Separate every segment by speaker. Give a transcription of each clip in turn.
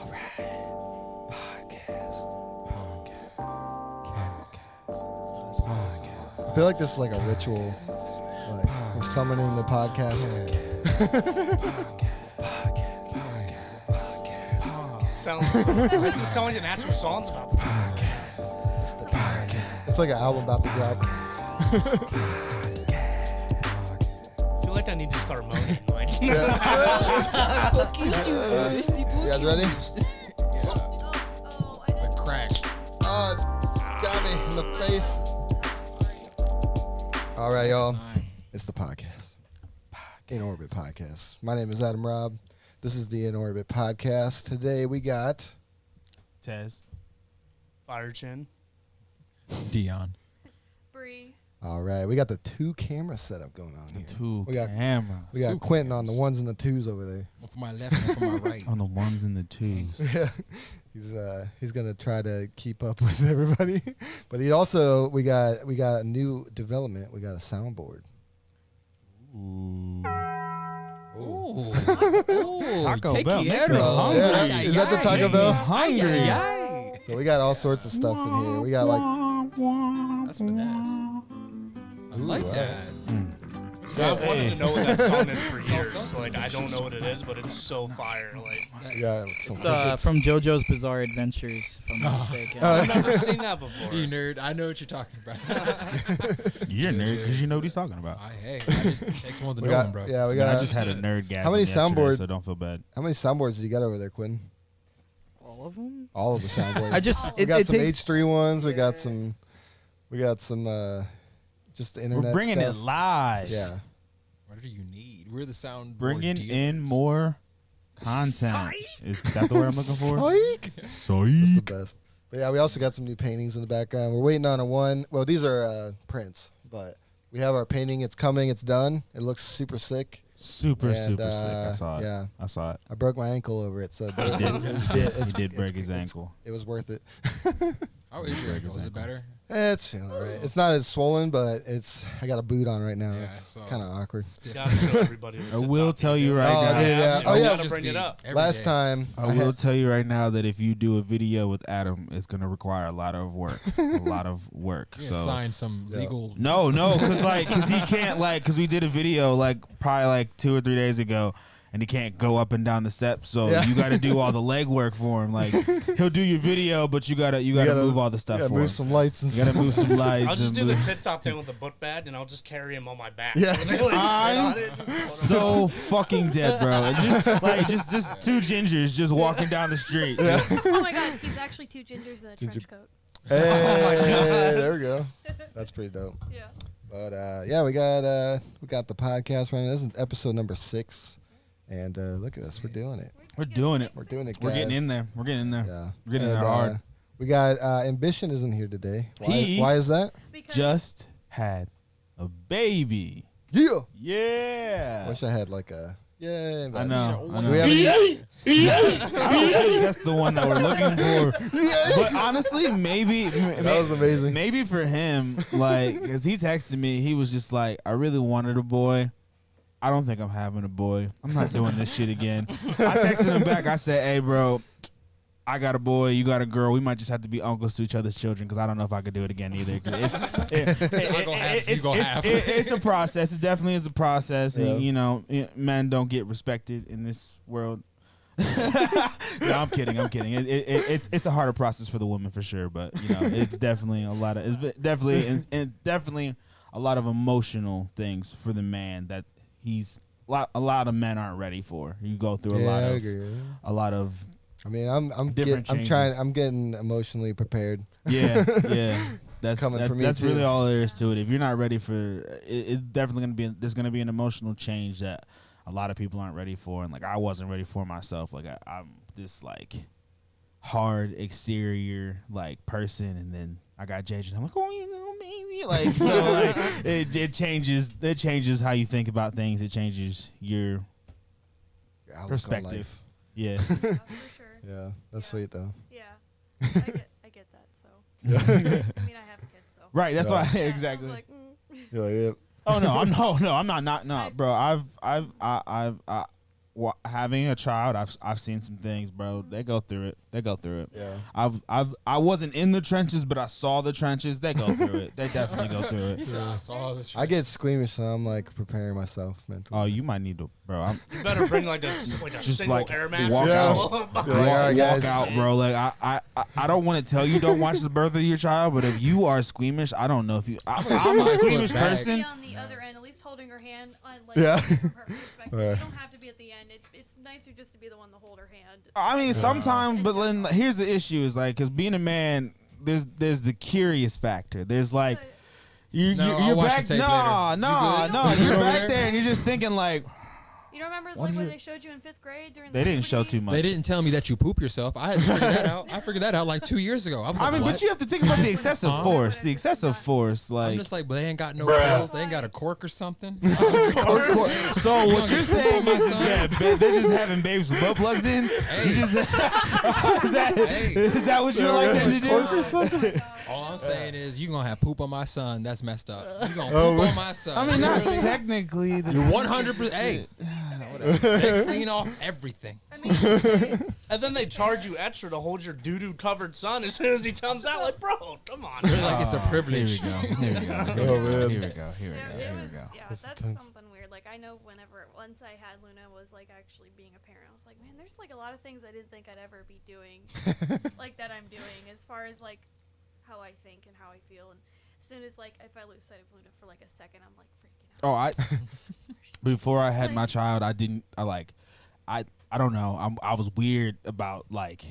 Speaker 1: I feel like this is like a ritual. Like we're summoning the podcast.
Speaker 2: This is sounding like an actual song's about to
Speaker 1: It's like an album about to drop.
Speaker 2: I feel like I need to start moaning. Like,
Speaker 1: You guys ready?
Speaker 3: The crack.
Speaker 1: Oh, it's got me in the face. All right, y'all. It's the podcast. In Orbit Podcast. My name is Adam Robb. This is the In Orbit Podcast. Today we got
Speaker 4: Tez.
Speaker 2: Fire Chin.
Speaker 3: Dion.
Speaker 5: Bree.
Speaker 1: All right, we got the 2 camera setup going on here. We got
Speaker 4: cameras.
Speaker 1: We got Quentin on the 1s and the 2s over there.
Speaker 3: One for my left, one for my right.
Speaker 4: On the 1s and the 2s.
Speaker 1: Yeah, he's gonna try to keep up with everybody, but we got a new development. We got a soundboard.
Speaker 4: Ooh.
Speaker 3: Ooh.
Speaker 4: Taco
Speaker 3: Te
Speaker 4: Bell makes me
Speaker 3: quiero.
Speaker 4: hungry.
Speaker 1: Yeah, is that the Taco Bell?
Speaker 4: Hungry.
Speaker 1: So we got all sorts of stuff in here. We got like
Speaker 3: That's finesse. I like that.
Speaker 2: I've wanted to know what that song is for years. Like, I don't know what it is, but it's so fire. Like,
Speaker 1: we got some
Speaker 6: It's
Speaker 1: crickets.
Speaker 6: from JoJo's Bizarre Adventures, if I'm not mistaken.
Speaker 2: I've never seen that before.
Speaker 3: You nerd. I know what you're talking about.
Speaker 4: You're a nerd because you know what he's talking about.
Speaker 3: It takes more than
Speaker 1: We
Speaker 3: no
Speaker 1: got,
Speaker 3: one, bro.
Speaker 1: yeah, we
Speaker 4: I
Speaker 1: got.
Speaker 4: just had a nerd gas.
Speaker 1: How many soundboards?
Speaker 4: So don't feel bad.
Speaker 1: How many soundboards do you got over there, Quinn?
Speaker 6: All of them?
Speaker 1: All of the soundboards. We
Speaker 6: It
Speaker 1: got some
Speaker 6: takes,
Speaker 1: H3 ones. We got some. Just the internet.
Speaker 4: We're bringing
Speaker 1: stuff.
Speaker 4: it live.
Speaker 1: Yeah.
Speaker 3: What do you need? We're the sound.
Speaker 4: Bringing in more content. Is that the word I'm looking for?
Speaker 1: Psych. That's
Speaker 4: Psych.
Speaker 1: the best. But yeah, we also got some new paintings in the background. We're waiting on a one. Well, these are prints, but we have our painting. It's coming. It's done. It looks super sick.
Speaker 4: Super
Speaker 1: And,
Speaker 4: sick. I saw it.
Speaker 1: Yeah.
Speaker 4: I saw it.
Speaker 1: I broke my ankle over it, so
Speaker 4: He did break his ankle.
Speaker 1: It was worth it.
Speaker 3: How is your ankle? Is it better?
Speaker 1: It's feeling all right. It's not as swollen, but I got a boot on right now.
Speaker 3: Yeah,
Speaker 1: It's
Speaker 3: so
Speaker 1: kind of awkward.
Speaker 3: Stiff.
Speaker 2: Gotta show everybody.
Speaker 4: I will tell you right
Speaker 1: Oh,
Speaker 4: now.
Speaker 1: dude, yeah. Oh,
Speaker 2: You
Speaker 1: yeah.
Speaker 2: gotta bring it up.
Speaker 3: Every
Speaker 1: Last
Speaker 3: day.
Speaker 1: time,
Speaker 4: I will tell you right now that if you do a video with Adam, it's going to require a lot of work.
Speaker 3: You're gonna
Speaker 4: So
Speaker 3: sign some legal.
Speaker 4: no, because he can't because we did a video probably 2 or 3 days ago, and he can't go up and down the steps. So
Speaker 1: Yeah.
Speaker 4: you got to do all the leg work for him. Like he'll do your video, but you gotta move all the stuff
Speaker 1: you gotta
Speaker 4: for
Speaker 1: move
Speaker 4: him.
Speaker 1: some lights and
Speaker 4: You gotta
Speaker 1: stuff.
Speaker 4: move some lights.
Speaker 2: I'll just
Speaker 4: and
Speaker 2: do the
Speaker 4: move-
Speaker 2: TikTok thing with the book bag, and I'll just carry him on my back.
Speaker 1: Yeah.
Speaker 2: Like, sit on it.
Speaker 4: so fucking dead, bro. And just 2 gingers just walking down the street. Just-
Speaker 5: Oh my god, he's actually 2 gingers in a trench coat.
Speaker 1: Hey, there we go. That's pretty dope.
Speaker 5: Yeah.
Speaker 1: But yeah, we got the podcast running. This is episode number 6, and look at us, we're doing it.
Speaker 4: We're doing it.
Speaker 1: We're doing it.
Speaker 4: We're
Speaker 1: guys.
Speaker 4: getting in there. We're getting in there.
Speaker 1: Yeah,
Speaker 4: We're getting in
Speaker 1: And,
Speaker 4: there hard.
Speaker 1: We got AmBiTiOn isn't here today.
Speaker 4: He-
Speaker 1: Why is that?
Speaker 5: Because
Speaker 4: Just had a baby.
Speaker 1: Yeah.
Speaker 4: Yeah.
Speaker 1: Wish I had like a yeah.
Speaker 4: I know.
Speaker 1: Do we have any?
Speaker 4: I don't think that's the one that we're looking for. But honestly, maybe
Speaker 1: That was amazing.
Speaker 4: maybe for him, because he texted me, he was just like, I really wanted a boy. I don't think I'm having a boy. I'm not doing this shit again. I texted him back. I said, hey, bro, I got a boy. You got a girl. We might just have to be uncles to each other's children because I don't know if I could do it again either. It's a process. It definitely is a process.
Speaker 1: Yeah.
Speaker 4: And, men don't get respected in this world. No, I'm kidding. It's a harder process for the woman for sure, but it's definitely a lot of definitely a lot of emotional things for the man that a lot of men aren't ready for. You go through
Speaker 1: I agree.
Speaker 4: a lot of
Speaker 1: I mean, I'm
Speaker 4: Different
Speaker 1: getting emotionally prepared.
Speaker 4: yeah. That's
Speaker 1: coming from me
Speaker 4: that's
Speaker 1: too.
Speaker 4: really all there is to it. If you're not ready for it, it's definitely there's gonna be an emotional change that a lot of people aren't ready for, and I wasn't ready for myself. I'm this hard exterior person, and then I got JJ, and I'm like, oh, maybe so it changes how you think about things. It changes your
Speaker 1: Outlook on
Speaker 4: perspective.
Speaker 1: life.
Speaker 4: Yeah.
Speaker 5: yeah, for sure.
Speaker 1: Yeah, that's
Speaker 5: Yeah.
Speaker 1: sweet though.
Speaker 5: Yeah. I get that, so.
Speaker 1: Yeah.
Speaker 5: I mean, I have a kid, so.
Speaker 4: Right. That's
Speaker 1: Yeah.
Speaker 4: why
Speaker 5: Yeah,
Speaker 4: exactly.
Speaker 5: I was like,
Speaker 1: You're like, yep.
Speaker 4: Oh no, I'm not. No, bro. I've having a child, I've seen some things, bro. They go through it.
Speaker 1: Yeah.
Speaker 4: I wasn't in the trenches, but I saw the trenches. They go through it. They definitely go through it.
Speaker 3: I saw the
Speaker 1: I get squeamish, so I'm like preparing myself mentally.
Speaker 4: Oh, you might need to, bro.
Speaker 2: You better bring like a
Speaker 4: Just
Speaker 2: single
Speaker 4: like
Speaker 2: air mattress.
Speaker 4: walk
Speaker 1: out. You're like, all right, guys.
Speaker 4: walk out, bro. Like I don't want to tell you don't watch the birth of your child, but if you are squeamish, I don't know if you. I'm a squeamish
Speaker 5: Be
Speaker 4: person.
Speaker 5: on the other end, at least holding her hand. Like,
Speaker 1: Yeah.
Speaker 5: from her perspective.
Speaker 1: Right.
Speaker 5: You don't have to be at the end. It's nicer just to be the one to hold her hand.
Speaker 4: I mean, sometimes, but then here's the issue: is like, because being a man, there's the curious factor. There's like, you're
Speaker 3: I'll watch
Speaker 4: back.
Speaker 3: the tape later.
Speaker 4: No,
Speaker 3: You
Speaker 4: you're
Speaker 3: good over
Speaker 4: back
Speaker 3: there?
Speaker 4: there, and you're just thinking like,
Speaker 5: You don't remember
Speaker 4: What
Speaker 5: like
Speaker 4: is
Speaker 5: when
Speaker 4: it?
Speaker 5: they showed you in 5th grade during
Speaker 4: they
Speaker 5: the
Speaker 4: didn't show
Speaker 5: puberty?
Speaker 4: too much.
Speaker 3: They didn't tell me that you poop yourself. I had figured that out. I figured that out like 2 years ago. I was like,
Speaker 4: I mean,
Speaker 3: what?
Speaker 4: but you have to think about the excessive
Speaker 3: Huh?
Speaker 4: force. The excessive force,
Speaker 3: I'm
Speaker 4: like.
Speaker 3: just like, but they ain't got no pills. They ain't got a cork or something.
Speaker 4: So what you're saying
Speaker 3: my
Speaker 4: is
Speaker 3: son.
Speaker 4: that they're just having babies with butt plugs in?
Speaker 3: Hey.
Speaker 4: You just,
Speaker 3: Hey.
Speaker 4: is that what you're like them to do?
Speaker 5: Oh my God.
Speaker 3: All I'm saying is you gonna have poop on my son. That's messed up. You gonna
Speaker 1: Oh,
Speaker 3: poop on my son.
Speaker 4: I mean, not
Speaker 3: Literally.
Speaker 4: technically.
Speaker 3: You're 100%. Hey, they clean off everything.
Speaker 5: I mean,
Speaker 2: And then they charge you extra to hold your doo-doo covered son as soon as he comes out. Like, bro, come on.
Speaker 3: Like it's a privilege.
Speaker 4: Here we go.
Speaker 1: Oh, man.
Speaker 4: Here we go.
Speaker 5: it was, yeah,
Speaker 1: That's
Speaker 5: that's
Speaker 1: intense.
Speaker 5: something weird. Like I know once I had Luna was like actually being a parent, I was like, man, there's like a lot of things I didn't think I'd ever be doing, like that I'm doing as far as like how I think and how I feel. And as soon as like if I lose sight of Luna for like a second, I'm like freaking out.
Speaker 4: Oh, before I had my child, I don't know. I was weird about like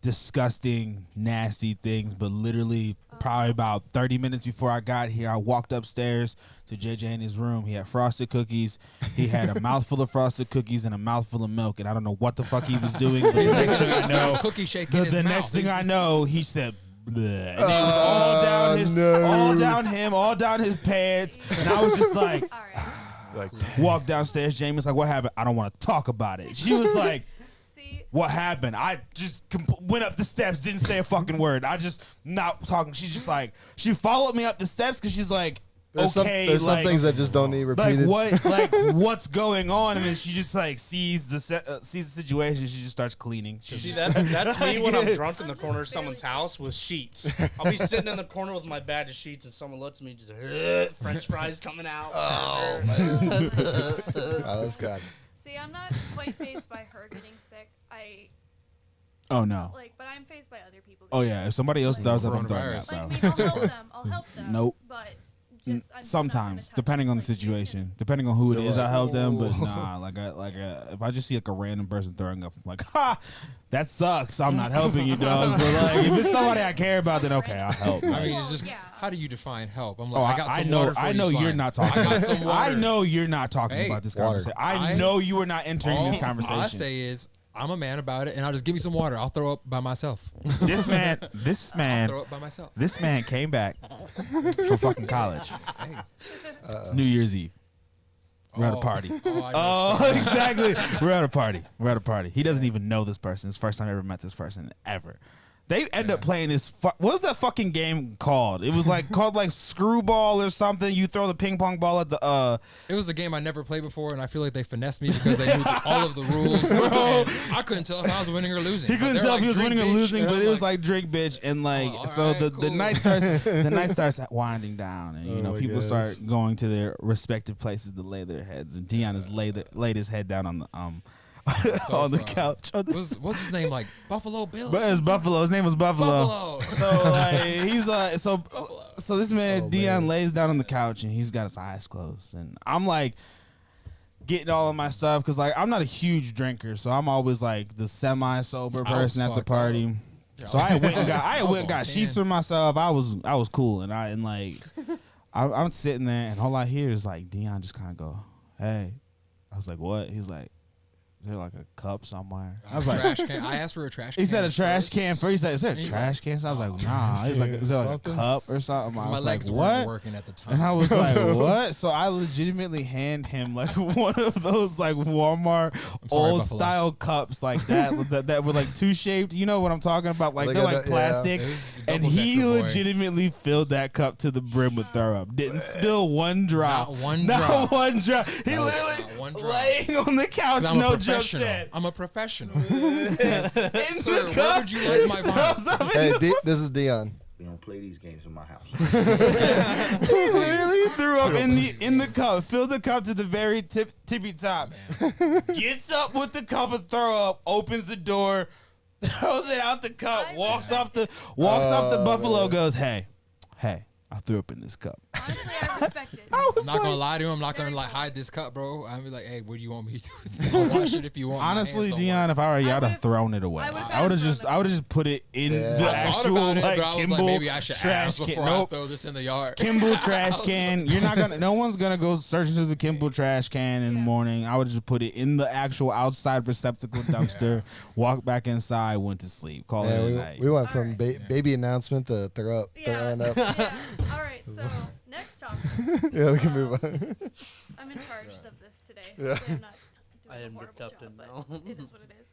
Speaker 4: disgusting, nasty things, but literally probably about 30 minutes before I got here, I walked upstairs to JJ in his room. He had frosted cookies. He had a mouthful of frosted cookies and a mouthful of milk, and I don't know what the fuck he was doing. But the next thing I know,
Speaker 3: Cookie shake in his
Speaker 4: the
Speaker 3: mouth.
Speaker 4: next thing I know, he said, bleh. And it was all down his, all down him, all down his pants, and I was just like,
Speaker 5: All right.
Speaker 1: Like,
Speaker 4: walked downstairs. Jamie's like, what happened? I don't want to talk about it. She was like,
Speaker 5: See,
Speaker 4: what happened? I just went up the steps, didn't say a fucking word. I just not talking. She's just like, she followed me up the steps because she's like,
Speaker 1: there's
Speaker 4: okay,
Speaker 1: there's
Speaker 4: like,
Speaker 1: some things that just don't need
Speaker 4: like
Speaker 1: repeated.
Speaker 4: what, like what's going on? And then she just like sees the situation. She just starts cleaning. She
Speaker 2: See,
Speaker 4: just-
Speaker 2: that's me when I'm drunk in the corner of someone's house with sheets. I'll be sitting in the corner with my bag of sheets, and someone looks at me, just French fries coming out.
Speaker 1: Oh, man. That's good.
Speaker 5: see, I'm not quite phased by her getting sick.
Speaker 4: Oh no.
Speaker 5: But I'm phased by other people.
Speaker 4: Oh
Speaker 5: getting
Speaker 4: yeah.
Speaker 5: sick.
Speaker 4: If somebody else
Speaker 5: Like-
Speaker 4: does it, I'm throwing
Speaker 3: Coronavirus.
Speaker 4: up,
Speaker 5: Like,
Speaker 4: bro.
Speaker 5: I mean, I'll help them. I'll help them.
Speaker 4: Nope.
Speaker 5: But just, I'm just not gonna
Speaker 4: Sometimes,
Speaker 5: touch
Speaker 4: depending
Speaker 5: them,
Speaker 4: on the
Speaker 5: like, you can-
Speaker 4: situation, depending on who it
Speaker 1: You're
Speaker 4: is,
Speaker 1: like,
Speaker 4: I help them. But
Speaker 1: "Oh."
Speaker 4: nah, if I just see like a random person throwing up, I'm like, ha, that sucks. I'm not helping you, dog. But like, if it's somebody I care about, then okay, I'll help.
Speaker 3: I
Speaker 4: Like,
Speaker 3: mean, it's just
Speaker 5: Yeah.
Speaker 3: how do you define help? I'm
Speaker 4: oh,
Speaker 3: like, I got some
Speaker 4: know,
Speaker 3: water for
Speaker 4: I
Speaker 3: you,
Speaker 4: know
Speaker 3: it's
Speaker 4: you're
Speaker 3: fine.
Speaker 4: not talking.
Speaker 3: I got some water.
Speaker 4: I know you're not talking
Speaker 3: Hey,
Speaker 4: about this
Speaker 1: water.
Speaker 4: conversation. I
Speaker 3: I-
Speaker 4: know you are not entering this
Speaker 3: All
Speaker 4: conversation.
Speaker 3: I say is, I'm a man about it, and I'll just give me some water. I'll throw up by myself.
Speaker 4: This man,
Speaker 3: I'll throw up by myself.
Speaker 4: this man came back from fucking college.
Speaker 3: Hey.
Speaker 4: It's New Year's Eve. We're at a party.
Speaker 3: Oh, I know
Speaker 4: Oh,
Speaker 3: the story.
Speaker 4: exactly. We're at a party. We're at a party. He doesn't even know this person. It's the first time I ever met this person ever. They end up playing this. What was that fucking game called? It was like called like Screwball or something. You throw the ping pong ball at the.
Speaker 3: It was a game I never played before, and I feel like they finessed me because they knew all of the rules. And I couldn't tell if I was winning or losing.
Speaker 4: He couldn't
Speaker 3: They're
Speaker 4: tell if
Speaker 3: like,
Speaker 4: he was
Speaker 3: "Drink,
Speaker 4: winning or
Speaker 3: bitch,"
Speaker 4: losing,
Speaker 3: and
Speaker 4: but
Speaker 3: I'm
Speaker 4: it was
Speaker 3: like,
Speaker 4: like drink, bitch, and like
Speaker 3: all
Speaker 4: so
Speaker 3: right,
Speaker 4: the
Speaker 3: cool.
Speaker 4: night starts winding down, and you know
Speaker 1: Oh my
Speaker 4: people
Speaker 1: gosh.
Speaker 4: start going to their respective places to lay their heads, and Dion has laid his head down on the
Speaker 3: So
Speaker 4: on the
Speaker 3: fun.
Speaker 4: couch. On the
Speaker 3: what's his name? Like Buffalo Bill?
Speaker 4: But it's Buffalo. His name was Buffalo.
Speaker 3: Buffalo.
Speaker 4: So like he's so this man
Speaker 1: Oh,
Speaker 4: Dion
Speaker 1: man.
Speaker 4: lays down on the couch and he's got his eyes closed, and I'm like getting all of my stuff because like I'm not a huge drinker, so I'm always like the semi sober
Speaker 3: I was
Speaker 4: person at the
Speaker 3: fucked
Speaker 4: party.
Speaker 3: up.
Speaker 4: So I went and got
Speaker 3: I was on
Speaker 4: got
Speaker 3: 10.
Speaker 4: sheets for myself. I was cool, and I'm sitting there, and all I hear is like Dion just kind of go, "Hey," I was like, "What?" He's like, "Is there like a cup somewhere?" I was like,
Speaker 3: trash can. I asked for a trash can.
Speaker 4: he said a trash
Speaker 3: first.
Speaker 4: can first. He said, "Is there a
Speaker 3: He's
Speaker 4: trash can?" So I was like, "Nah." He's like, "Is there like a
Speaker 1: Something.
Speaker 4: cup or something?" I
Speaker 3: My
Speaker 4: was like,
Speaker 3: legs weren't
Speaker 4: "What?"
Speaker 3: working at the time.
Speaker 4: And I was like, "What?" So I legitimately hand him like one of those like Walmart
Speaker 3: sorry,
Speaker 4: old
Speaker 3: Buffalo.
Speaker 4: style cups like that were like two shaped. You know what I'm talking about? Like
Speaker 1: Like
Speaker 4: they're
Speaker 1: a-
Speaker 4: like
Speaker 1: yeah.
Speaker 4: plastic.
Speaker 3: It was
Speaker 4: And
Speaker 3: double
Speaker 4: he
Speaker 3: decker, boy.
Speaker 4: legitimately filled that cup to the brim with throw up. Didn't spill one drop.
Speaker 3: Not one
Speaker 4: Not
Speaker 3: drop.
Speaker 4: one drop. He
Speaker 1: was-
Speaker 4: literally,
Speaker 3: Not one drop.
Speaker 4: laying on the couch,
Speaker 3: 'Cause I'm a
Speaker 4: no joke
Speaker 3: professional.
Speaker 4: said.
Speaker 3: I'm a professional.
Speaker 4: In
Speaker 3: Sir,
Speaker 4: the
Speaker 3: where
Speaker 4: cup,
Speaker 3: would you like my vinyl?
Speaker 1: Hey, this is Dion.
Speaker 7: We don't play these games in my house.
Speaker 4: He literally threw up in the cup, filled the cup to the very tippy top, gets up with the cup of throw up, opens the door, throws it out the cup, walks off the buffalo, goes, hey, I threw up in this cup.
Speaker 5: Honestly, I respect it.
Speaker 3: I'm not gonna lie to him. I'm not gonna like hide this cup, bro. I'm be like, hey, what do you want me to do? I'll wash it if you want.
Speaker 4: Honestly,
Speaker 3: My hands don't
Speaker 4: Dion,
Speaker 3: work.
Speaker 4: if I were you,
Speaker 5: I
Speaker 4: I'd have
Speaker 5: would've-
Speaker 4: thrown it away.
Speaker 5: I would've
Speaker 4: I would have
Speaker 5: had it
Speaker 4: just,
Speaker 5: thrown
Speaker 4: I would have just put it in
Speaker 1: Yeah.
Speaker 4: the
Speaker 3: I thought
Speaker 4: actual
Speaker 3: about it,
Speaker 4: like
Speaker 3: but I was
Speaker 4: Kimball
Speaker 3: like, maybe I should
Speaker 4: trash
Speaker 3: ask
Speaker 4: can.
Speaker 3: before I throw this in the yard.
Speaker 4: Kimball trash can. You're not gonna. No one's gonna go searching through the Kimball trash can in the
Speaker 5: Yeah.
Speaker 4: morning. I would just put it in the actual outside receptacle dumpster. Walk back inside. Went to sleep. Call it
Speaker 1: Yeah,
Speaker 4: a night.
Speaker 1: we went from
Speaker 5: Alright.
Speaker 1: baby announcement to
Speaker 5: Yeah.
Speaker 1: throwing up.
Speaker 5: Yeah. All right. So next topic.
Speaker 1: Yeah, we can move on.
Speaker 5: I'm in charge of this today.
Speaker 1: Yeah.
Speaker 5: Hopefully I'm not
Speaker 2: I
Speaker 5: doing
Speaker 2: am
Speaker 5: a
Speaker 2: the
Speaker 5: horrible
Speaker 2: captain
Speaker 5: job,
Speaker 2: now.
Speaker 5: but it is what it is.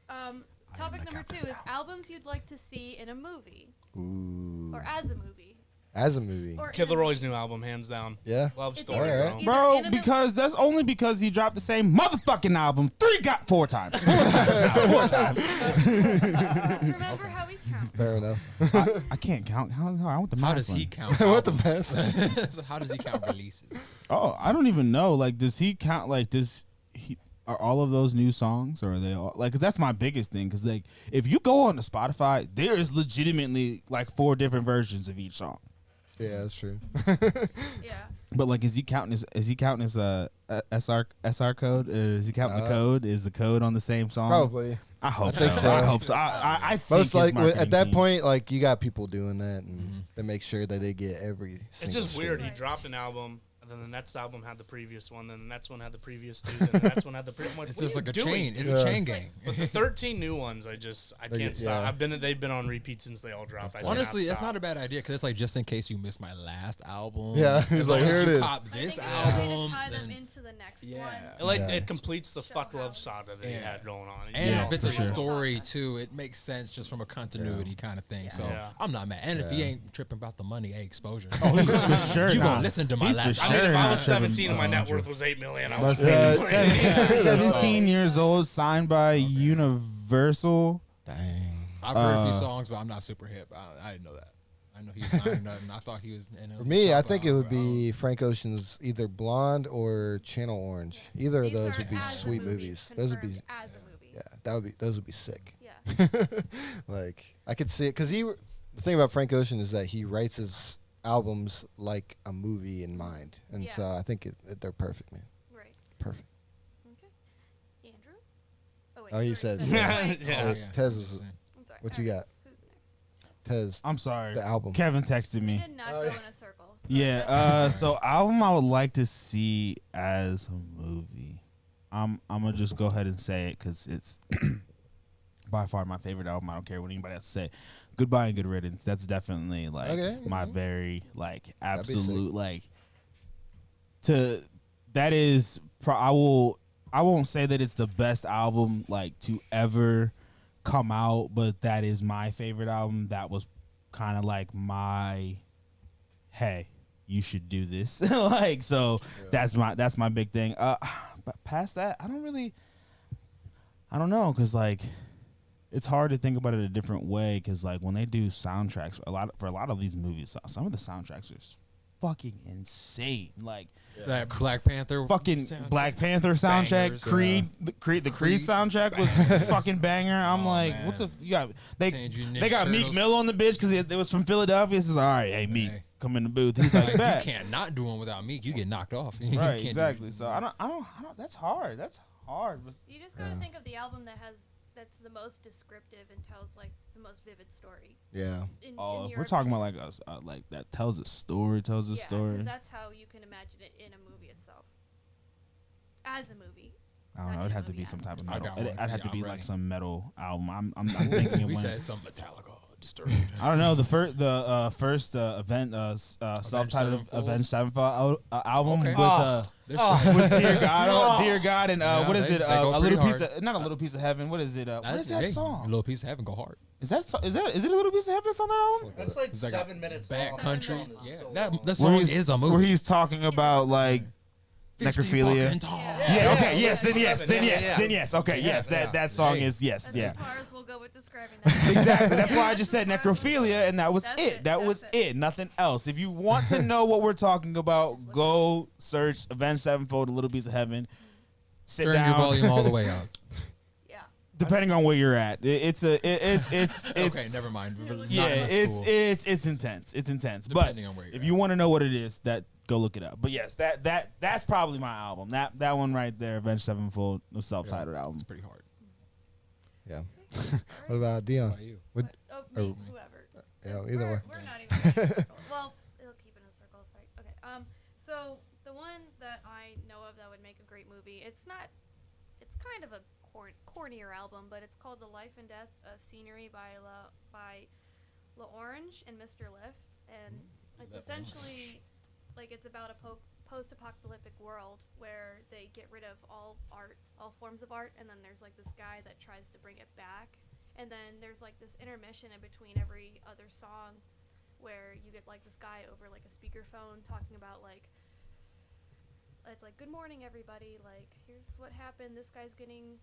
Speaker 5: Topic number 2 is albums you'd like to see in a movie
Speaker 1: Ooh.
Speaker 5: or as a movie.
Speaker 1: As a movie.
Speaker 5: Or
Speaker 2: Kid
Speaker 5: in a
Speaker 2: Leroy's new album, hands down.
Speaker 1: Yeah.
Speaker 2: Love
Speaker 5: It's
Speaker 2: story,
Speaker 1: either-
Speaker 2: bro.
Speaker 5: either
Speaker 4: Bro,
Speaker 5: in a
Speaker 4: because that's only because he dropped the same motherfucking album 4 times. 4 times.
Speaker 5: Let's remember how we count.
Speaker 1: Fair enough.
Speaker 4: I can't count. How I want the
Speaker 3: How
Speaker 4: math
Speaker 3: does
Speaker 4: one.
Speaker 3: he count?
Speaker 1: What the
Speaker 3: albums? So how does he count releases?
Speaker 4: Oh, I don't even know. Like, does he count? Like, are all of those new songs, or are they all like? Cause that's my biggest thing. Cause like, if you go on to Spotify, there is legitimately like 4 different versions of each song.
Speaker 1: Yeah, that's true.
Speaker 5: Yeah.
Speaker 4: But like, is he counting his SR code? Is he counting the
Speaker 1: Uh,
Speaker 4: code? Is the code on the same song?
Speaker 1: Probably.
Speaker 4: I hope
Speaker 1: I think
Speaker 4: so.
Speaker 1: so.
Speaker 4: I hope so. I think
Speaker 1: Most
Speaker 4: his
Speaker 1: like
Speaker 4: marketing
Speaker 1: at that
Speaker 4: team-
Speaker 1: point, like you got people doing that, and they make sure that they get every.
Speaker 2: It's
Speaker 1: single
Speaker 2: just weird.
Speaker 1: stream.
Speaker 2: He dropped an album, and then the next album had the previous one, then the next one had the previous 2, then the next one had the previous one.
Speaker 3: It's just like a chain. It's a
Speaker 1: Yeah.
Speaker 3: chain gang.
Speaker 2: But the 13 new ones, I
Speaker 1: Like,
Speaker 2: can't stop.
Speaker 1: yeah.
Speaker 2: They've been on repeat since they all dropped. I
Speaker 3: Honestly,
Speaker 2: cannot
Speaker 3: that's
Speaker 2: stop.
Speaker 3: not a bad idea because it's like just in case you missed my last album.
Speaker 1: Yeah,
Speaker 3: as
Speaker 1: he's
Speaker 3: long
Speaker 1: like,
Speaker 3: as
Speaker 1: here
Speaker 3: you
Speaker 1: it is.
Speaker 3: cop
Speaker 5: I
Speaker 3: this
Speaker 5: think it's a way
Speaker 3: album.
Speaker 5: to tie them
Speaker 3: then-
Speaker 5: into the next
Speaker 3: Yeah.
Speaker 5: one.
Speaker 2: It, like
Speaker 1: Yeah.
Speaker 2: it completes the
Speaker 5: Show
Speaker 2: fuck
Speaker 5: how
Speaker 2: love
Speaker 5: it's-
Speaker 2: saga that he
Speaker 3: Yeah.
Speaker 2: had going on.
Speaker 3: And
Speaker 4: Yeah,
Speaker 3: if it's a
Speaker 4: for sure.
Speaker 3: story too, it makes sense just from a continuity kind of thing. So
Speaker 2: Yeah.
Speaker 3: I'm not mad. And if he
Speaker 1: Yeah.
Speaker 3: ain't tripping about the money, hey, exposure.
Speaker 4: Oh, for sure.
Speaker 3: You
Speaker 4: not.
Speaker 3: gonna listen to my
Speaker 4: He's for
Speaker 3: last
Speaker 2: I mean, if
Speaker 4: sure
Speaker 2: I
Speaker 4: not
Speaker 2: was
Speaker 4: tripping
Speaker 2: 17 and my net
Speaker 4: so
Speaker 2: worth
Speaker 4: much.
Speaker 2: was $8 million, I
Speaker 4: But
Speaker 2: was
Speaker 1: Yeah,
Speaker 4: 17 years old, signed by Universal.
Speaker 1: Dang.
Speaker 3: I've heard a few songs, but I'm not super hip. I didn't know that. I know he was signed nothing. I thought he was in
Speaker 1: For me, I think it would be Frank Ocean's either Blonde or Channel Orange. Either of
Speaker 5: These
Speaker 1: those
Speaker 5: are
Speaker 1: would be
Speaker 5: as a
Speaker 1: sweet
Speaker 5: movie,
Speaker 1: movies. Those would be,
Speaker 5: confirmed as a movie.
Speaker 1: yeah, those would be sick.
Speaker 5: Yeah.
Speaker 1: Like I could see it because the thing about Frank Ocean is that he writes his albums like a movie in mind, and
Speaker 5: Yeah.
Speaker 1: so I think they're perfect, man.
Speaker 5: Right.
Speaker 1: Perfect.
Speaker 5: Okay. Andrew? Oh, wait.
Speaker 1: Oh, you
Speaker 5: already
Speaker 1: said-
Speaker 5: it.
Speaker 2: Yeah.
Speaker 5: Wait,
Speaker 2: Yeah.
Speaker 1: Hey, Tez was-
Speaker 5: I'm sorry.
Speaker 1: What you
Speaker 5: Alright,
Speaker 1: got?
Speaker 5: Who's next?
Speaker 1: Tez,
Speaker 4: I'm sorry.
Speaker 1: the album.
Speaker 4: Kevin texted
Speaker 5: We
Speaker 4: me.
Speaker 5: did not
Speaker 1: Oh,
Speaker 5: go
Speaker 1: yeah.
Speaker 5: in a circle. So
Speaker 4: Yeah.
Speaker 5: that's-
Speaker 4: So album I would like to see as a movie. I'm gonna just go ahead and say it because it's by far my favorite album. I don't care what anybody else say. Goodbye and Good Riddance. That's definitely like
Speaker 1: Okay.
Speaker 4: my very like
Speaker 1: be sick.
Speaker 4: absolute like to that is I won't say that it's the best album like to ever come out, but that is my favorite album. That was kind of like my hey, you should do this. Like so that's my big thing. But past that, I don't know cuz like it's hard to think about it a different way cuz like when they do soundtracks for a lot of these movies, some of the soundtracks are fucking insane. Like
Speaker 3: That Black Panther.
Speaker 4: fucking
Speaker 3: soundtrack.
Speaker 4: Black Panther soundtrack,
Speaker 3: Bangers,
Speaker 4: Creed, the Creed soundtrack was fucking banger. I'm
Speaker 3: Oh,
Speaker 4: like,
Speaker 3: man.
Speaker 4: what the? You got they
Speaker 3: Teenage Mutant
Speaker 4: they
Speaker 3: Ninja
Speaker 4: got Meek
Speaker 3: Turtles.
Speaker 4: Mill on the bitch because it was from Philadelphia. It's just, all right, hey Meek,
Speaker 3: Hey.
Speaker 4: come in the booth. He's like,
Speaker 3: Like,
Speaker 4: bet.
Speaker 3: you can't not do one without Meek. You get knocked off. You
Speaker 4: Right,
Speaker 3: can't do
Speaker 4: exactly.
Speaker 3: it.
Speaker 4: So I don't. That's hard. That's hard. But
Speaker 5: You just gotta think of the album that's the most descriptive and tells like the most vivid story.
Speaker 1: Yeah.
Speaker 4: oh,
Speaker 5: In
Speaker 4: if
Speaker 5: your
Speaker 4: we're talking
Speaker 5: opinion.
Speaker 4: about like us, like that tells a story, tells a
Speaker 5: Yeah, 'cause
Speaker 4: story.
Speaker 5: that's how you can imagine it in a movie itself. As a movie.
Speaker 4: I don't know.
Speaker 5: not
Speaker 4: It'd
Speaker 5: in
Speaker 4: have
Speaker 5: a
Speaker 4: to
Speaker 5: movie
Speaker 4: be
Speaker 5: as
Speaker 4: some
Speaker 5: a
Speaker 4: type of
Speaker 3: I
Speaker 4: metal.
Speaker 3: got one
Speaker 4: I'd
Speaker 3: for
Speaker 4: have
Speaker 3: you.
Speaker 4: to be
Speaker 3: I'm
Speaker 4: like
Speaker 3: ready.
Speaker 4: some metal album. I'm thinking of
Speaker 3: We
Speaker 4: when.
Speaker 3: said some Metallica. Disturbed.
Speaker 4: I don't know the first event self-titled
Speaker 3: Sevenfold?
Speaker 4: Avenged Sevenfold album
Speaker 3: Okay.
Speaker 4: with
Speaker 3: There's
Speaker 4: with Dear God, Dear God, and
Speaker 3: Yeah,
Speaker 4: what is
Speaker 3: they-
Speaker 4: it?
Speaker 3: they go
Speaker 4: A
Speaker 3: pretty
Speaker 4: little piece
Speaker 3: hard.
Speaker 4: of not a little piece of heaven. What is it? What is that
Speaker 3: hey, A
Speaker 4: song?
Speaker 3: little piece of heaven go hard.
Speaker 4: Is it a little piece of heaven that's on that album?
Speaker 2: That's like
Speaker 3: It's like a
Speaker 2: 7 minutes
Speaker 3: Back
Speaker 2: long.
Speaker 3: country.
Speaker 2: That song is
Speaker 3: Yeah,
Speaker 2: so
Speaker 3: that
Speaker 2: long.
Speaker 3: the song is a movie.
Speaker 4: Where he's talking about like
Speaker 3: 50
Speaker 4: Necrophilia.
Speaker 3: fucking tall.
Speaker 4: Yeah. Okay. Yes. Then yes. Then
Speaker 2: Yeah,
Speaker 4: yes.
Speaker 2: yeah.
Speaker 4: Then yes. Okay. Yes. That song is yes.
Speaker 5: That's
Speaker 4: Yeah.
Speaker 5: as far as we'll go with describing that.
Speaker 4: Exactly. That's why I just said
Speaker 5: As far as we'll go.
Speaker 4: necrophilia, and that was
Speaker 5: That's
Speaker 4: it. That was
Speaker 5: that's
Speaker 4: it. Nothing else. If you want to know what we're talking about, go search Avenged Sevenfold, A Little Piece of Heaven. Sit
Speaker 3: Turn
Speaker 4: down.
Speaker 3: your volume all the way up.
Speaker 5: Yeah.
Speaker 4: Depending on where you're at, it's
Speaker 3: Okay, never mind. Not
Speaker 4: yeah,
Speaker 3: in my school.
Speaker 4: it's intense. It's intense. But
Speaker 3: Depending on where you're
Speaker 4: if
Speaker 3: at.
Speaker 4: you want to know what it is, that go look it up. But yes, that's probably my album. That one right there, Avenged Sevenfold, the self-titled album.
Speaker 3: It's pretty hard.
Speaker 1: Yeah.
Speaker 5: All
Speaker 1: What
Speaker 5: right.
Speaker 1: about Dion?
Speaker 3: What about you?
Speaker 1: What?
Speaker 5: Oh,
Speaker 1: or-
Speaker 5: me, whoever.
Speaker 1: Yeah, either way.
Speaker 5: We're not even in a circle. Well, it'll keep it in a circle if I. Okay. So the one that I know of that would make a great movie, it's kind of a cornier album, but it's called The Life and Death of Scenery by La Orange and Mr. Lift, and it's essentially like it's about a post-apocalyptic world where they get rid of all art, all forms of art, and then there's like this guy that tries to bring it back, and then there's like this intermission in between every other song where you get like this guy over like a speakerphone talking about like it's like, good morning everybody, like here's what happened, this guy's getting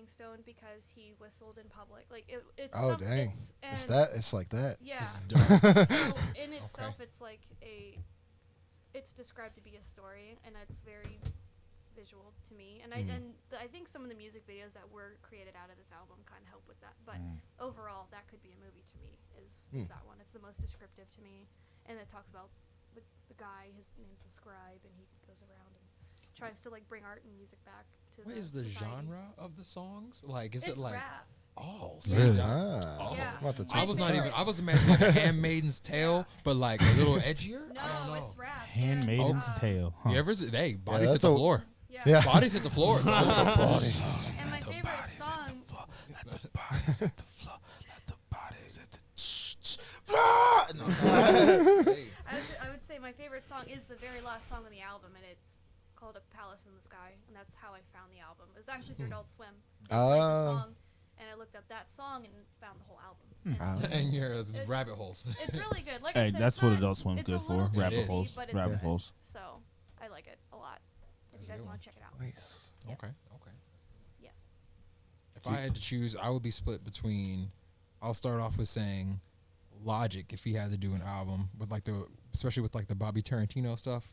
Speaker 5: stoned because he whistled in public, like it's
Speaker 1: Oh dang! It's like that.
Speaker 5: yeah.
Speaker 3: It's dark.
Speaker 5: So in itself, it's like it's described to be a story, and it's very visual to me. And I think some of the music videos that were created out of this album kind of help with that. But overall, that could be a movie to me. Is that one? It's the most descriptive to me, and it talks about the guy. His name's the Scribe, and he goes around and tries to like bring art and music back to.
Speaker 3: What is the
Speaker 5: society.
Speaker 3: genre of the songs? Like, is
Speaker 5: It's
Speaker 3: it like?
Speaker 5: rap.
Speaker 3: Oh,
Speaker 4: Really?
Speaker 3: see,
Speaker 1: Ah.
Speaker 5: Yeah.
Speaker 1: I'm about to
Speaker 3: I
Speaker 1: check
Speaker 3: was
Speaker 1: this
Speaker 3: not
Speaker 1: out.
Speaker 3: even. I was imagining like a Handmaiden's Tale, but like a little edgier.
Speaker 5: No,
Speaker 3: I don't know.
Speaker 5: it's rap.
Speaker 4: Handmaiden's
Speaker 5: and,
Speaker 4: Tale. Huh.
Speaker 3: You ever? Hey, bodies
Speaker 1: that's
Speaker 3: hit the
Speaker 1: a-
Speaker 3: floor.
Speaker 5: Yeah.
Speaker 1: Yeah.
Speaker 3: Bodies hit the floor.
Speaker 5: And my favorite song.
Speaker 4: Let the bodies hit the floor. Let the bodies hit the floor.
Speaker 3: Hey.
Speaker 5: I would say my favorite song is the very last song on the album, and it's called "A Palace in the Sky," and that's how I found the album. It was actually through Adult Swim. They played the song, and I looked up that song and found the whole album. And
Speaker 3: And you're it's
Speaker 5: It's-
Speaker 3: rabbit holes.
Speaker 5: it's really good. Like
Speaker 4: Hey,
Speaker 5: I said,
Speaker 4: that's
Speaker 5: it's
Speaker 4: what
Speaker 5: not-
Speaker 4: Adult Swim's
Speaker 5: it's a
Speaker 4: good for.
Speaker 5: little
Speaker 4: Rabbit
Speaker 3: cheesy,
Speaker 4: holes.
Speaker 5: but it's
Speaker 4: Rabbit
Speaker 5: good.
Speaker 4: holes.
Speaker 5: So I like it a lot. If
Speaker 3: That's
Speaker 5: you
Speaker 3: a
Speaker 5: guys
Speaker 3: good
Speaker 5: want
Speaker 3: one.
Speaker 5: to check it out.
Speaker 1: Nice.
Speaker 5: Yes.
Speaker 3: Okay.
Speaker 5: Yes.
Speaker 3: If I had to choose, I would be split between. I'll start off with saying, Logic. If he had to do an album with like especially with like the Bobby Tarantino stuff,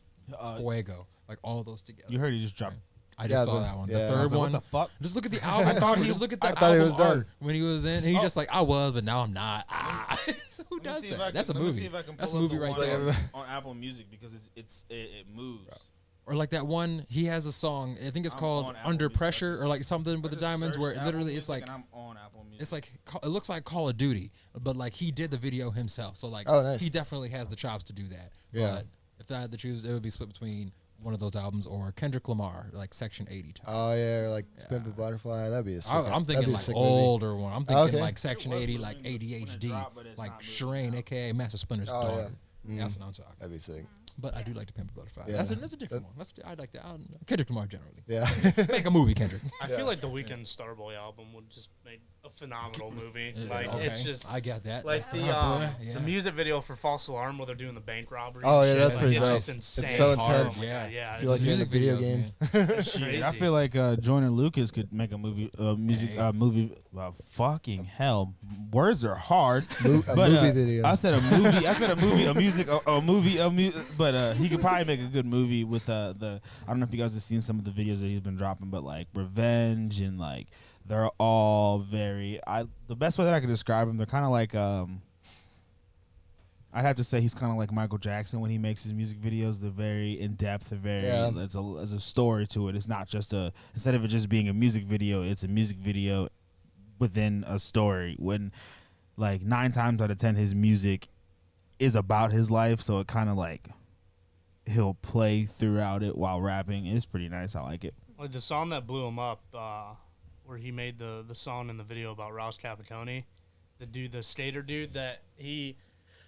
Speaker 3: Fuego, like all those together.
Speaker 4: You heard he just dropped.
Speaker 3: I just
Speaker 1: Yeah,
Speaker 3: saw that one.
Speaker 1: yeah.
Speaker 3: The
Speaker 4: I was
Speaker 3: third
Speaker 4: like,
Speaker 3: one.
Speaker 4: what the fuck?
Speaker 3: Just look at the album. cover, just look at the
Speaker 1: I thought he
Speaker 3: album
Speaker 1: was done.
Speaker 3: art when he was in. And he's just like, I was, but now I'm not. So who
Speaker 4: Let me
Speaker 3: does
Speaker 4: see if I
Speaker 3: that?
Speaker 4: can-
Speaker 3: That's a
Speaker 4: let me see
Speaker 3: movie.
Speaker 4: if I can
Speaker 3: That's a
Speaker 4: pull up
Speaker 3: movie
Speaker 4: the
Speaker 3: right
Speaker 4: one
Speaker 3: there.
Speaker 4: on Apple Music because it moves.
Speaker 3: Or like that one, he has a song. I think it's
Speaker 4: I'm
Speaker 3: called
Speaker 4: on Apple
Speaker 3: Under
Speaker 4: Music.
Speaker 3: Pressure or like something with the diamonds, where literally it's like
Speaker 4: I'm on Apple Music.
Speaker 3: it's like it looks like Call of Duty, but like he did the video himself. So like
Speaker 1: Oh, nice.
Speaker 3: he definitely has the chops to do that.
Speaker 1: Yeah.
Speaker 3: But if I had to choose, it would be split between one of those albums or Kendrick Lamar, like Section 80 type.
Speaker 1: Oh yeah, like Pimp a Butterfly. That'd be a sick.
Speaker 3: I'm
Speaker 1: that'd
Speaker 3: thinking
Speaker 1: be a
Speaker 3: like
Speaker 1: sick movie.
Speaker 3: older one. I'm thinking
Speaker 1: Okay.
Speaker 3: like Section
Speaker 4: It was
Speaker 3: 80,
Speaker 4: moving
Speaker 3: like
Speaker 4: when it
Speaker 3: ADHD,
Speaker 4: dropped, but it's
Speaker 3: like
Speaker 4: not moving
Speaker 3: Shireen,
Speaker 4: now.
Speaker 3: aka Master Splinter's
Speaker 1: Oh,
Speaker 3: daughter.
Speaker 1: yeah.
Speaker 3: That's what I'm talking.
Speaker 1: That'd be sick.
Speaker 3: But I do like the Pimp a Butterfly.
Speaker 1: Yeah.
Speaker 3: That's a different one. I like that. Kendrick Lamar generally.
Speaker 1: Yeah.
Speaker 3: Make a movie, Kendrick.
Speaker 2: I feel like the Weeknd Starboy album would just make a phenomenal movie. Like
Speaker 3: Okay.
Speaker 2: it's just
Speaker 3: I got that.
Speaker 2: like
Speaker 3: That's
Speaker 2: the
Speaker 3: yeah.
Speaker 2: the music video for False Alarm where they're doing the bank robbery.
Speaker 1: Oh,
Speaker 2: and
Speaker 1: yeah,
Speaker 2: shit,
Speaker 1: that's
Speaker 2: like,
Speaker 1: pretty
Speaker 2: it's
Speaker 1: dope.
Speaker 2: just
Speaker 1: It's
Speaker 2: insane.
Speaker 1: so
Speaker 2: Oh my
Speaker 1: intense.
Speaker 2: God,
Speaker 3: Yeah.
Speaker 2: yeah.
Speaker 1: I feel like
Speaker 2: it's
Speaker 1: you're in a video
Speaker 3: Music
Speaker 1: game.
Speaker 3: videos,
Speaker 2: crazy.
Speaker 4: I feel like Jordan Lucas could make a movie, movie. Fucking hell, words are hard.
Speaker 1: A
Speaker 4: But,
Speaker 1: movie video.
Speaker 4: I said a movie. I said a movie, a music, a movie. But he could probably make a good movie with the. I don't know if you guys have seen some of the videos that he's been dropping, but like Revenge and like they're all very. The best way that I could describe them, they're kind of like. I'd have to say he's kind of like Michael Jackson when he makes his music videos. They're very in depth. They're very.
Speaker 1: Yeah.
Speaker 4: There's a story to it. It's not just instead of it just being a music video, it's a music video within a story. When like 9 times out of 10 his music is about his life, so it kind of like he'll play throughout it while rapping. It's pretty nice. I like it.
Speaker 2: Like the song that blew him up, where he made the song in the video about Ross Capitone, the skater dude that he.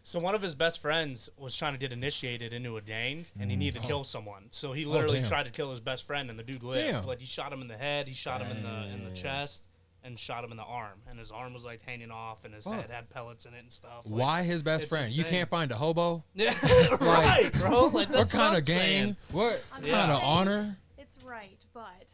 Speaker 2: So one of his best friends was trying to get initiated into a gang, and he needed to kill someone. So he literally
Speaker 3: damn.
Speaker 2: tried to kill his best friend, and the dude lived.
Speaker 3: Damn.
Speaker 2: Like he shot him in the head, he shot him in the chest, and shot him in the arm, and his arm was like hanging off, and his
Speaker 3: Fuck.
Speaker 2: head had pellets in it and stuff. Like,
Speaker 3: Why his best
Speaker 2: it's
Speaker 3: friend? You
Speaker 2: insane.
Speaker 3: can't find a hobo?
Speaker 2: Yeah, right, bro. Like,
Speaker 3: What
Speaker 2: that's
Speaker 3: kind
Speaker 2: what
Speaker 3: of gang?
Speaker 2: saying.
Speaker 3: What
Speaker 5: I'm
Speaker 2: Yeah.
Speaker 3: kind of
Speaker 5: saying
Speaker 3: honor?
Speaker 5: It's right, but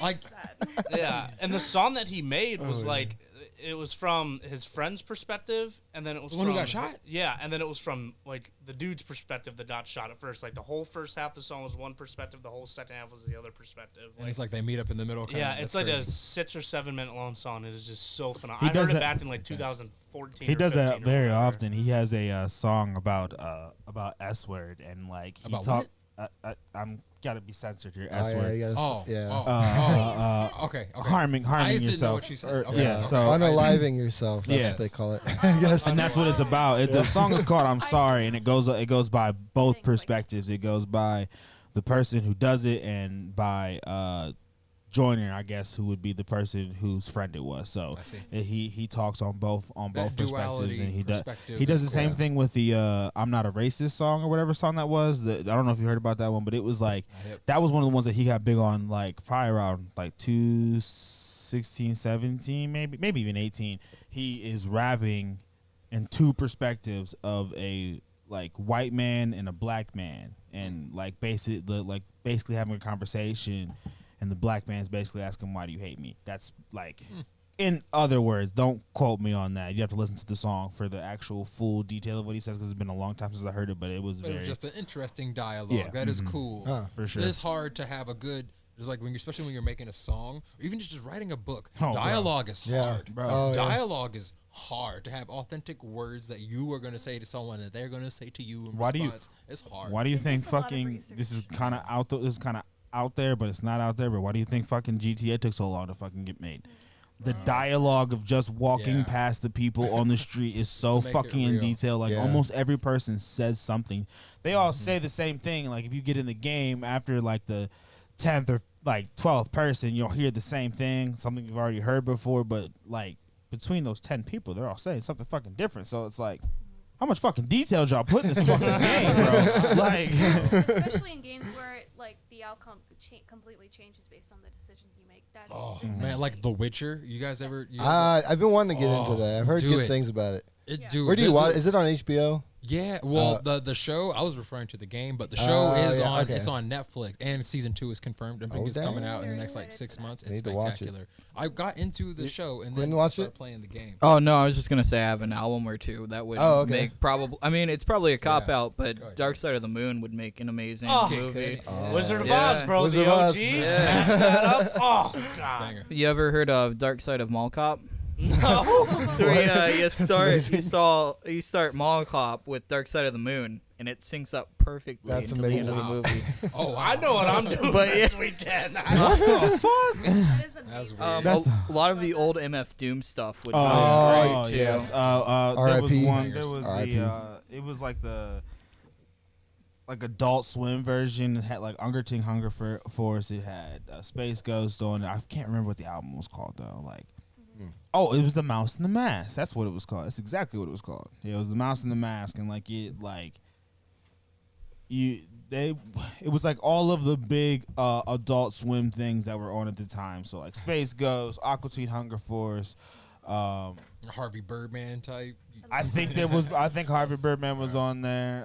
Speaker 3: Like-
Speaker 5: that.
Speaker 2: Yeah, and the song that he made was
Speaker 1: Oh, yeah.
Speaker 2: like, it was from his friend's perspective, and then it was
Speaker 3: The one
Speaker 2: from
Speaker 3: who got shot?
Speaker 2: Yeah, and then it was from like the dude's perspective that got shot at first. Like the whole first half of the song was one perspective, the whole second half was the other perspective.
Speaker 3: And it's like they meet up in the middle.
Speaker 2: Yeah,
Speaker 3: That's
Speaker 2: it's like
Speaker 3: crazy.
Speaker 2: a 6 or 7 minute long song. It is just so phenomenal.
Speaker 4: He
Speaker 2: I heard
Speaker 4: does
Speaker 2: it
Speaker 4: that-
Speaker 2: back in like
Speaker 3: It's intense.
Speaker 2: 2014.
Speaker 4: He
Speaker 2: or
Speaker 4: does that
Speaker 2: 15 or
Speaker 4: very
Speaker 2: whatever.
Speaker 4: often. He has a song about S word and like he
Speaker 3: About
Speaker 4: talk. I'm gotta be censored here. S
Speaker 1: Oh, yeah,
Speaker 4: word.
Speaker 1: you gotta,
Speaker 3: Oh,
Speaker 1: yeah.
Speaker 3: okay.
Speaker 4: Harming
Speaker 3: I just didn't know
Speaker 4: yourself.
Speaker 3: what you said.
Speaker 4: Or-
Speaker 3: Okay.
Speaker 4: Yeah, so
Speaker 1: Unaliving yourself. That's
Speaker 4: Yes.
Speaker 1: what they call it. Yes.
Speaker 4: and that's what it's about. The song is called "I'm
Speaker 5: I
Speaker 4: Sorry,"
Speaker 5: see.
Speaker 4: and it goes by both
Speaker 5: Things like
Speaker 4: perspectives. It goes by the person who does it and by Joyner, I guess, who would be the person whose friend it was. So
Speaker 3: I see.
Speaker 4: he talks on both
Speaker 3: That
Speaker 4: perspectives,
Speaker 3: duality
Speaker 4: and he does.
Speaker 3: perspective
Speaker 4: He does
Speaker 3: is
Speaker 4: the same
Speaker 3: cool.
Speaker 4: thing with the "I'm Not a Racist" song or whatever song that was. I don't know if you heard about that one, but it was like
Speaker 3: Hip.
Speaker 4: that was one of the ones that he got big on, like probably around like 2016, 17, maybe even 18. He is rapping in two perspectives of a like white man and a black man, and like basically having a conversation, and the black man's basically asking, "Why do you hate me?" That's like. In other words, don't quote me on that. You have to listen to the song for the actual full detail of what he says, because it's been a long time since I heard it. But it was
Speaker 3: But it
Speaker 4: very
Speaker 3: was just an interesting dialogue.
Speaker 4: Yeah.
Speaker 3: That is
Speaker 4: Mhm.
Speaker 3: cool.
Speaker 1: Huh.
Speaker 4: for sure.
Speaker 3: It is hard to have a good, just like when, especially when you're making a song or even just writing a book.
Speaker 4: Oh, bro.
Speaker 3: Dialogue is
Speaker 1: Yeah.
Speaker 3: hard.
Speaker 4: Bro.
Speaker 1: Oh, yeah.
Speaker 3: Dialogue is hard to have authentic words that you are going to say to someone that they're going to say to you in
Speaker 4: Why do you-
Speaker 3: response. It's hard.
Speaker 4: Why do you
Speaker 5: It
Speaker 4: think
Speaker 5: takes a lot of
Speaker 4: fucking
Speaker 5: research.
Speaker 4: this is kind of out? This is kind of out there, but it's not out there. But why do you think fucking GTA took so long to fucking get made? The dialogue of just walking
Speaker 3: Yeah.
Speaker 4: past the people on the street is so
Speaker 3: To make it
Speaker 4: fucking in
Speaker 3: real.
Speaker 4: detail. Like
Speaker 1: Yeah.
Speaker 4: almost every person says something. They all say the same thing. Like if you get in the game after like the 10th or like 12th person, you'll hear the same thing, something you've already heard before. But like between those 10 people, they're all saying something fucking different. So it's like, how much fucking detail y'all put in this fucking game, bro? Like,
Speaker 5: Especially in games where like the outcome completely changes based on the decisions you make. That is,
Speaker 3: Oh,
Speaker 5: is
Speaker 3: man, like
Speaker 5: especially-
Speaker 3: The Witcher. You guys ever? You guys
Speaker 1: I've been wanting to get
Speaker 3: Oh,
Speaker 1: into that. I've heard
Speaker 3: do
Speaker 1: good
Speaker 3: it.
Speaker 1: things about it.
Speaker 3: it,
Speaker 5: Yeah.
Speaker 3: do
Speaker 1: Where
Speaker 3: it.
Speaker 1: do you
Speaker 3: There's
Speaker 1: watch?
Speaker 3: a-
Speaker 1: Is it on HBO?
Speaker 3: Yeah, well, the show I was referring to the game, but the show
Speaker 1: Oh,
Speaker 3: is
Speaker 1: yeah,
Speaker 3: on.
Speaker 1: okay.
Speaker 3: It's on Netflix, and season 2 is confirmed. I think
Speaker 1: Oh,
Speaker 3: it's coming
Speaker 1: damn.
Speaker 3: out in the next
Speaker 5: Very
Speaker 3: like
Speaker 5: excited
Speaker 3: 6
Speaker 5: for that.
Speaker 3: months.
Speaker 1: I
Speaker 3: It's
Speaker 1: need to watch it.
Speaker 3: spectacular. I got into the show and
Speaker 1: Quinn
Speaker 3: then
Speaker 1: watch
Speaker 3: started
Speaker 1: it?
Speaker 3: playing the game.
Speaker 6: Oh no, I was just gonna say I have an album or two that would
Speaker 1: Oh, okay.
Speaker 6: make probably. I mean, it's probably a cop
Speaker 3: Yeah.
Speaker 6: out, but
Speaker 3: Go ahead.
Speaker 6: Dark Side of the Moon would make an amazing
Speaker 2: Oh.
Speaker 6: movie.
Speaker 1: Oh.
Speaker 2: Wizard of
Speaker 6: Yeah.
Speaker 2: Oz, bro.
Speaker 1: Wizard
Speaker 2: the
Speaker 1: of
Speaker 2: OG.
Speaker 1: Oz.
Speaker 6: Yeah.
Speaker 2: Match that up. Oh, God.
Speaker 3: Banger.
Speaker 6: You ever heard of Dark Side of Mall Cop?
Speaker 2: No.
Speaker 6: So
Speaker 1: amazing.
Speaker 6: you start Mall Cop with Dark Side of the Moon, and it syncs up perfectly
Speaker 1: That's
Speaker 6: into the end of the
Speaker 3: amazing.
Speaker 6: movie.
Speaker 3: Oh, wow.
Speaker 2: I know what I'm doing
Speaker 6: But
Speaker 2: this
Speaker 6: yeah.
Speaker 2: weekend.
Speaker 5: That is
Speaker 3: That's
Speaker 5: amazing.
Speaker 3: weird.
Speaker 4: That's-
Speaker 6: A lot of the old MF Doom stuff would be
Speaker 1: Oh,
Speaker 6: great too.
Speaker 4: yes. There was
Speaker 1: R.I.P.
Speaker 4: one. There was
Speaker 1: R.I.P.
Speaker 4: it was like the Adult Swim version. It had like Hunger Force. It had Space Ghost on it. I can't remember what the album was called though. Like, oh, it was The Mouse and the Mask. That's what it was called. That's exactly what it was called. Yeah, it was The Mouse and the Mask, and like it was like all of the big Adult Swim things that were on at the time. So like Space Ghost, Aqua Teen Hunger Force.
Speaker 3: Harvey Birdman type.
Speaker 4: I think Harvey Birdman was on there,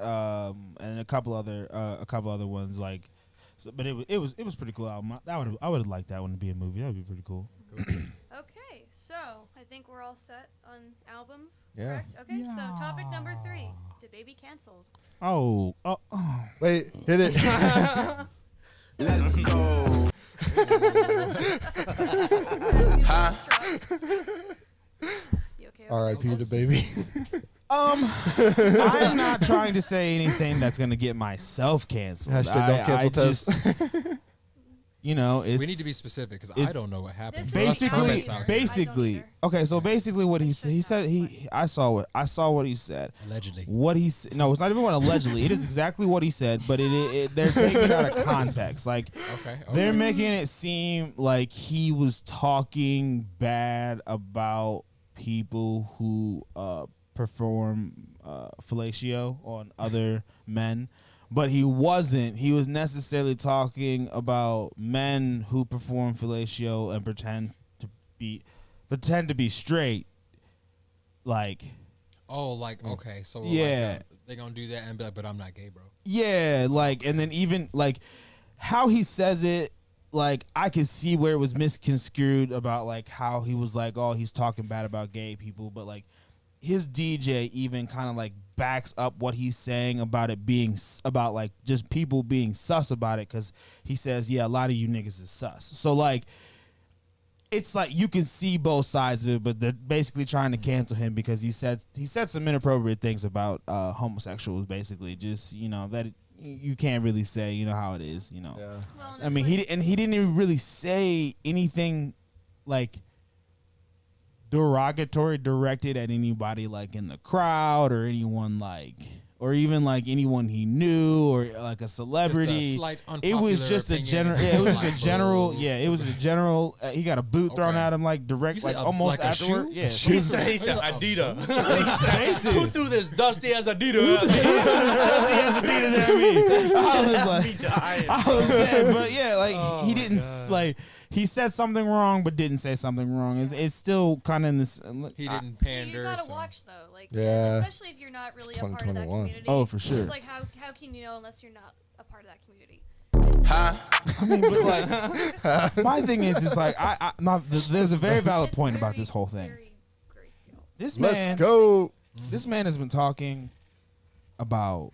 Speaker 4: and a couple other ones like. So, but it was pretty cool album. I would have liked that one to be a movie. That would be pretty cool.
Speaker 5: Okay, so I think we're all set on albums.
Speaker 1: Yeah.
Speaker 5: Correct? Okay, so topic number 3: Dababy canceled.
Speaker 4: Oh.
Speaker 1: Wait, hit it.
Speaker 8: Let's go.
Speaker 5: Huh? You okay?
Speaker 1: R.I.P. to baby.
Speaker 4: I'm not trying to say anything that's gonna get myself canceled.
Speaker 1: Hashtag don't cancel test.
Speaker 4: It's
Speaker 3: We need to be specific because I
Speaker 4: it's-
Speaker 3: don't know what happened.
Speaker 5: This
Speaker 3: There are
Speaker 5: is
Speaker 3: comments
Speaker 5: alligator.
Speaker 3: out here.
Speaker 4: basically
Speaker 5: either.
Speaker 4: okay. So basically, what he
Speaker 5: I
Speaker 4: said, he
Speaker 5: should
Speaker 4: said I saw what he said.
Speaker 3: Allegedly.
Speaker 4: What he no, it's not even what allegedly. It is exactly what he said, but they're taking it out of context. Like
Speaker 3: Okay.
Speaker 4: they're making it seem like he was talking bad about people who perform fellatio on other men, but he wasn't. He was necessarily talking about men who perform fellatio and pretend to be straight, like.
Speaker 3: Oh, like okay, so
Speaker 4: Yeah.
Speaker 3: like, they gonna do that and be like, but I'm not gay, bro.
Speaker 4: Yeah, like, and then even like how he says it, like I could see where it was misconstrued about like how he was like, oh, he's talking bad about gay people, but like his DJ even kind of like backs up what he's saying about it being about like just people being sus about it, because he says, yeah, a lot of you niggas is sus. So like it's like you can see both sides of it, but they're basically trying to cancel him because he said some inappropriate things about homosexuals, basically, just that you can't really say, how it is,
Speaker 1: Yeah.
Speaker 5: Well,
Speaker 4: I mean, he didn't even really say anything like derogatory directed at anybody like in the crowd or anyone like, or even like anyone he knew or like a celebrity.
Speaker 3: Just a slight
Speaker 4: It was
Speaker 3: unpopular
Speaker 4: just a
Speaker 3: opinion.
Speaker 4: general. Yeah, it was
Speaker 3: Like,
Speaker 4: a general.
Speaker 3: boo.
Speaker 4: Yeah, it was a general. He got a boot thrown
Speaker 3: Okay.
Speaker 4: at him like direct,
Speaker 3: You said
Speaker 4: like
Speaker 3: a-
Speaker 4: almost
Speaker 3: like a
Speaker 4: afterward.
Speaker 3: shoe?
Speaker 4: Yeah,
Speaker 2: He said Adidas.
Speaker 4: Basically.
Speaker 2: Who threw this dusty as Adidas at me?
Speaker 4: Dusty has Adidas at me. I was
Speaker 2: Me
Speaker 4: like,
Speaker 2: dying.
Speaker 4: I was dead. But yeah, like
Speaker 2: Oh
Speaker 4: he
Speaker 2: my
Speaker 4: didn't
Speaker 2: God.
Speaker 4: like. He said something wrong, but didn't say something wrong. It's still kind of in this.
Speaker 3: He didn't
Speaker 5: You
Speaker 3: pander.
Speaker 5: gotta
Speaker 3: so.
Speaker 5: watch though, like
Speaker 1: Yeah.
Speaker 5: especially if you're not really a part of that
Speaker 1: 2021.
Speaker 5: community.
Speaker 4: Oh, for sure.
Speaker 5: It's like how can you know unless you're not a part of that community?
Speaker 4: I mean, but like, my thing is like there's a very valid
Speaker 5: It's
Speaker 4: point about
Speaker 5: very,
Speaker 4: this whole thing.
Speaker 5: very grayscale.
Speaker 4: This
Speaker 1: Let's
Speaker 4: man,
Speaker 1: go.
Speaker 4: this man has been talking about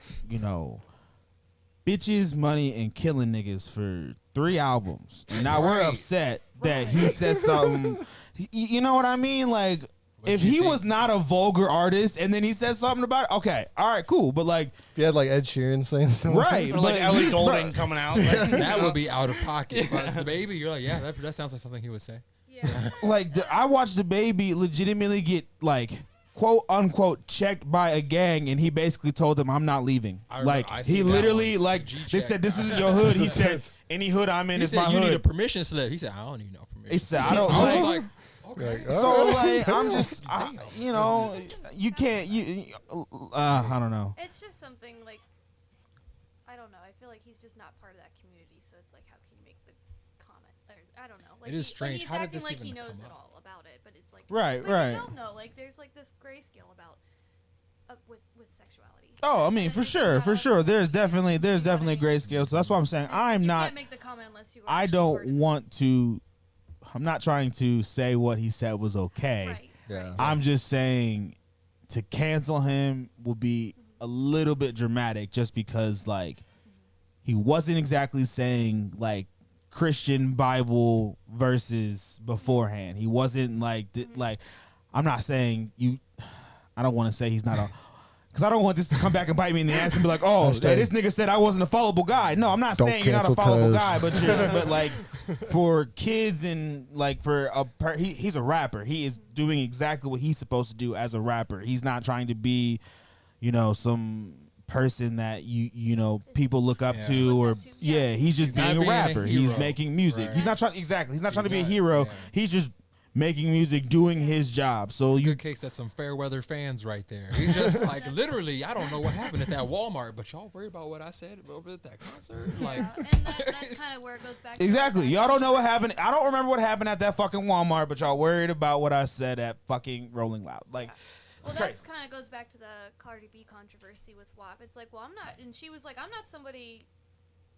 Speaker 4: bitches, money, and killing niggas for 3 albums, and now we're
Speaker 3: Right.
Speaker 4: upset that he said something. You know what I mean? Like,
Speaker 3: What
Speaker 4: if
Speaker 3: do you
Speaker 4: he
Speaker 3: think?
Speaker 4: was not a vulgar artist and then he said something about it, okay, all right, cool. But like,
Speaker 1: If you had like Ed Sheeran saying something,
Speaker 4: right?
Speaker 2: Or like
Speaker 4: but
Speaker 2: Ellie Goulding coming out. Like,
Speaker 3: That would be out of pocket. But the baby, you're like, yeah, that sounds like something he would say.
Speaker 5: Yeah.
Speaker 4: like I watched the baby legitimately get like quote unquote checked by a gang, and he basically told them, I'm not leaving.
Speaker 3: I remember-
Speaker 4: Like
Speaker 3: I
Speaker 4: he
Speaker 3: seen that
Speaker 4: literally
Speaker 3: one.
Speaker 4: like
Speaker 3: G-check.
Speaker 4: they said, this is your hood. He said, any hood I'm in
Speaker 3: He
Speaker 4: is
Speaker 3: said,
Speaker 4: my
Speaker 3: you need a
Speaker 4: hood.
Speaker 3: permission slip. He said, I don't need no permission.
Speaker 4: He said, I don't
Speaker 3: I was
Speaker 4: like.
Speaker 3: like, okay.
Speaker 1: Like,
Speaker 4: So
Speaker 1: alright.
Speaker 4: like I'm just you can't I don't know.
Speaker 5: It's just something like I don't know. I feel like he's just not part of that community, so it's like how can you make the comment? Or, I don't know. Like
Speaker 3: It is
Speaker 5: he,
Speaker 3: strange.
Speaker 5: Like he's
Speaker 3: How did
Speaker 5: acting
Speaker 3: this
Speaker 5: like
Speaker 3: even
Speaker 5: he knows
Speaker 3: come
Speaker 5: it
Speaker 3: up?
Speaker 5: all about it, but it's like
Speaker 4: Right,
Speaker 5: but
Speaker 4: right.
Speaker 5: You don't know. Like there's like this grayscale about with sexuality.
Speaker 4: Oh, I
Speaker 5: And
Speaker 4: mean,
Speaker 5: I
Speaker 4: for
Speaker 5: think
Speaker 4: sure,
Speaker 5: you
Speaker 4: for
Speaker 5: gotta
Speaker 4: sure. There's
Speaker 5: understand,
Speaker 4: definitely
Speaker 5: you know what I mean?
Speaker 4: grayscale. So that's why I'm saying
Speaker 5: It's
Speaker 4: I'm
Speaker 5: like,
Speaker 4: not.
Speaker 5: You can't make the comment unless you.
Speaker 4: I
Speaker 5: actually
Speaker 4: don't
Speaker 5: worded it.
Speaker 4: want to. I'm not trying to say what he said was okay.
Speaker 5: Right.
Speaker 1: Yeah.
Speaker 5: Right.
Speaker 4: I'm just saying to cancel him will be a little bit dramatic, just because like he wasn't exactly saying like Christian Bible verses beforehand. He wasn't like like I'm not saying you. I don't want to say he's not a. Because I don't want this to come back and bite me in the ass and be like, oh,
Speaker 1: Hashtag.
Speaker 4: hey, this nigga said I wasn't a followable guy. No, I'm not
Speaker 1: Don't
Speaker 4: saying you're not a
Speaker 1: cancel
Speaker 4: followable
Speaker 1: cuz.
Speaker 4: guy, but like for kids and like for he's a rapper. He is doing exactly what he's supposed to do as a rapper. He's not trying to be, some person that people look up
Speaker 3: Yeah.
Speaker 4: to
Speaker 5: Look
Speaker 4: or
Speaker 5: up to, yeah.
Speaker 4: he's just
Speaker 3: He's not
Speaker 4: being a
Speaker 3: being a
Speaker 4: rapper. He's
Speaker 3: hero.
Speaker 4: making music.
Speaker 3: Right.
Speaker 4: He's not trying He's not trying to be a
Speaker 3: not,
Speaker 4: hero.
Speaker 3: yeah.
Speaker 4: He's just making music, doing his job. So
Speaker 3: It's a
Speaker 4: you
Speaker 3: good case that's some fair weather fans right there. He's just like, literally, I don't know what happened at that Walmart, but y'all worried about what I said over at that concert? Like,
Speaker 5: Yeah, and that's kind of where it goes back.
Speaker 4: exactly.
Speaker 5: To
Speaker 4: Y'all don't know what happened. I don't remember what happened at that fucking Walmart, but y'all worried about what I said at fucking Rolling Loud. Like,
Speaker 5: Well,
Speaker 4: it's
Speaker 5: that's
Speaker 4: crazy.
Speaker 5: kind of goes back to the Cardi B controversy with WAP. It's like, well, I'm not, and she was like, I'm not somebody.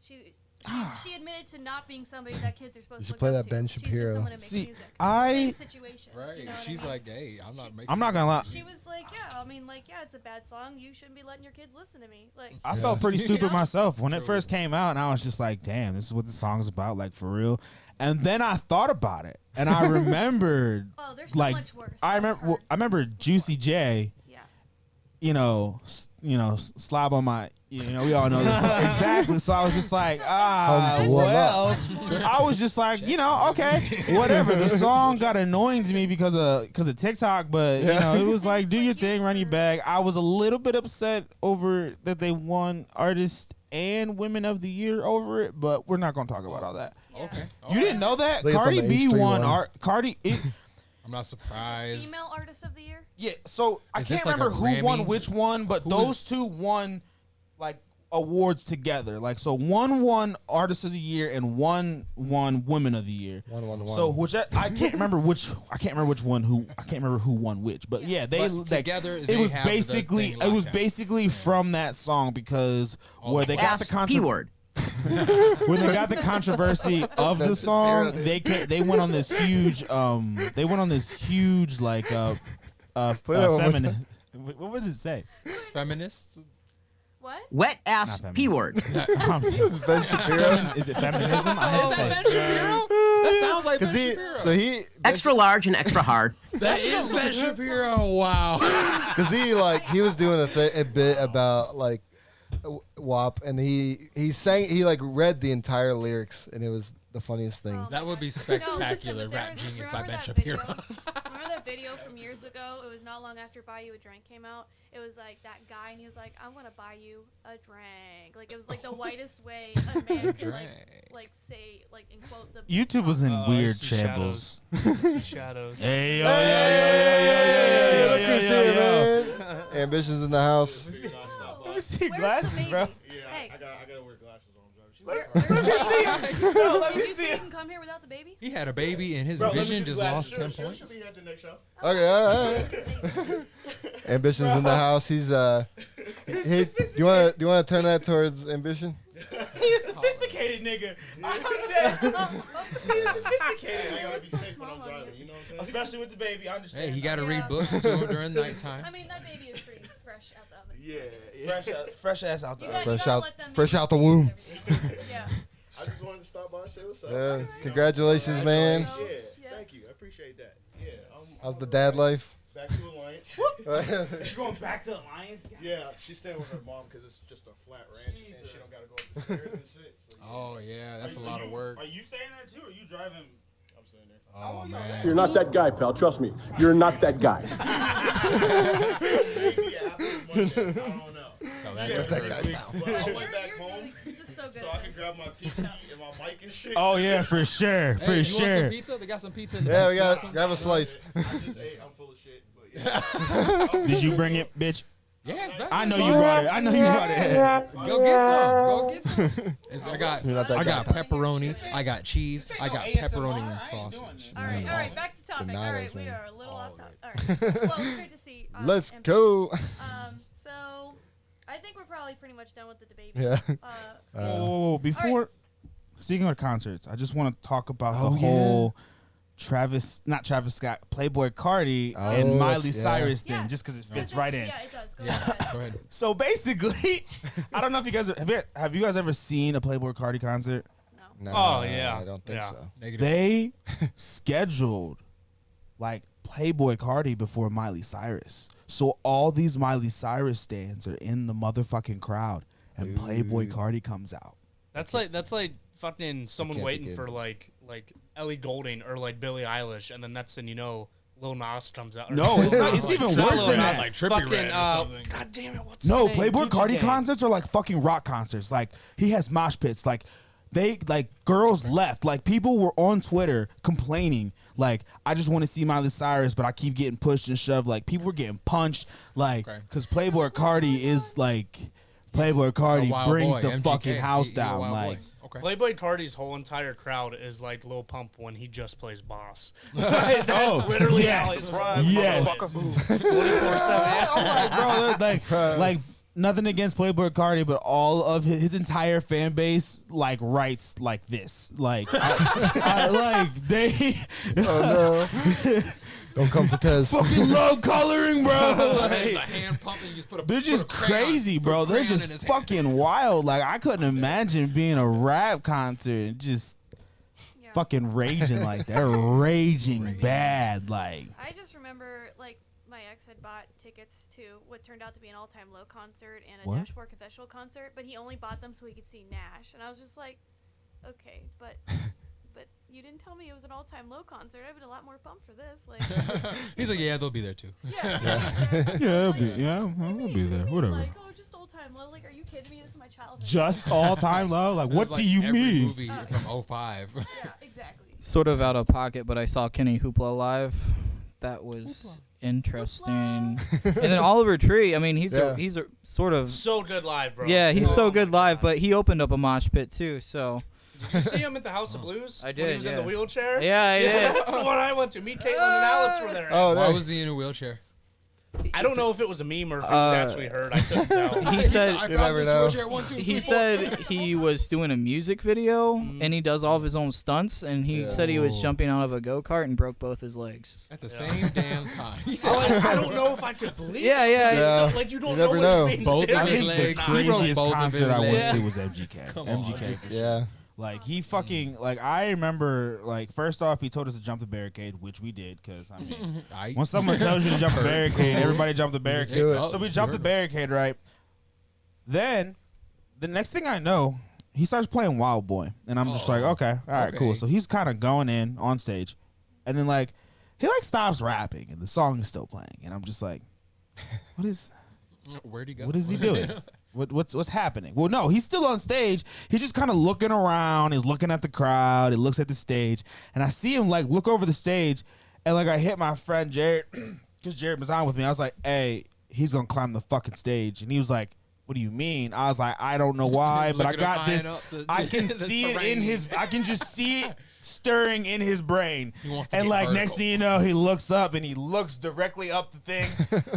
Speaker 5: She admitted to not being somebody that kids are supposed
Speaker 1: You
Speaker 5: to
Speaker 1: should
Speaker 5: look
Speaker 1: play
Speaker 5: up
Speaker 1: that
Speaker 5: to.
Speaker 1: Ben
Speaker 5: She's
Speaker 1: Shapiro.
Speaker 5: just someone who makes
Speaker 4: See,
Speaker 5: music.
Speaker 4: I-
Speaker 5: Same situation.
Speaker 3: right.
Speaker 5: You know what I
Speaker 3: She's
Speaker 5: mean?
Speaker 3: like, hey, I'm not making
Speaker 4: I'm not gonna lie.
Speaker 5: She was like, yeah, I mean, like, yeah, it's a bad song. You shouldn't be letting your kids listen to me. Like,
Speaker 4: I
Speaker 1: Yeah.
Speaker 4: felt pretty stupid
Speaker 5: Yeah.
Speaker 4: myself when it
Speaker 3: True.
Speaker 4: first came out, and I was just like, "Damn, this is what the song's about, like for real." And then I thought about it, and I remembered,
Speaker 5: oh, there's so
Speaker 4: like,
Speaker 5: much worse.
Speaker 4: I
Speaker 5: I've
Speaker 4: remember,
Speaker 5: heard.
Speaker 4: I remember Juicy J,
Speaker 5: Yeah.
Speaker 4: slob on my, we all know this exactly. So I was just like,
Speaker 1: Blow
Speaker 4: well,
Speaker 1: up.
Speaker 4: I was just like, okay, whatever. The song got annoying to me because of TikTok, but it was like, do your thing, run your bag. I was a little bit upset over that they won Artist and Women of the Year over it, but we're not gonna talk about all that.
Speaker 5: Yeah.
Speaker 3: Okay.
Speaker 4: You didn't know that?
Speaker 1: I think it's on
Speaker 4: Cardi
Speaker 1: the
Speaker 4: B
Speaker 1: H3
Speaker 4: won
Speaker 1: one.
Speaker 4: Cardi.
Speaker 3: I'm not surprised.
Speaker 5: Female artist of the year.
Speaker 4: Yeah, so I
Speaker 3: Is this
Speaker 4: can't
Speaker 3: like a
Speaker 4: remember who won
Speaker 3: Grammy?
Speaker 4: which one, but
Speaker 3: Who
Speaker 4: those
Speaker 3: is-
Speaker 4: two won like awards together. Like, so one won Artist of the Year and one won Women of the Year.
Speaker 1: One.
Speaker 4: So which I can't remember which one who I can't remember who won which, but yeah, they
Speaker 3: But together,
Speaker 4: It
Speaker 3: they
Speaker 4: was
Speaker 3: have the
Speaker 4: basically
Speaker 3: thing
Speaker 4: it was
Speaker 3: locked down.
Speaker 4: basically from that song because where they got the
Speaker 9: P-word.
Speaker 4: when they got the controversy of the song, they went on this huge like
Speaker 1: Play that one more
Speaker 4: feminist. What would it say?
Speaker 3: Feminists.
Speaker 5: What?
Speaker 9: Wet ass
Speaker 4: Not
Speaker 9: P-word.
Speaker 1: It's Ben Shapiro.
Speaker 4: Is it feminism? I had
Speaker 3: Is
Speaker 4: to say.
Speaker 3: that Ben Shapiro? That sounds like Ben
Speaker 1: Because
Speaker 3: Shapiro.
Speaker 1: he
Speaker 9: Extra large and extra hard.
Speaker 3: That is Ben Shapiro. Wow.
Speaker 1: because he was doing a bit about like WAP, and he read the entire lyrics, and it was the funniest thing.
Speaker 3: That would be
Speaker 5: No,
Speaker 3: spectacular.
Speaker 5: listen, but
Speaker 3: Rap
Speaker 5: there was-
Speaker 3: Genius by
Speaker 5: remember
Speaker 3: Ben
Speaker 5: that
Speaker 3: Shapiro.
Speaker 5: Remember that video from years ago? It was not long after Buy You a Drink came out. It was like that guy, and he was like, "I'm gonna buy you a drink." Like it was like the whitest way a man could like say like in quote the
Speaker 4: YouTube was in
Speaker 2: I
Speaker 4: weird
Speaker 2: see
Speaker 4: shambles.
Speaker 2: Shadows.
Speaker 4: Hey yo,
Speaker 1: Hey, look
Speaker 4: yo,
Speaker 1: who's
Speaker 4: yo,
Speaker 1: here,
Speaker 4: yo.
Speaker 1: man. Ambition's in the house.
Speaker 4: Let me see your
Speaker 5: Where's
Speaker 4: glasses,
Speaker 5: the
Speaker 4: bro.
Speaker 5: baby? Hey,
Speaker 10: I gotta wear glasses when I'm driving. She's
Speaker 5: where,
Speaker 10: like,
Speaker 5: where's the baby?
Speaker 4: No, let
Speaker 5: Did
Speaker 4: me
Speaker 5: you
Speaker 4: see
Speaker 5: say
Speaker 4: it.
Speaker 5: you can come here without the baby?
Speaker 3: He had a baby and his
Speaker 10: Bro, let me
Speaker 3: vision
Speaker 10: see
Speaker 3: just
Speaker 10: the
Speaker 3: lost
Speaker 10: glasses.
Speaker 3: 10 points.
Speaker 10: She'll be at the next show.
Speaker 1: Okay, all right. Ambition's in the house. He's hey, do you wanna turn that towards Ambition?
Speaker 4: He a sophisticated nigga. I'm dead. He's
Speaker 10: I
Speaker 4: sophisticated,
Speaker 10: gotta be
Speaker 5: so
Speaker 10: safe when
Speaker 5: small
Speaker 10: I'm
Speaker 5: on you.
Speaker 10: driving. You know what I'm saying?
Speaker 4: especially with the baby. I understand.
Speaker 3: Hey, he got to read
Speaker 5: Yeah.
Speaker 3: books to him during nighttime.
Speaker 5: I mean, that baby is pretty fresh out the oven.
Speaker 10: Yeah.
Speaker 4: fresh ass out
Speaker 5: You
Speaker 4: the
Speaker 5: gotta,
Speaker 4: oven.
Speaker 5: you
Speaker 1: Fresh
Speaker 5: gotta
Speaker 1: out-
Speaker 5: let them
Speaker 1: fresh
Speaker 5: make
Speaker 1: out the
Speaker 5: mistakes
Speaker 1: womb.
Speaker 5: and everything. Yeah.
Speaker 10: I just wanted to stop by and say what's up.
Speaker 1: Yeah. Congratulations, man.
Speaker 10: Yeah,
Speaker 5: Yes.
Speaker 10: thank you. I appreciate that. Yeah.
Speaker 1: How's the dad life?
Speaker 10: Back to Alliance.
Speaker 4: You going back to Alliance?
Speaker 10: Yeah, she's staying with her mom because it's just a flat ranch and she don't gotta go up the stairs and shit. So, yeah,
Speaker 3: Oh, yeah, that's a lot of work.
Speaker 4: Are you saying that too, or are you driving?
Speaker 10: I'm staying there.
Speaker 3: Oh, man.
Speaker 11: You're not that guy, pal. Trust me. You're not that guy.
Speaker 10: Maybe after Monday. I don't know.
Speaker 3: So that
Speaker 10: Yeah,
Speaker 3: goes
Speaker 10: for 6
Speaker 3: right.
Speaker 10: weeks. But I went back
Speaker 5: You're
Speaker 10: home
Speaker 5: just so good
Speaker 10: so
Speaker 5: at
Speaker 10: I can
Speaker 5: this.
Speaker 10: grab my PC and my mic and shit.
Speaker 4: Oh yeah, for sure,
Speaker 3: Hey,
Speaker 4: for
Speaker 3: you want
Speaker 4: sure.
Speaker 3: some pizza? They got some pizza in the
Speaker 1: Yeah,
Speaker 3: back.
Speaker 1: we got grab a slice.
Speaker 10: I just ate. I'm full of shit. But yeah.
Speaker 4: Did you bring it, bitch?
Speaker 3: Yeah, it's better.
Speaker 4: I know you brought it. I know you brought it.
Speaker 3: Go get some. Go get some. I got
Speaker 1: You're not that
Speaker 3: pepperonis. I got cheese. I got pepperoni and sausage.
Speaker 5: All right, back to topic. All right,
Speaker 1: Donatos,
Speaker 5: we
Speaker 1: man.
Speaker 5: are a little off topic. All right. Well, it's great to see.
Speaker 1: Let's
Speaker 5: and-
Speaker 1: go.
Speaker 5: So, I think we're probably pretty much done with the debate.
Speaker 1: Yeah.
Speaker 5: So-
Speaker 4: Oh, before speaking of concerts, I just want to talk about
Speaker 1: Oh,
Speaker 4: the
Speaker 1: yeah.
Speaker 4: whole not Travis Scott, Playboy Cardi, and
Speaker 1: Oh,
Speaker 4: Miley
Speaker 1: that's- yeah.
Speaker 4: Cyrus thing,
Speaker 5: Yeah.
Speaker 4: just because it
Speaker 5: Because
Speaker 4: fits right in.
Speaker 5: Yeah, it does. Go
Speaker 3: Yeah,
Speaker 5: ahead.
Speaker 3: go ahead.
Speaker 4: So basically, I don't know if you guys have you guys ever seen a Playboy Cardi concert?
Speaker 5: No.
Speaker 1: No,
Speaker 2: Oh, yeah.
Speaker 1: I don't think
Speaker 2: Yeah.
Speaker 1: so.
Speaker 3: Negative.
Speaker 4: They scheduled like Playboy Cardi before Miley Cyrus. So all these Miley Cyrus stands are in the motherfucking crowd, and Playboy Cardi comes out.
Speaker 2: That's like fucking someone
Speaker 1: can't
Speaker 2: waiting
Speaker 1: begin.
Speaker 2: for like Ellie Goulding or like Billie Eilish, and then that's when you know Lil Nas comes out. or-
Speaker 4: No, it's not. It's
Speaker 3: Like
Speaker 4: even
Speaker 3: Trippie
Speaker 4: worse
Speaker 3: Red.
Speaker 4: than
Speaker 3: I was
Speaker 4: that.
Speaker 3: like Trippie
Speaker 2: Fucking,
Speaker 3: Red or something.
Speaker 2: God damn it! What's
Speaker 4: No,
Speaker 2: his name?
Speaker 4: Playboy
Speaker 2: Gucci
Speaker 4: Cardi
Speaker 2: Gang.
Speaker 4: concerts are like fucking rock concerts. Like he has mosh pits. Like they girls left. Like people were on Twitter complaining. Like I just want to see Miley Cyrus, but I keep getting pushed and shoved. Like people were getting punched. Like because Playboy Cardi is like Playboy Cardi
Speaker 3: A wild
Speaker 4: brings
Speaker 3: boy,
Speaker 4: the
Speaker 3: MGK.
Speaker 4: fucking house
Speaker 3: He a
Speaker 4: down.
Speaker 3: wild
Speaker 4: Like
Speaker 3: boy. Okay.
Speaker 2: Playboy Cardi's whole entire crowd is like Lil Pump when he just plays boss.
Speaker 4: oh,
Speaker 2: Literally
Speaker 4: yes,
Speaker 2: how his run.
Speaker 4: yes.
Speaker 2: Motherfucker. 24/7.
Speaker 4: I'm like, bro, like nothing against Playboy Cardi, but all of his entire fan base like writes like this, like, like they
Speaker 1: Oh no. Don't come for Tez.
Speaker 4: fucking love coloring, bro.
Speaker 3: The
Speaker 4: Like,
Speaker 3: hand pumping, you just put a
Speaker 4: they're
Speaker 3: put
Speaker 4: just
Speaker 3: a crayon-
Speaker 4: crazy,
Speaker 3: put a
Speaker 4: bro. They're
Speaker 3: crayon in
Speaker 4: just
Speaker 3: his hand.
Speaker 4: fucking wild. Like I couldn't imagine being a rap concert and just
Speaker 5: Yeah.
Speaker 4: fucking raging like they're raging bad. Like
Speaker 5: I just remember, like, my ex had bought tickets to what turned out to be an all-time low concert and a
Speaker 4: What?
Speaker 5: Dashboard Confessional concert, but he only bought them so he could see Nash, and I was just like, okay, but you didn't tell me it was an all-time low concert. I've been a lot more pumped for this. Like,
Speaker 3: He's like, yeah, they'll be there too.
Speaker 5: yeah,
Speaker 4: I'll be there. Whatever.
Speaker 5: Like, oh, just old-time low. Like, are you kidding me? This is my childhood.
Speaker 4: Just all time low. Like
Speaker 3: It was
Speaker 4: what
Speaker 3: like
Speaker 4: do you
Speaker 3: every
Speaker 4: mean?
Speaker 3: Movie from 05.
Speaker 5: Yeah, exactly.
Speaker 6: Sort of out of pocket, but I saw Kenny Hoopla live that was interesting. And then Oliver Tree, I mean, he's a sort of
Speaker 2: So good live, bro.
Speaker 6: yeah, he's so good
Speaker 2: my
Speaker 6: live,
Speaker 2: God.
Speaker 6: but he opened up a mosh pit too. So
Speaker 2: Did you see him at the House of Blues?
Speaker 6: I
Speaker 2: When
Speaker 6: did,
Speaker 2: he was in the
Speaker 6: yeah.
Speaker 2: wheelchair?
Speaker 6: Yeah, I did.
Speaker 2: That's the one I went to. Me, Caitlin, and Alex were there.
Speaker 1: Oh,
Speaker 3: Why
Speaker 1: nice.
Speaker 3: was he in a wheelchair?
Speaker 2: I don't know if it was a meme or if he was actually hurt. I couldn't tell.
Speaker 6: he said
Speaker 3: I
Speaker 1: You
Speaker 3: found
Speaker 1: never
Speaker 3: this
Speaker 1: know.
Speaker 3: wheelchair, 1, 2, 3,
Speaker 6: he
Speaker 3: 4.
Speaker 6: said he was doing a music video and he does all of his own stunts, and he said he was jumping out of a go-kart and broke both his legs.
Speaker 3: At the same damn time.
Speaker 2: I don't know if I could believe
Speaker 6: Yeah,
Speaker 2: it.
Speaker 6: yeah.
Speaker 1: Yeah.
Speaker 2: Like, you don't
Speaker 1: You
Speaker 2: know
Speaker 1: never
Speaker 2: when
Speaker 1: know.
Speaker 2: he's being
Speaker 3: Both of
Speaker 2: serious
Speaker 3: his
Speaker 2: or
Speaker 3: legs.
Speaker 2: not.
Speaker 3: He broke
Speaker 4: Craziest
Speaker 3: both of
Speaker 4: concert
Speaker 3: his
Speaker 4: I went
Speaker 3: legs.
Speaker 4: to was MGK.
Speaker 3: Come on.
Speaker 4: MGK.
Speaker 1: Yeah.
Speaker 4: Like he fucking like I remember like first off he told us to jump the barricade, which we did because I mean when someone tells you to jump the barricade, everybody jump the barricade.
Speaker 1: do it.
Speaker 4: So we jumped the barricade, right? Then the next thing I know, he starts playing Wild Boy, and I'm just like, okay, all right, cool.
Speaker 3: Okay.
Speaker 4: So he's kind of going in on stage, and then like he like stops rapping, and the song is still playing, and I'm just like,
Speaker 3: Where'd he go?
Speaker 4: what is he doing? What's happening? Well, no, he's still on stage. He's just kind of looking around. He's looking at the crowd. He looks at the stage, and I see him like look over the stage, and like I hit my friend Jared because Jared was on with me. I was like, "Hey, he's gonna climb the fucking stage," and he was like, "What do you mean?" I was like, "I don't know why,
Speaker 3: He's
Speaker 4: but I
Speaker 3: looking
Speaker 4: got
Speaker 3: up,
Speaker 4: this.
Speaker 3: eyeing up the-
Speaker 4: I can
Speaker 3: the
Speaker 4: see it in
Speaker 3: terrain.
Speaker 4: his. I can just see it." Stirring in his brain,
Speaker 3: He wants to
Speaker 4: and
Speaker 3: get
Speaker 4: like
Speaker 3: vertical.
Speaker 4: next thing you know, he looks up and he looks directly up the thing,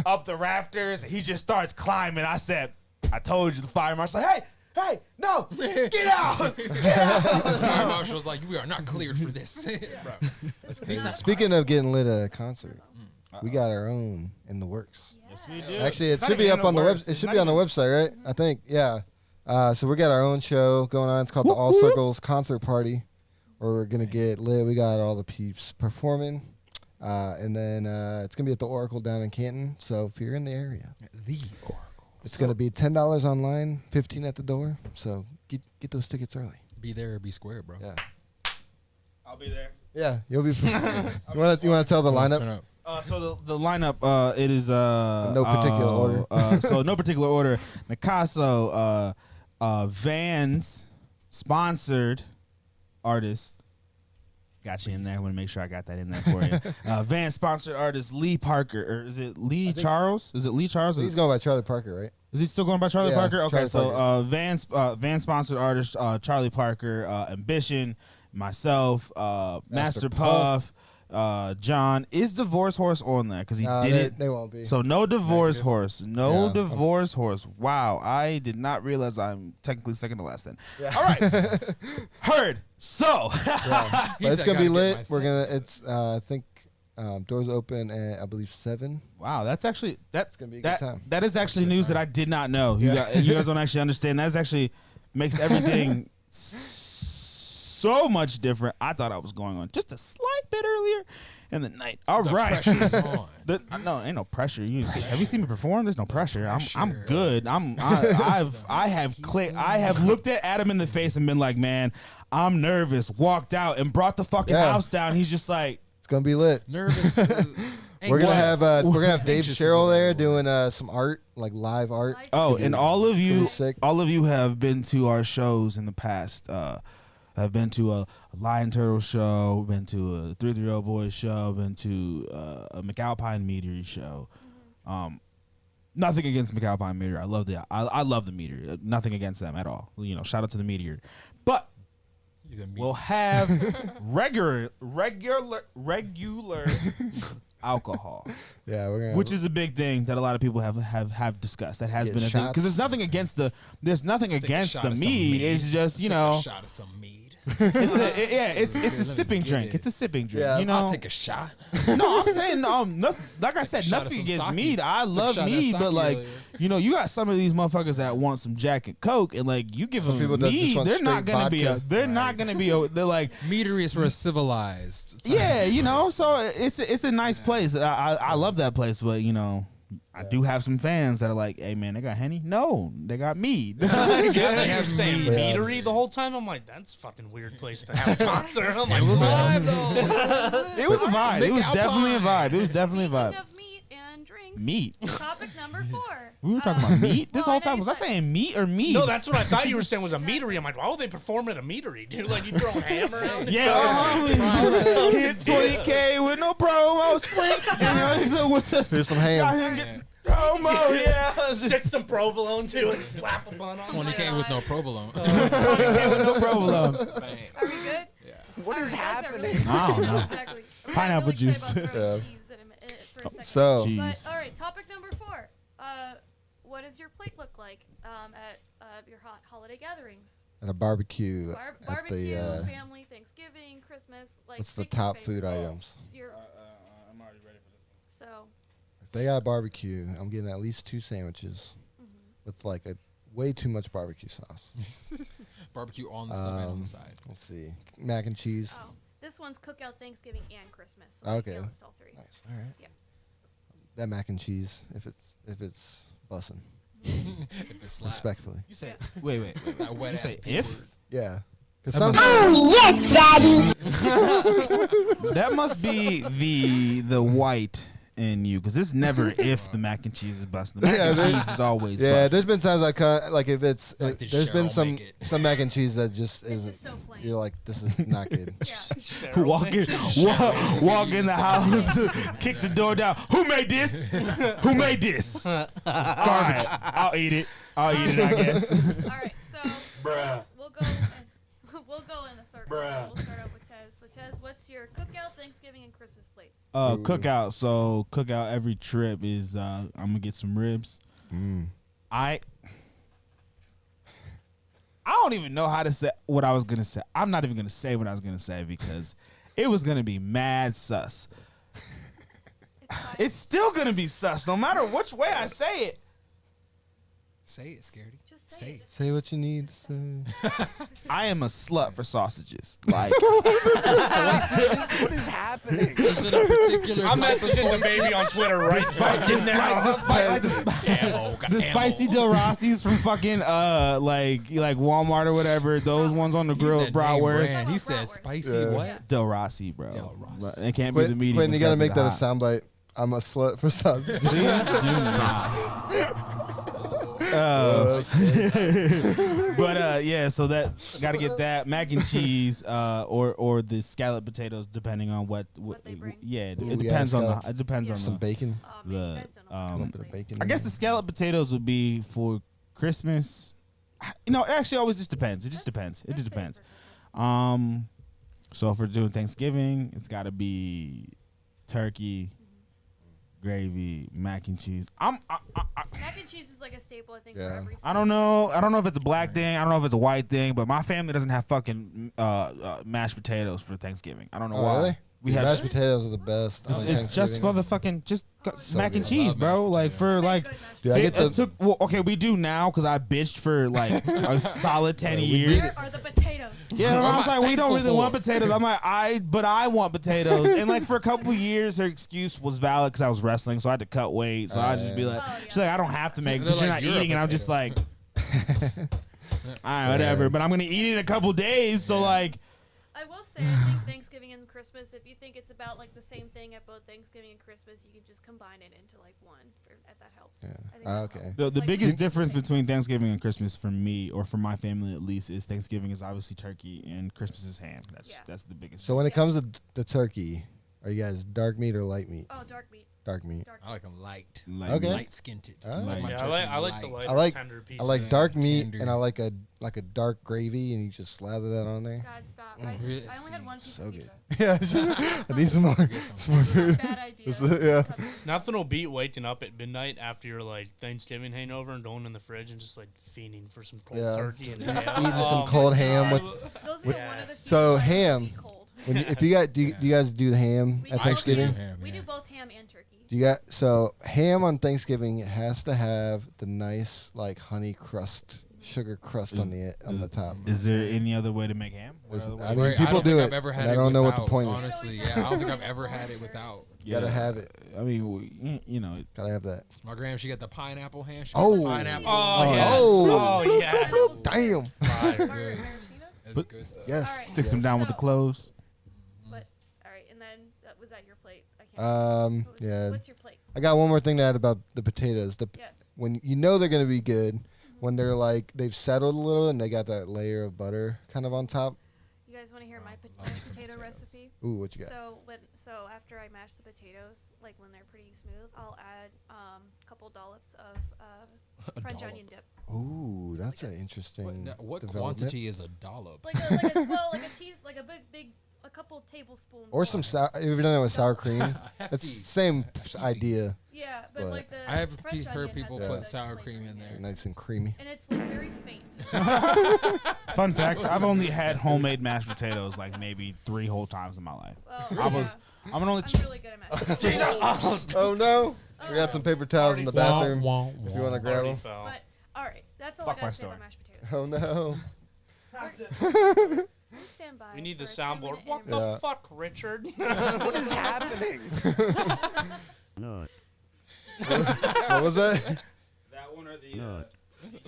Speaker 4: up the rafters. He just starts climbing. I said, "I told you." The fire marshal's like, "Hey, no, get out, get out!"
Speaker 3: The fire marshal's like, we are not cleared for this. Bro.
Speaker 1: Speaking of getting lit at a concert, we got our own in the works.
Speaker 4: Yes, we do.
Speaker 1: Actually, it
Speaker 4: It's not
Speaker 1: should be
Speaker 4: even
Speaker 1: up on the
Speaker 4: works.
Speaker 1: web. It
Speaker 4: It's
Speaker 1: should
Speaker 4: not
Speaker 1: be on the
Speaker 4: even-
Speaker 1: website, right? I think, yeah. So we got our own show going on. It's called the All Circles Concert Party, where we're gonna get lit. We got all the peeps performing, and then it's gonna be at the Oracle down in Canton. So if you're in the area,
Speaker 3: The Oracle.
Speaker 1: it's gonna be $10 online, $15 at the door. So get those tickets early.
Speaker 3: Be there or be square, bro.
Speaker 1: Yeah,
Speaker 4: I'll be there.
Speaker 1: yeah, you'll be. you wanna tell the
Speaker 3: Let's
Speaker 1: lineup?
Speaker 3: turn up.
Speaker 4: So the lineup, it is
Speaker 1: No particular order.
Speaker 4: So no particular order. Nicasso, Vans, sponsored artist. Got you in there. I want to make sure I got that in there for you. Vans sponsored artist Lee Parker, or is it Lee Charles? Is it Lee Charles?
Speaker 1: He's going by Charlie Parker, right?
Speaker 4: Is he still going by Charlie
Speaker 1: Yeah,
Speaker 4: Parker? Okay,
Speaker 1: Charlie
Speaker 4: so
Speaker 1: Parker.
Speaker 4: Van sponsored artist Charlie Parker, AmBiTiOn, myself, Master Puff, John. Is Divorce Horse on there? Because he didn't.
Speaker 1: They won't be.
Speaker 4: So no Divorce
Speaker 3: Negative.
Speaker 4: Horse. No
Speaker 1: Yeah.
Speaker 4: Divorce Horse. Wow, I did not realize I'm technically second to last then.
Speaker 1: Yeah.
Speaker 4: All right. Heard. So
Speaker 1: But
Speaker 3: He's
Speaker 1: it's
Speaker 3: like,
Speaker 1: gonna be
Speaker 3: "Gotta get
Speaker 1: lit.
Speaker 3: my
Speaker 1: We're gonna. It's I think doors open at I believe 7.
Speaker 4: wow, that's actually
Speaker 1: It's gonna be a good time.
Speaker 4: that is actually news that I did not know. You guys don't actually understand. That's actually makes everything so much different. I thought I was going on just a slight bit earlier in the night. All
Speaker 3: The
Speaker 4: right.
Speaker 3: pressure's on.
Speaker 4: No, ain't no pressure. Have you seen me perform? There's no pressure. I'm
Speaker 3: pressure.
Speaker 4: good. I have looked at Adam in the face and been like, man, I'm nervous. Walked out and brought the fucking
Speaker 1: Yeah.
Speaker 4: house down. He's just like,
Speaker 1: It's gonna be lit.
Speaker 3: Nervous.
Speaker 1: We're gonna have Dave
Speaker 3: Anxious is
Speaker 1: Sherrill
Speaker 3: the
Speaker 1: there
Speaker 3: right word.
Speaker 1: doing some art, like live art.
Speaker 4: oh,
Speaker 1: be-
Speaker 4: and all of
Speaker 1: gonna
Speaker 4: you,
Speaker 1: be sick.
Speaker 4: all of you have been to our shows in the past. I've been to a Lion Turtle show, been to a 330 Boys show, been to a McAlpine Meteor show. Nothing against McAlpine Meteor. I love the Meteor. Nothing against them at all. You know, shout out to the Meteor. But we'll have regular alcohol,
Speaker 1: Yeah, we're gonna.
Speaker 4: which is a big thing that a lot of people have discussed. That has
Speaker 1: Get
Speaker 4: been a thing because there's
Speaker 1: shots.
Speaker 4: nothing against the
Speaker 3: shot
Speaker 4: the
Speaker 3: of some
Speaker 4: mead.
Speaker 3: mead.
Speaker 4: It's just
Speaker 3: Take a shot of some mead.
Speaker 4: it's a
Speaker 3: Let me
Speaker 4: sipping
Speaker 3: get
Speaker 4: drink.
Speaker 3: it.
Speaker 4: It's a sipping drink.
Speaker 1: Yeah.
Speaker 4: You know,
Speaker 3: I'll take a shot.
Speaker 4: no, I'm saying like I said,
Speaker 3: shot of
Speaker 4: nothing
Speaker 3: some
Speaker 4: against
Speaker 3: sake.
Speaker 4: mead. I
Speaker 3: Took a
Speaker 4: love
Speaker 3: shot of
Speaker 4: mead,
Speaker 3: sake
Speaker 4: but like
Speaker 3: earlier.
Speaker 4: you know, you got some of these motherfuckers that want some Jack and Coke, and like you give
Speaker 1: Some
Speaker 4: them
Speaker 1: people that just
Speaker 4: mead,
Speaker 1: want
Speaker 4: they're not
Speaker 1: straight
Speaker 4: gonna be
Speaker 1: vodka.
Speaker 4: they're not gonna be they're like
Speaker 3: Meadery is for a civilized.
Speaker 4: yeah, you know. So it's a nice place. I love that place, but you know. I do have some fans that are like, "Hey man, they got Henny? No, they got mead."
Speaker 2: Yeah, I thought you were
Speaker 3: have
Speaker 2: saying
Speaker 3: mead.
Speaker 2: meadery the whole time. I'm like, that's a fucking weird place to have a concert. I'm like,
Speaker 3: It was
Speaker 2: bro.
Speaker 3: live though.
Speaker 4: It was a vibe. It was
Speaker 3: McAlpine.
Speaker 4: definitely a vibe. It was definitely a
Speaker 5: Speaking
Speaker 4: vibe.
Speaker 5: of meat and drinks.
Speaker 4: Meat.
Speaker 5: Topic number 4.
Speaker 4: We were talking about meat this
Speaker 5: well,
Speaker 4: whole
Speaker 5: I know
Speaker 4: time.
Speaker 5: you
Speaker 4: Was I
Speaker 5: said-
Speaker 4: saying meat or meat?
Speaker 2: No, that's what I thought you were saying was a meadery. I'm like, why would they perform at a meadery, dude? Like, you throw a hammer around?
Speaker 4: yeah. Hit 20K with no promo. Yo, Sling. So what's this?
Speaker 1: Here's some ham.
Speaker 4: Promo, yeah.
Speaker 2: Stick some provolone to it, slap a bun on.
Speaker 3: 20K with no provolone.
Speaker 4: 20K with no provolone.
Speaker 3: Bang.
Speaker 5: Are we good?
Speaker 6: What is happening?
Speaker 4: I don't know.
Speaker 5: Exactly. I'm
Speaker 4: Pineapple
Speaker 5: really
Speaker 4: juice.
Speaker 5: excited about throwing
Speaker 1: Yeah.
Speaker 5: cheese in for a second.
Speaker 1: So
Speaker 4: Cheese.
Speaker 5: But all right, topic number 4. What does your plate look like at your holiday gatherings?
Speaker 1: at a barbecue at
Speaker 5: Barbecue,
Speaker 1: the
Speaker 5: family, Thanksgiving, Christmas. Like,
Speaker 1: what's the
Speaker 5: pick your
Speaker 1: top
Speaker 5: favorite.
Speaker 1: food items?
Speaker 5: Your,
Speaker 4: I'm already ready for this one.
Speaker 5: so,
Speaker 1: If they got barbecue, I'm getting at least 2 sandwiches with like a way too much barbecue sauce.
Speaker 3: Barbecue on the side, on the side.
Speaker 1: Let's see, mac and cheese.
Speaker 5: oh, this one's cookout, Thanksgiving, and Christmas. So
Speaker 1: Okay.
Speaker 5: I can list all 3.
Speaker 1: Nice. All right.
Speaker 5: Yeah.
Speaker 1: That mac and cheese, if it's bussin',
Speaker 3: If it's slap.
Speaker 1: respectfully.
Speaker 4: You say, wait.
Speaker 3: That wet
Speaker 4: You
Speaker 3: ass
Speaker 4: say
Speaker 3: P
Speaker 4: if?
Speaker 3: word.
Speaker 1: Yeah. Because
Speaker 4: That
Speaker 1: some
Speaker 9: Yes, Daddy.
Speaker 4: That must be the white in you, because it's never if the mac and cheese is busting. The mac and
Speaker 1: Yeah,
Speaker 4: cheese is always
Speaker 1: yeah,
Speaker 4: busting.
Speaker 1: there's been times I cut like if it's
Speaker 3: Like, did
Speaker 1: there's been
Speaker 3: Cheryl
Speaker 1: some
Speaker 3: make it?
Speaker 1: some mac and cheese that just
Speaker 5: It's
Speaker 1: isn't.
Speaker 5: just so plain.
Speaker 1: You're like, this is not good.
Speaker 5: Yeah.
Speaker 4: Walk in the house, kick the door down. Who made this? Who made this? Garbage. I'll eat it. I guess.
Speaker 5: All right, so we'll go in a circle. We'll start out with Tez. So Tez, what's your cookout, Thanksgiving, and Christmas plates?
Speaker 4: Cookout. So cookout every trip is I'm gonna get some ribs. I don't even know how to say what I was gonna say. I'm not even gonna say what I was gonna say because it was gonna be mad sus. It's still gonna be sus no matter which way I say it.
Speaker 3: Say it, Scaredy.
Speaker 5: Just say it.
Speaker 1: Say what you need to say.
Speaker 4: I am a slut for sausages. Like
Speaker 6: What is happening?
Speaker 3: Is it a particular
Speaker 2: I'm
Speaker 3: type of
Speaker 2: messaging the
Speaker 3: soy
Speaker 2: baby on Twitter right now.
Speaker 4: the spicy Del Rossi's from fucking like Walmart or whatever. Those ones on the grill at Bratwurst.
Speaker 3: He said spicy
Speaker 1: Yeah.
Speaker 3: what?
Speaker 4: Del Rossi, bro.
Speaker 3: Del Rossi.
Speaker 4: But it can't be the medium.
Speaker 1: Quentin, you
Speaker 4: it's
Speaker 1: gotta
Speaker 4: gotta be
Speaker 1: make
Speaker 4: the
Speaker 1: that a
Speaker 4: hot.
Speaker 1: soundbite. I'm a slut for sausages.
Speaker 4: Please do not. But yeah, so that gotta get that mac and cheese, or the scallop potatoes, depending on what
Speaker 5: they bring.
Speaker 4: yeah,
Speaker 1: Ooh,
Speaker 4: it
Speaker 1: yeah,
Speaker 4: depends on
Speaker 1: scallop.
Speaker 4: the it depends on
Speaker 1: Some
Speaker 4: the.
Speaker 1: bacon.
Speaker 5: Oh, man, you guys don't know
Speaker 4: um,
Speaker 5: how to
Speaker 1: A
Speaker 5: make
Speaker 1: bit of
Speaker 5: plates.
Speaker 1: bacon.
Speaker 4: I guess the scallop potatoes would be for Christmas. You know, it actually always just depends. It just depends. It
Speaker 5: That's
Speaker 4: just
Speaker 5: fitting
Speaker 4: depends.
Speaker 5: for Christmas.
Speaker 4: So if we're doing Thanksgiving, it's got to be turkey, gravy, mac and cheese.
Speaker 5: Mac and cheese is like a staple, I think, for
Speaker 1: Yeah.
Speaker 5: every
Speaker 4: I don't know. I don't know if it's a black thing. I don't know if it's a white thing. But my family doesn't have fucking mashed potatoes for Thanksgiving. I don't know
Speaker 1: Oh,
Speaker 4: why.
Speaker 1: really?
Speaker 4: We
Speaker 1: Dude,
Speaker 4: have.
Speaker 1: mashed potatoes are the best.
Speaker 4: It's,
Speaker 1: on
Speaker 4: it's just
Speaker 1: Thanksgiving.
Speaker 4: for the fucking
Speaker 1: So
Speaker 4: mac and
Speaker 1: good.
Speaker 4: cheese,
Speaker 3: Love
Speaker 4: bro.
Speaker 3: mashed
Speaker 4: Like for
Speaker 3: potatoes.
Speaker 4: like.
Speaker 5: Good mashed
Speaker 1: Dude, I get the.
Speaker 4: It took well, okay, we do now because I bitched for like a solid 10 years.
Speaker 5: Where are the potatoes?
Speaker 4: Yeah, and I was like, we don't really
Speaker 3: thankful
Speaker 4: want
Speaker 3: for?
Speaker 4: potatoes. I'm like, I want potatoes. And like for a couple years, her excuse was valid because I was wrestling, so I had to cut weight. So I'd just be like,
Speaker 5: Oh, yeah.
Speaker 4: she's like, I don't have to make it
Speaker 3: They're
Speaker 4: because you're
Speaker 3: like,
Speaker 4: not
Speaker 3: "You're a
Speaker 4: eating, and I'm just like,
Speaker 3: potato."
Speaker 4: all right, whatever. But I'm gonna eat it in a couple days, so like,
Speaker 5: I will say, I think Thanksgiving and Christmas, if you think it's about like the same thing at both Thanksgiving and Christmas, you can just combine it into like one, if that helps.
Speaker 1: Yeah.
Speaker 5: I think that'll
Speaker 1: Okay.
Speaker 5: help.
Speaker 4: the
Speaker 5: It's like
Speaker 4: biggest
Speaker 5: we-
Speaker 4: difference between Thanksgiving and Christmas for me, or for my family at least, is Thanksgiving is obviously turkey and Christmas is ham. That's the biggest.
Speaker 1: So when it comes to the turkey, are you guys dark meat or light meat?
Speaker 5: Oh, dark meat.
Speaker 1: Dark meat.
Speaker 5: Dark
Speaker 3: I like them light.
Speaker 4: Like,
Speaker 1: Okay.
Speaker 3: Light skinned.
Speaker 1: Oh.
Speaker 4: Like-
Speaker 3: my
Speaker 2: Yeah,
Speaker 3: turkey
Speaker 2: I like the lighter,
Speaker 1: I like-
Speaker 2: tender pieces.
Speaker 1: I like dark meat
Speaker 3: Tender.
Speaker 1: and I like a dark gravy, and you just slather that on there.
Speaker 5: God, stop.
Speaker 3: Really?
Speaker 5: I only had one piece
Speaker 1: So
Speaker 5: of
Speaker 1: good.
Speaker 5: pizza.
Speaker 1: Yeah, I need some more. Some more
Speaker 5: This is not a
Speaker 1: food.
Speaker 5: bad idea.
Speaker 1: This is- yeah.
Speaker 2: Nothing will beat waking up at midnight after your like Thanksgiving hangover and going in the fridge and just like fiending for some cold
Speaker 1: Yeah.
Speaker 2: turkey and ham.
Speaker 1: Eating some
Speaker 2: Oh,
Speaker 1: cold
Speaker 2: my
Speaker 1: ham
Speaker 2: God.
Speaker 1: with.
Speaker 5: Those are the one of the few
Speaker 1: So
Speaker 5: items that
Speaker 1: ham.
Speaker 5: eat cold.
Speaker 1: When you, if you got, do you guys do the ham
Speaker 5: We
Speaker 1: at
Speaker 5: do
Speaker 1: Thanksgiving?
Speaker 5: both
Speaker 3: Ham,
Speaker 5: We
Speaker 3: yeah.
Speaker 5: do both ham and turkey.
Speaker 1: Do you got so ham on Thanksgiving? It has to have the nice like honey crust, sugar crust on the top.
Speaker 4: is there any other way to make ham? What
Speaker 1: There's-
Speaker 4: other
Speaker 1: I
Speaker 4: way?
Speaker 1: mean,
Speaker 3: Right,
Speaker 1: people
Speaker 3: don't
Speaker 1: do
Speaker 3: think
Speaker 1: it.
Speaker 3: I've ever had
Speaker 1: and I
Speaker 3: it
Speaker 1: don't know what the
Speaker 3: without,
Speaker 1: point is.
Speaker 3: honestly, yeah, I don't think I've ever had it without.
Speaker 1: You gotta have it.
Speaker 4: I mean, you know,
Speaker 1: Gotta have that.
Speaker 3: My gram, she got the pineapple ham. She
Speaker 1: Oh.
Speaker 3: got the pineapple.
Speaker 2: Oh,
Speaker 4: Oh,
Speaker 2: yes.
Speaker 1: Oh.
Speaker 2: Oh, yes.
Speaker 1: Damn.
Speaker 3: Fire,
Speaker 5: Mar-
Speaker 3: good.
Speaker 5: maraschino?
Speaker 3: That's good stuff.
Speaker 1: Yes.
Speaker 5: All right.
Speaker 4: stick some
Speaker 1: yes.
Speaker 4: down with the
Speaker 5: So-
Speaker 4: cloves.
Speaker 5: But all right, and then was that your plate? I can't. What was-
Speaker 1: Yeah.
Speaker 5: What's your plate?
Speaker 1: I got one more thing to add about the potatoes.
Speaker 5: Yes.
Speaker 1: When you know they're gonna be good, when they're like they've settled a little and they got that layer of butter kind of on top.
Speaker 5: You guys want to hear my
Speaker 3: love me
Speaker 5: mashed
Speaker 3: some
Speaker 5: potato
Speaker 3: potatoes.
Speaker 5: recipe?
Speaker 1: Ooh, what you got?
Speaker 5: So after I mash the potatoes, like when they're pretty smooth, I'll add a couple dollops of French
Speaker 3: dollop.
Speaker 5: onion dip.
Speaker 1: Ooh, that's an interesting
Speaker 3: What
Speaker 1: development.
Speaker 3: quantity is a dollop?
Speaker 5: Like a big a couple tablespoons.
Speaker 1: Or some sour. If you've done it with sour cream,
Speaker 3: Hefty.
Speaker 1: it's the same idea.
Speaker 5: Yeah,
Speaker 1: but
Speaker 5: but like the
Speaker 3: I have
Speaker 5: French
Speaker 3: heard
Speaker 5: onion
Speaker 3: people
Speaker 5: has
Speaker 3: put
Speaker 5: the
Speaker 3: sour
Speaker 5: flavor
Speaker 3: cream in there.
Speaker 1: Nice and creamy.
Speaker 5: and it's like very faint.
Speaker 4: Fun fact: I've only had homemade mashed potatoes like maybe 3 whole times in my life.
Speaker 5: Well,
Speaker 4: I'm an only.
Speaker 5: I'm really good at mashed potatoes.
Speaker 1: Oh no! We got some paper towels in the bathroom. If you want to grab them.
Speaker 5: But all right, that's all
Speaker 4: Fuck
Speaker 5: I
Speaker 4: my
Speaker 5: got to say
Speaker 4: story.
Speaker 5: about mashed potatoes.
Speaker 1: Oh no!
Speaker 5: Please stand by.
Speaker 2: We need the
Speaker 5: for a 2-minute
Speaker 2: soundboard. What
Speaker 5: interview.
Speaker 2: the
Speaker 1: Yeah.
Speaker 2: fuck, Richard?
Speaker 8: What is happening?
Speaker 12: No.
Speaker 1: What was that?
Speaker 12: That one or the
Speaker 8: No.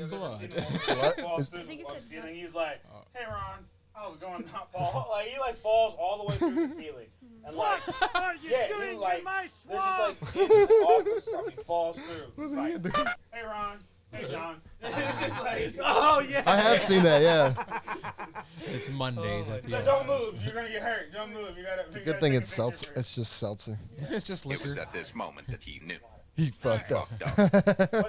Speaker 1: What?
Speaker 12: falls
Speaker 1: Is-
Speaker 12: through
Speaker 5: I think
Speaker 12: the
Speaker 5: it said
Speaker 12: ceiling. He's like, "Hey Ron, how's it going, Paul?" Like he like falls all the way through the ceiling, and like, yeah, he like there's just like in the office or something. He falls through. It's like, "Hey Ron, hey John." It's just like, oh yeah.
Speaker 1: I have seen that. Yeah.
Speaker 3: It's Mondays at
Speaker 12: He's
Speaker 3: the
Speaker 12: like, "Don't move. You're gonna get hurt. Don't move. You gotta." you
Speaker 1: Good
Speaker 12: gotta
Speaker 1: thing
Speaker 12: take a
Speaker 1: it's
Speaker 12: picture
Speaker 1: seltzer.
Speaker 12: first."
Speaker 1: It's just seltzer.
Speaker 3: It's just
Speaker 7: It was
Speaker 3: liquor.
Speaker 7: at this moment that he knew.
Speaker 1: He fucked up.
Speaker 12: But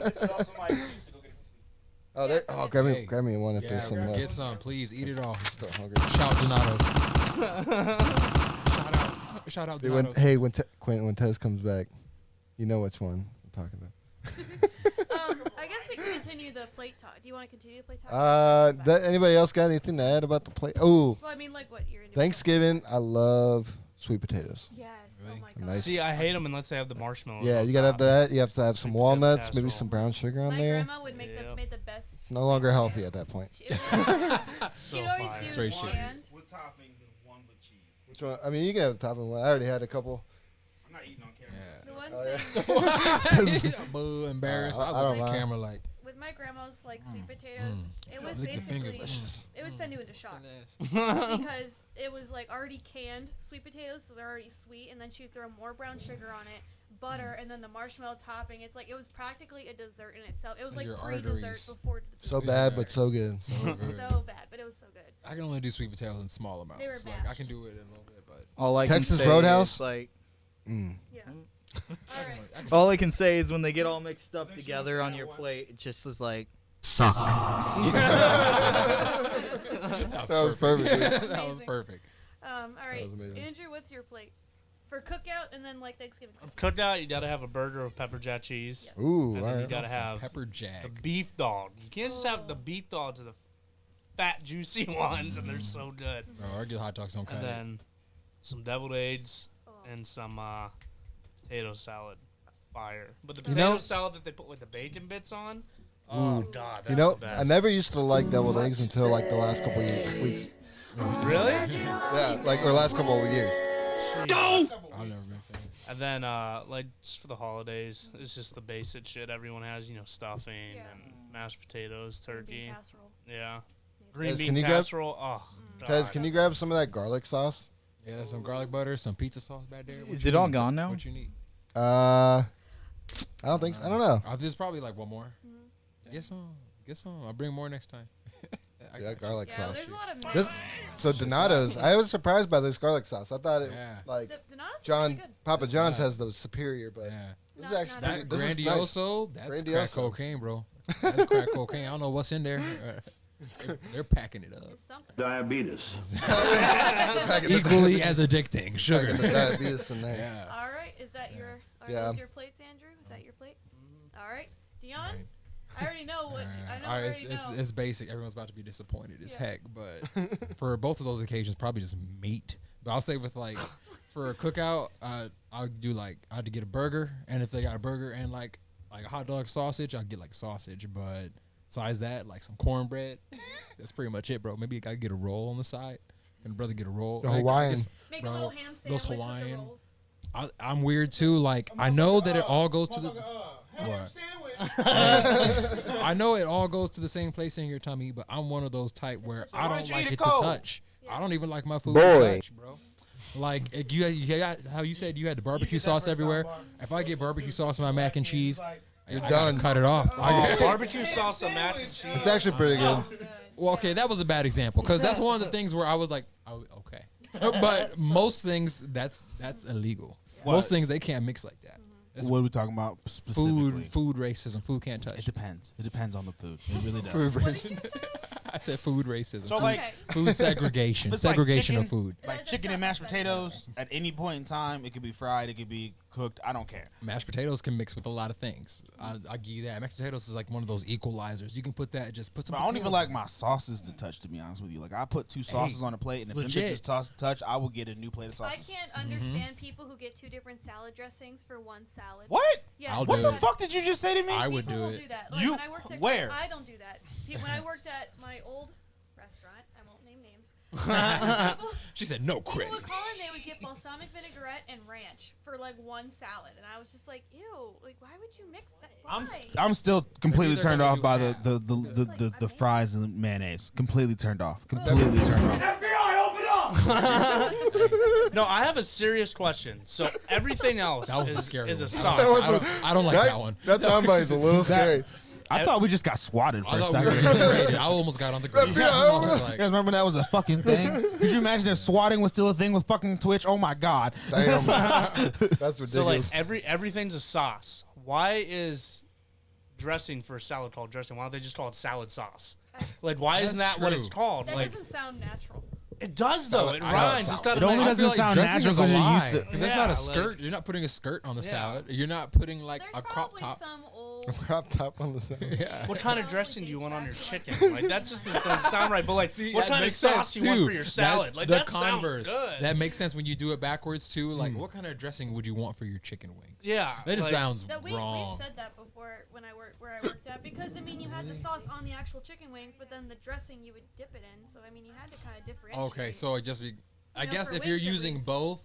Speaker 12: this is also my excuse to go get a piece of pizza.
Speaker 1: Oh,
Speaker 3: Hey.
Speaker 1: grab me one if there's some left.
Speaker 3: Get some, please. Eat it all.
Speaker 1: Still hungry.
Speaker 3: Shout Donatos. Shout out
Speaker 1: Dude, when,
Speaker 3: Donatos.
Speaker 1: hey, Quentin, when Tez comes back, you know which one I'm talking about.
Speaker 5: I guess we can continue the plate talk. Do you want to continue the plate talk?
Speaker 1: Anybody else got anything to add about the plate? Oh,
Speaker 5: Well, I mean, like what you're into.
Speaker 1: Thanksgiving, I love sweet potatoes.
Speaker 5: Yes.
Speaker 3: Really?
Speaker 5: Oh my god.
Speaker 1: Nice.
Speaker 2: See, I hate them unless they have the marshmallows.
Speaker 1: Yeah,
Speaker 2: on
Speaker 1: you gotta have
Speaker 2: top.
Speaker 1: that. You have to have some
Speaker 2: Sweet potato
Speaker 1: walnuts, maybe
Speaker 2: casserole.
Speaker 1: some brown sugar on
Speaker 5: My
Speaker 1: there.
Speaker 5: grandma would make
Speaker 2: Yep.
Speaker 5: made the best.
Speaker 1: It's no longer healthy at that point.
Speaker 5: She'd
Speaker 2: So
Speaker 5: always
Speaker 2: fire.
Speaker 5: use
Speaker 3: Straight shit.
Speaker 5: canned.
Speaker 12: With toppings and one with cheese.
Speaker 1: Which one? I mean, you can have the topping one. I already had a couple.
Speaker 12: I'm not eating on camera.
Speaker 5: The one
Speaker 1: Oh, yeah.
Speaker 5: thing
Speaker 3: Boo, embarrassed.
Speaker 1: I
Speaker 3: I
Speaker 1: don't
Speaker 3: look at the
Speaker 1: mind.
Speaker 3: camera like,
Speaker 5: with my grandma's like sweet potatoes, it was
Speaker 3: lick the
Speaker 5: basically
Speaker 3: fingers.
Speaker 5: it would send you into shock because it was like already canned sweet potatoes, so they're already sweet, and then she'd throw more brown sugar on it, butter, and then the marshmallow topping. It's like it was practically a dessert in itself. It was like
Speaker 3: Your
Speaker 5: pre-dessert
Speaker 3: arteries.
Speaker 5: before.
Speaker 1: So bad, but so good.
Speaker 3: So good.
Speaker 5: So bad, but it was so good.
Speaker 3: I can only do sweet potatoes in small amounts.
Speaker 5: They were
Speaker 3: Like I
Speaker 5: mashed.
Speaker 3: can do it in a little bit, but
Speaker 6: All I
Speaker 1: Texas
Speaker 6: can say
Speaker 1: Roadhouse?
Speaker 6: is like
Speaker 1: Mm.
Speaker 5: Yeah. All right.
Speaker 6: all I can say is when they get all mixed up together on your plate, it just is like
Speaker 1: That was perfect. dude.
Speaker 3: that was
Speaker 5: Amazing.
Speaker 3: perfect.
Speaker 5: All right,
Speaker 1: was amazing.
Speaker 5: Andrew, what's your plate for cookout and then like Thanksgiving? Christmas?
Speaker 2: Cooked out, you gotta have a burger with pepper jack cheese.
Speaker 5: Yes.
Speaker 1: Ooh,
Speaker 2: And
Speaker 1: all
Speaker 2: then you
Speaker 1: right.
Speaker 2: gotta have
Speaker 3: Pepper
Speaker 2: the
Speaker 3: jack.
Speaker 2: beef dog. You can't just have the beef dogs, are the fat, juicy ones, and they're so good.
Speaker 3: Bro, our good hot dogs don't cut
Speaker 2: And
Speaker 3: it.
Speaker 2: then some deviled eggs
Speaker 5: Oh.
Speaker 2: and some potato salad. Fire. But the
Speaker 5: You
Speaker 2: potato
Speaker 1: know-
Speaker 2: salad that they put with the bacon bits on, oh god, that's
Speaker 1: You know,
Speaker 2: the
Speaker 1: I
Speaker 2: best.
Speaker 1: never used to like deviled eggs until like the last couple of weeks.
Speaker 2: Really?
Speaker 1: Yeah, like or last couple of years.
Speaker 3: I've never been a fan.
Speaker 2: And then, like, just for the holidays, it's just the basic shit everyone has, stuffing
Speaker 5: Yeah.
Speaker 2: and mashed potatoes,
Speaker 5: Green bean
Speaker 2: turkey.
Speaker 5: casserole.
Speaker 2: Yeah. Green
Speaker 1: Tez,
Speaker 2: bean
Speaker 1: can you grab-
Speaker 2: casserole. Oh,
Speaker 1: Tez,
Speaker 2: God.
Speaker 1: can you grab some of that garlic sauce?
Speaker 3: Yeah, some garlic butter, some pizza sauce back there. What
Speaker 6: Is
Speaker 3: you
Speaker 6: it all
Speaker 3: need?
Speaker 6: gone now?
Speaker 3: What you need?
Speaker 1: I don't think. I don't know.
Speaker 3: There's probably like one more. Get some. Get some. I'll bring more next time. I
Speaker 1: Yeah,
Speaker 3: got
Speaker 1: garlic
Speaker 5: Yeah,
Speaker 1: sauce.
Speaker 5: there's a lot of
Speaker 1: This, so Donato's. I was surprised by this garlic sauce. I thought it
Speaker 3: Yeah.
Speaker 1: like
Speaker 5: The Donato's is
Speaker 1: John
Speaker 5: pretty good.
Speaker 1: Papa
Speaker 3: It's
Speaker 1: John's
Speaker 3: not.
Speaker 1: has the superior, but
Speaker 3: Yeah.
Speaker 1: this is
Speaker 5: Not-
Speaker 1: actually
Speaker 5: not
Speaker 3: That
Speaker 1: this is nice.
Speaker 3: Grandioso, that's crack
Speaker 1: Grandioso.
Speaker 3: cocaine, bro. That's crack cocaine. I don't know what's in there. They're packing it up.
Speaker 5: It's something.
Speaker 8: Diabetes.
Speaker 3: Equally as addicting.
Speaker 1: Packing
Speaker 3: Sugar.
Speaker 1: the diabetes in there.
Speaker 3: Yeah.
Speaker 5: All right, is that your? Are
Speaker 1: Yeah.
Speaker 5: those your plates, Andrew? Is that your plate? All right, Dion. I already know what. I know.
Speaker 3: All right,
Speaker 5: I
Speaker 3: it's,
Speaker 5: already know.
Speaker 3: it's basic. Everyone's about to be disappointed as
Speaker 5: Yeah.
Speaker 3: heck, but for both of those occasions, probably just meat. But I'll say with like for a cookout, I'll do like I had to get a burger, and if they got a burger and like a hot dog sausage, I'll get like sausage. But besides that, like some cornbread, that's pretty much it, bro. Maybe I gotta get a roll on the side. Can brother get a roll?
Speaker 1: The
Speaker 3: Like, I
Speaker 1: Hawaiian.
Speaker 3: guess-
Speaker 5: Make
Speaker 3: bro,
Speaker 5: a little ham
Speaker 3: those
Speaker 5: sandwich with the
Speaker 3: Hawaiian.
Speaker 5: rolls.
Speaker 3: I'm weird too. Like I know that it all goes to the.
Speaker 10: Ham
Speaker 3: What?
Speaker 10: sandwich.
Speaker 3: I know it all goes to the same place in your tummy, but I'm one of those type where I
Speaker 10: why
Speaker 3: don't
Speaker 10: don't you
Speaker 3: like
Speaker 10: eat
Speaker 3: it
Speaker 10: it
Speaker 3: to
Speaker 10: cold?
Speaker 3: touch. I don't even like my food
Speaker 8: Boy.
Speaker 3: to touch, bro. Like you got how you said you had the barbecue sauce everywhere. If I get barbecue sauce on my mac and cheese,
Speaker 1: You're
Speaker 3: I
Speaker 1: done.
Speaker 3: gotta cut it off.
Speaker 2: Oh, barbecue sauce and mac and cheese.
Speaker 1: It's actually pretty good.
Speaker 5: Good.
Speaker 3: Well, okay, that was a bad example because that's one of the things where I was like, Okay. But most things that's illegal.
Speaker 4: What?
Speaker 3: Most things they can't mix like that. That's
Speaker 4: What are we talking about specifically?
Speaker 3: food racism. Food can't touch.
Speaker 4: It depends. It depends on the food. It really does.
Speaker 1: Food
Speaker 5: What did you say?
Speaker 3: I said food racism.
Speaker 4: So
Speaker 3: food,
Speaker 4: like,
Speaker 5: Okay.
Speaker 3: food segregation.
Speaker 4: If it's like
Speaker 3: Segregation of
Speaker 4: chicken-
Speaker 3: food.
Speaker 4: like chicken and mashed potatoes, at any point in time, it could be fried, it could be cooked. I don't care.
Speaker 3: Mashed potatoes can mix with a lot of things. I give you that. Mashed potatoes is like one of those equalizers. You can put that. Just put some.
Speaker 4: But I don't even
Speaker 3: potatoes
Speaker 4: like my sauces to touch. To be honest with you, like I put 2 sauces on a plate, and if them
Speaker 3: legit.
Speaker 4: bitches touch, I will get a new plate of
Speaker 5: I
Speaker 4: sauces.
Speaker 5: can't understand people who get 2 different salad dressings for one salad.
Speaker 4: What?
Speaker 5: Yes.
Speaker 3: I'll
Speaker 4: What
Speaker 3: do
Speaker 4: the
Speaker 3: it.
Speaker 4: fuck did you just say to me?
Speaker 3: I would
Speaker 5: People
Speaker 3: do
Speaker 5: will
Speaker 3: it.
Speaker 5: do that. Like
Speaker 4: You-
Speaker 5: when I worked at,
Speaker 4: where?
Speaker 5: I don't do that. When I worked at my old restaurant, I won't name names. People,
Speaker 3: She said no
Speaker 5: people
Speaker 3: credit.
Speaker 5: would call in, they would get balsamic vinaigrette and ranch for like one salad, and I was just like, ew, like why would you mix that? Why?
Speaker 4: I'm still completely
Speaker 3: either
Speaker 4: turned
Speaker 3: gonna
Speaker 4: off
Speaker 3: do
Speaker 4: by
Speaker 3: half.
Speaker 4: the fries and mayonnaise. Completely turned off. Completely turned off.
Speaker 12: FBI, open up!
Speaker 2: No, I have a serious question. So everything else
Speaker 3: That was a
Speaker 2: is,
Speaker 3: scary
Speaker 2: is a
Speaker 3: one.
Speaker 2: sauce.
Speaker 3: I don't like that one.
Speaker 1: That soundbite's a little scary.
Speaker 4: I thought we just got swatted for
Speaker 3: I
Speaker 4: a
Speaker 3: thought we were
Speaker 4: second.
Speaker 3: getting raided. I almost got on the ground.
Speaker 1: FBI,
Speaker 3: I was
Speaker 4: You
Speaker 3: like,
Speaker 4: guys remember that was a fucking thing? Could you imagine if swatting was still a thing with fucking Twitch? Oh my god.
Speaker 1: Damn. That's ridiculous.
Speaker 2: So like everything's a sauce. Why is dressing for a salad called dressing? Why don't they just call it salad sauce? Like why isn't
Speaker 3: That's
Speaker 2: that what it's
Speaker 3: true.
Speaker 2: called?
Speaker 5: That
Speaker 2: like
Speaker 5: doesn't sound natural.
Speaker 2: it does though. It
Speaker 3: Salad
Speaker 2: rhymes.
Speaker 3: sauce.
Speaker 2: It's got
Speaker 4: It
Speaker 2: a
Speaker 4: only
Speaker 2: nice-
Speaker 4: doesn't
Speaker 3: I feel like
Speaker 4: sound
Speaker 3: dressing
Speaker 4: natural
Speaker 3: is a
Speaker 4: 'cause you're
Speaker 3: lie.
Speaker 4: used to-
Speaker 3: Because that's not a
Speaker 2: Yeah,
Speaker 3: skirt.
Speaker 2: like-
Speaker 3: You're not putting a skirt on the
Speaker 2: Yeah.
Speaker 3: salad. You're not putting like
Speaker 5: There's
Speaker 3: a crop
Speaker 5: probably
Speaker 3: top.
Speaker 5: some old.
Speaker 1: crop top on the side.
Speaker 3: Yeah.
Speaker 2: What kind of dressing do you want on your chicken? Like that just doesn't sound right. But like,
Speaker 3: See,
Speaker 2: what
Speaker 3: that
Speaker 2: kind of
Speaker 3: makes
Speaker 2: sauce
Speaker 3: sense,
Speaker 2: you want
Speaker 3: too.
Speaker 2: for your salad? Like
Speaker 3: the
Speaker 2: that
Speaker 3: converse.
Speaker 2: sounds good.
Speaker 3: That makes sense when you do it backwards too. Like, what kind of dressing would you want for your chicken wings?
Speaker 2: Yeah,
Speaker 3: That just
Speaker 2: like-
Speaker 3: sounds
Speaker 5: That we've
Speaker 3: wrong.
Speaker 5: said that before when I worked where I worked at because I mean you had the sauce on the actual chicken wings, but then the dressing you would dip it in. So I mean you had to kind of differentiate.
Speaker 3: Okay, so it just be. I
Speaker 5: know,
Speaker 3: guess
Speaker 5: for
Speaker 3: if you're
Speaker 5: wings at
Speaker 3: using
Speaker 5: least.
Speaker 3: both,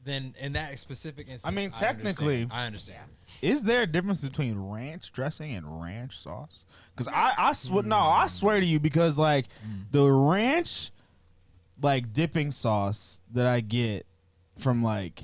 Speaker 3: then in that specific instance,
Speaker 4: I mean, technically-
Speaker 3: I understand.
Speaker 4: Is there a difference between ranch dressing and ranch sauce? Because I swear to you, because like the ranch like dipping sauce that I get from like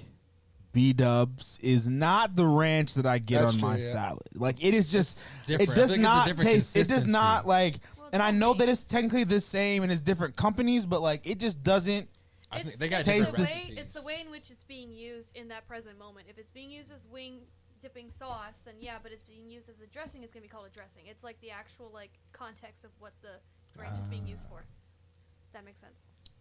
Speaker 4: B-dubs is not the ranch that I get
Speaker 1: That's
Speaker 4: on my
Speaker 1: true, yeah.
Speaker 4: salad. Like it is just
Speaker 3: different.
Speaker 4: it
Speaker 3: I
Speaker 4: does
Speaker 3: think it's a
Speaker 4: not
Speaker 3: different
Speaker 4: taste. It does
Speaker 3: consistency.
Speaker 4: not like.
Speaker 5: Well,
Speaker 4: And I
Speaker 5: it's
Speaker 4: know
Speaker 5: okay.
Speaker 4: that it's technically the same and it's different companies, but like it just doesn't.
Speaker 3: I think
Speaker 5: It's,
Speaker 3: they got
Speaker 5: it's
Speaker 4: taste
Speaker 5: the
Speaker 3: different
Speaker 5: way,
Speaker 3: recipes.
Speaker 5: it's the way in which it's being used in that present moment. If it's being used as wing dipping sauce, then yeah, but it's being used as a dressing, it's gonna be called a dressing. It's like the actual like context of what the ranch is being used for. That makes sense.